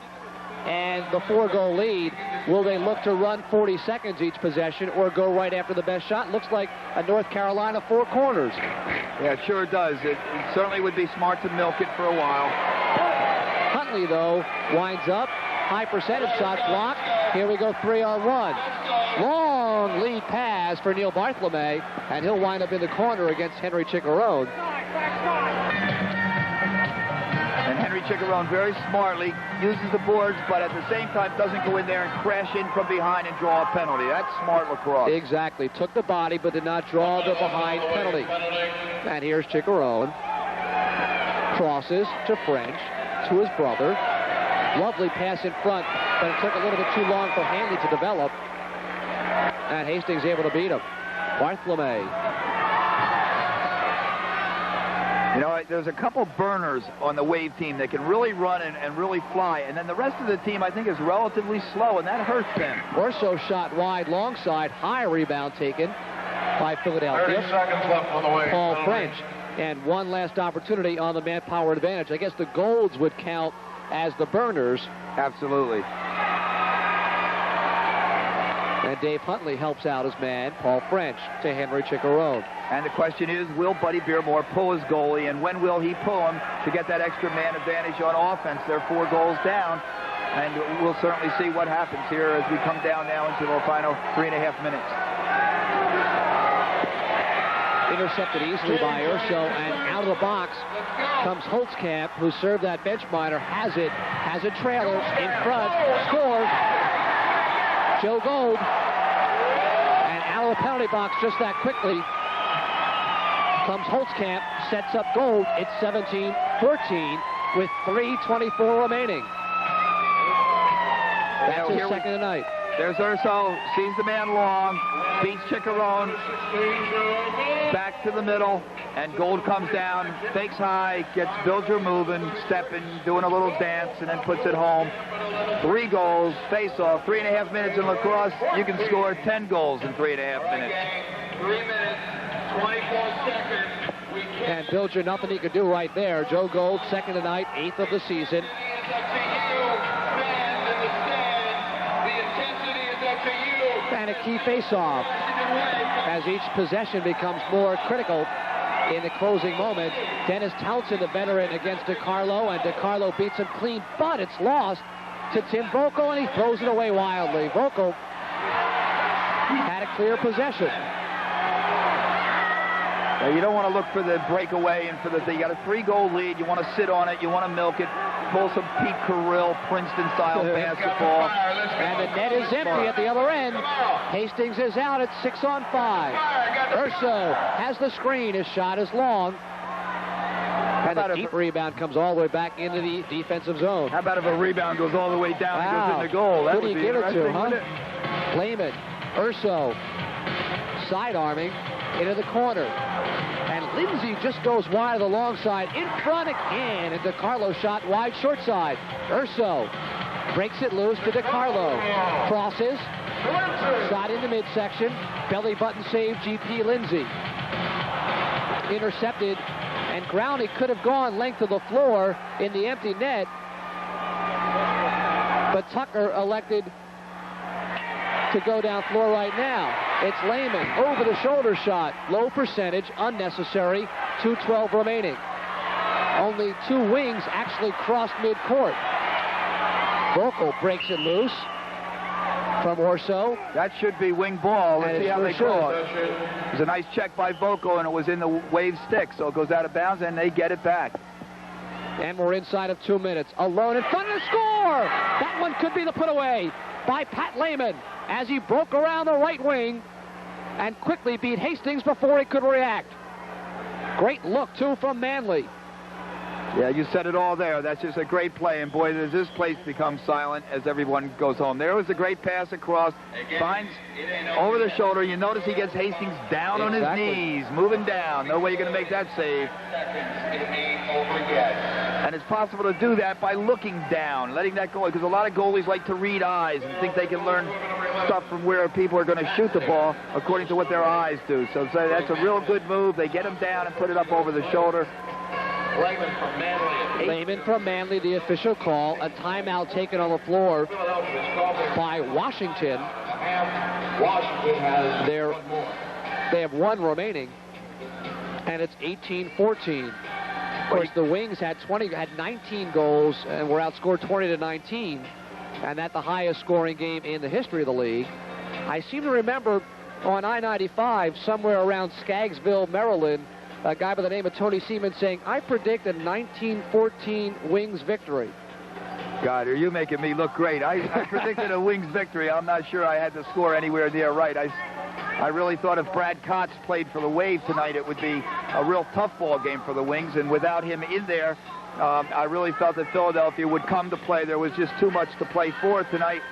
Speaker 1: and the 4-goal lead, will they look to run 40 seconds each possession or go right after the best shot? Looks like a North Carolina four corners.
Speaker 3: Yeah, it sure does. It certainly would be smart to milk it for a while.
Speaker 1: Huntley, though, winds up. High percentage shots blocked. Here we go, 3-on-1. Long lead pass for Neil Bartholomew, and he'll wind up in the corner against Henry Chicharone.
Speaker 3: And Henry Chicharone very smartly uses the boards, but at the same time doesn't go in there and crash in from behind and draw a penalty. That's smart lacrosse.
Speaker 1: Exactly. Took the body, but did not draw the behind penalty. And here's Chicharone. Crosses to French, to his brother. Lovely pass in front, but it took a little bit too long for Hanley to develop. And Hastings able to beat him. Bartholomew.
Speaker 3: You know, there's a couple burners on the Wave team that can really run and really fly, and then the rest of the team, I think, is relatively slow, and that hurts them.
Speaker 1: Orso shot wide, long side, high rebound taken by Philadelphia.
Speaker 5: 30 seconds left on the Wave.
Speaker 1: Paul French. And one last opportunity on the manpower advantage. I guess the Golds would count as the burners.
Speaker 3: Absolutely.
Speaker 1: And Dave Huntley helps out his man, Paul French, to Henry Chicharone.
Speaker 3: And the question is, will Buddy Beardmore pull his goalie, and when will he pull him to get that extra man advantage on offense? They're 4 goals down, and we'll certainly see what happens here as we come down now into the final 3.5 minutes.
Speaker 1: Intercepted easily by Urso, and out of the box comes Holtzkamp, who served that bench minor, has a trailer in front, scores. Joe Gold, and out of the penalty box just that quickly comes Holtzkamp, sets up Gold. It's 17-14 with 3:24 remaining. That's his second tonight.
Speaker 3: There's Urso, sees the man long, beats Chicharone, back to the middle, and Gold comes down, fakes high, gets Bilger moving, stepping, doing a little dance, and then puts it home. 3 goals, face-off, 3.5 minutes in lacrosse. You can score 10 goals in 3.5 minutes.
Speaker 5: 3 minutes, 24 seconds.
Speaker 1: And Bilger, nothing he could do right there. Joe Gold, second tonight, 8th of the season. And a key face-off as each possession becomes more critical in the closing moment. Dennis Townsend, the veteran, against DiCarlo, and DiCarlo beats him clean, but it's lost to Tim Voko, and he throws it away wildly. Voko had a clear possession.
Speaker 3: You don't want to look for the breakaway and for the thing. You got a 3-goal lead. You want to sit on it. You want to milk it. Pull some Pete Carrill, Princeton-style basketball.
Speaker 1: And the net is empty at the other end. Hastings is out at 6-on-5. Urso has the screen. His shot is long. And the deep rebound comes all the way back into the defensive zone.
Speaker 3: How about if a rebound goes all the way down and goes in the goal? That
Speaker 1: Who do
Speaker 3: would
Speaker 1: you
Speaker 3: be
Speaker 1: give it to,
Speaker 3: interesting,
Speaker 1: huh? Lehman, Urso, side-arming into the corner. And Lindsay just goes wide of the long side, in front again, and DiCarlo shot wide short side. Urso breaks it loose to DiCarlo. Crosses, shot in the midsection, belly button save, GP Lindsay. Intercepted, and Growney could have gone length of the floor in the empty net, but Tucker elected to go down floor right now. It's Lehman, over the shoulder shot, low percentage, unnecessary, 2:12 remaining. Only 2 wings actually crossed midcourt. Voko breaks it loose from Orso.
Speaker 3: That should be wing ball. Let's see how they call it. It was a nice check by Voko, and it was in the Wave stick, so it goes out of bounds, and they get it back.
Speaker 1: And we're inside of 2 minutes. Alone in front of the score! That one could be the put away by Pat Lehman as he broke around the right wing and quickly beat Hastings before he could react. Great look, too, from Manley.
Speaker 3: Yeah, you said it all there. That's just a great play. And, boy, does this place become silent as everyone goes home. There was a great pass across. Finds over the shoulder. You notice he gets Hastings down on his knees, moving down. No way you're going to make that save. And it's possible to do that by looking down, letting that go, because a lot of goalies like to read eyes and think they can learn stuff from where people are going to shoot the ball according to what their eyes do. So that's a real good move. They get him down and put it up over the shoulder.
Speaker 1: Lehman from Manley, the official call. A timeout taken on the floor by Washington. They have 1 remaining, and it's 18-14. Of course, the Wings had 19 goals and were outscored 20-19, and that's the highest scoring game in the history of the league. I seem to remember on I-95, somewhere around Skaggsville, Maryland, a guy by the name of Tony Seaman saying, "I predict a 1914 Wings victory."
Speaker 3: God, are you making me look great? I predicted a Wings victory. I'm not sure I had the score anywhere near right. I really thought if Brad Kotz played for the Wave tonight, it would be a real tough ball game for the Wings. And without him in there, I really felt that Philadelphia would come to play. There was just too much to play for tonight.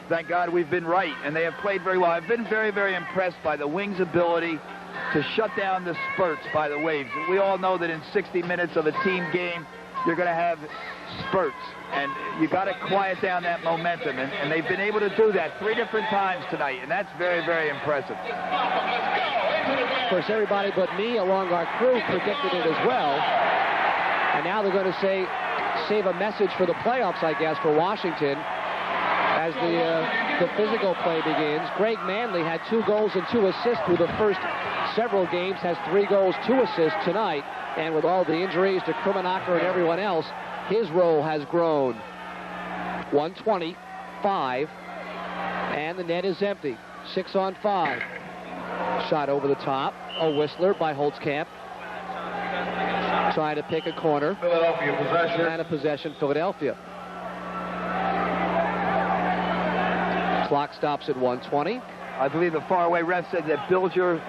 Speaker 3: Thank God we've been right, and they have played very well. I've been very, very impressed by the Wings' ability to shut down the spurts by the Waves. We all know that in 60 minutes of a team game, you're going to have spurts, and you got to quiet down that momentum, and they've been able to do that 3 different times tonight, and that's very, very impressive.
Speaker 1: Of course, everybody but me along our crew predicted it as well, and now they're going to save a message for the playoffs, I guess, for Washington as the physical play begins. Greg Manley had 2 goals and 2 assists through the first several games, has 3 goals, 2 assists tonight, and with all the injuries to Krimenacher and everyone else, his role has grown. 125, and the net is empty. 6-on-5. Shot over the top. A Whistler by Holtzkamp. Trying to pick a corner.
Speaker 5: Philadelphia possession.
Speaker 1: And a possession, Philadelphia. Clock stops at 1:20.
Speaker 3: I believe the faraway ref said that Bilger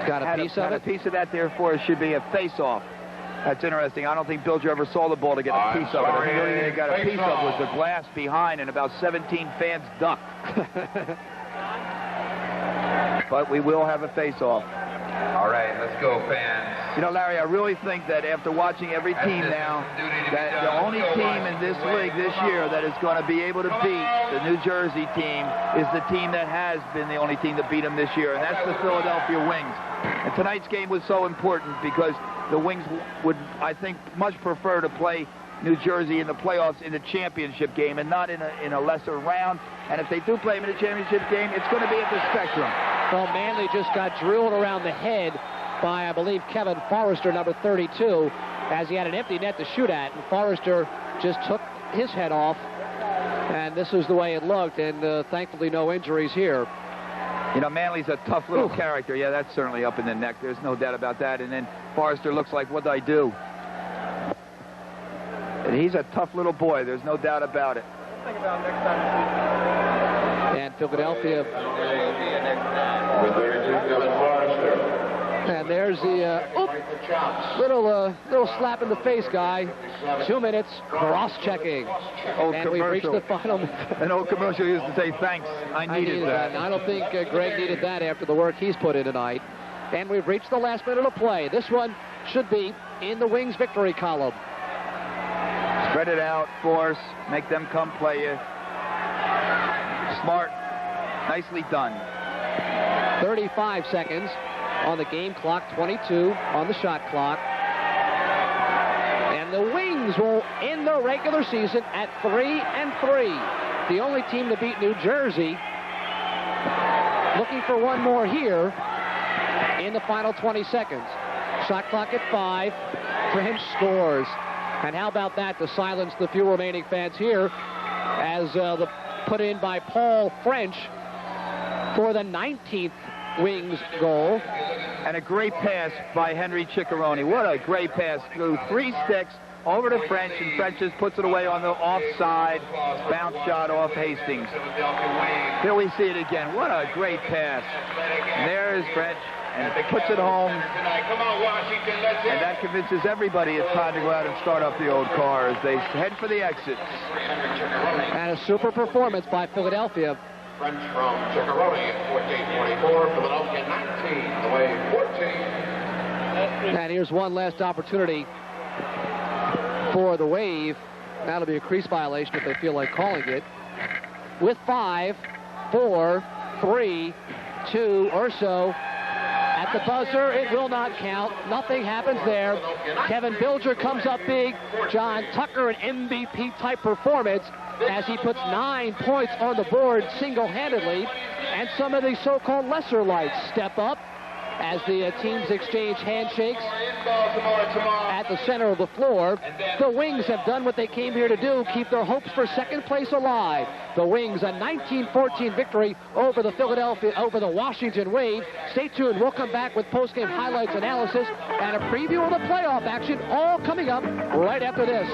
Speaker 1: got a piece of it.
Speaker 3: A piece of that, therefore it should be a face-off. That's interesting. I don't think Bilger ever saw the ball to get a piece of it. I think the only thing they got a piece of was the glass behind, and about 17 fans ducked. But we will have a face-off.
Speaker 5: All right, let's go, fans.
Speaker 3: You know, Larry, I really think that after watching every team now, that the only team in this league this year that is going to be able to beat the New Jersey team is the team that has been the only team to beat them this year, and that's the Philadelphia Wings. And tonight's game was so important because the Wings would, I think, much prefer to play New Jersey in the playoffs in the championship game and not in a lesser round. And if they do play them in the championship game, it's going to be at the Spectrum.
Speaker 1: Well, Manley just got drilled around the head by, I believe, Kevin Forrester, number 32, as he had an empty net to shoot at, and Forrester just took his head off, and this is the way it looked, and thankfully no injuries here.
Speaker 3: You know, Manley's a tough little character. Yeah, that's certainly up in the neck. There's no doubt about that. And then Forrester looks like, what did I do? And he's a tough little boy. There's no doubt about it.
Speaker 2: Think about next time.
Speaker 1: And Philadelphia. And there's the little slap in the face guy. 2 minutes, cross-checking. And we've reached the final.
Speaker 3: An old commercial used to say, thanks, I needed that.
Speaker 1: I don't think Greg needed that after the work he's put in tonight. And we've reached the last minute of play. This one should be in the Wings victory column.
Speaker 3: Spread it out, force, make them come play you. Smart, nicely done.
Speaker 1: 35 seconds on the game clock, 22 on the shot clock. And the Wings will end the regular season at 3-3. The only team to beat New Jersey. Looking for one more here in the final 20 seconds. Shot clock at 5. French scores. And how about that to silence the few remaining fans here as the put in by Paul French for the 19th Wings goal.
Speaker 3: And a great pass by Henry Ciccarone. What a great pass through 3 sticks over to French, and French just puts it away on the offside bounce shot off Hastings. Here we see it again. What a great pass. And there is French, and puts it home. And that convinces everybody it's time to go out and start up the old car as they head for the exits.
Speaker 1: And a super performance by Philadelphia.
Speaker 5: French from Ciccarone at 14:24, Philadelphia 19, the way 14.
Speaker 1: And here's one last opportunity for the Wave. That'll be a crease violation if they feel like calling it. With 5, 4, 3, 2 or so. At the buzzer, it will not count. Nothing happens there. Kevin Bilger comes up big. John Tucker, an MVP-type performance as he puts 9 points on the board single-handedly. And some of the so-called lesser lights step up as the teams exchange handshakes at the center of the floor. The Wings have done what they came here to do, keep their hopes for second place alive. The Wings, a 19-14 victory over the Washington Wave. Stay tuned. We'll come back with post-game highlights, analysis, and a preview of the playoff action, all coming up right after this.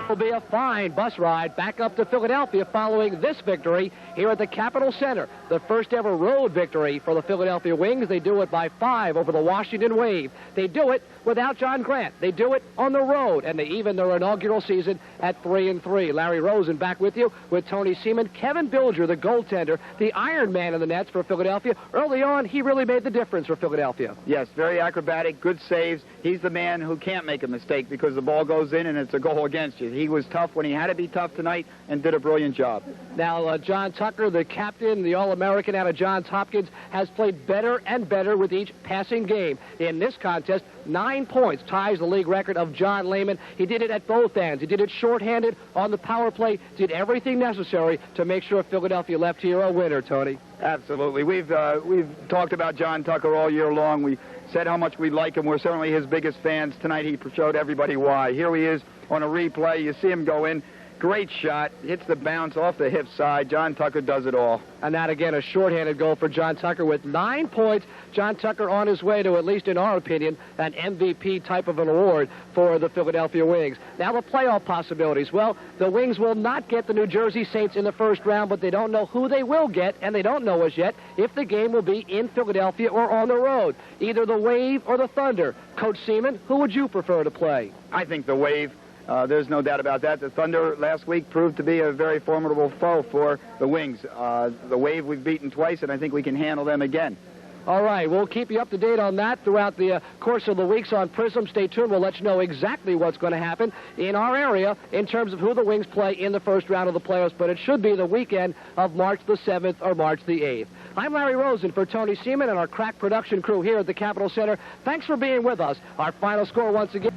Speaker 1: Will be a fine bus ride back up to Philadelphia following this victory here at the Capitol Center. The first ever road victory for the Philadelphia Wings. They do it by 5 over the Washington Wave. They do it without John Grant. They do it on the road, and they even their inaugural season at 3-3. Larry Rosen back with you with Tony Seaman. Kevin Bilger, the goaltender, the Iron Man in the nets for Philadelphia. Early on, he really made the difference for Philadelphia.
Speaker 2: Yes, very acrobatic, good saves. He's the man who can't make a mistake because the ball goes in and it's a goal against you. He was tough when he had to be tough tonight and did a brilliant job.
Speaker 1: Now, John Tucker, the captain, the All-American out of Johns Hopkins, has played better and better with each passing game. In this contest, 9 points, ties the league record of John Lehman. He did it at both ends. He did it shorthanded on the power play, did everything necessary to make sure Philadelphia left here a winner, Tony.
Speaker 2: Absolutely. We've talked about John Tucker all year long. We said how much we like him. We're certainly his biggest fans. Tonight he showed everybody why. Here he is on a replay. You see him go in. Great shot. Hits the bounce off the hip side. John Tucker does it all.
Speaker 1: And that, again, a shorthanded goal for John Tucker with 9 points. John Tucker on his way to, at least in our opinion, an MVP type of an award for the Philadelphia Wings. Now the playoff possibilities. Well, the Wings will not get the New Jersey Saints in the first round, but they don't know who they will get, and they don't know as yet if the game will be in Philadelphia or on the road. Either the Wave or the Thunder. Coach Seaman, who would you prefer to play?
Speaker 2: I think the Wave. There's no doubt about that. The Thunder last week proved to be a very formidable foe for the Wings. The Wave we've beaten twice, and I think we can handle them again.
Speaker 1: All right, we'll keep you up to date on that throughout the course of the weeks on Prism. Stay tuned. We'll let you know exactly what's going to happen in our area in terms of who the Wings play in the first round of the playoffs, but it should be the weekend of March the 7th or March the 8th. I'm Larry Rosen for Tony Seaman and our crack production crew here at the Capitol Center. Thanks for being with us. Our final score once again.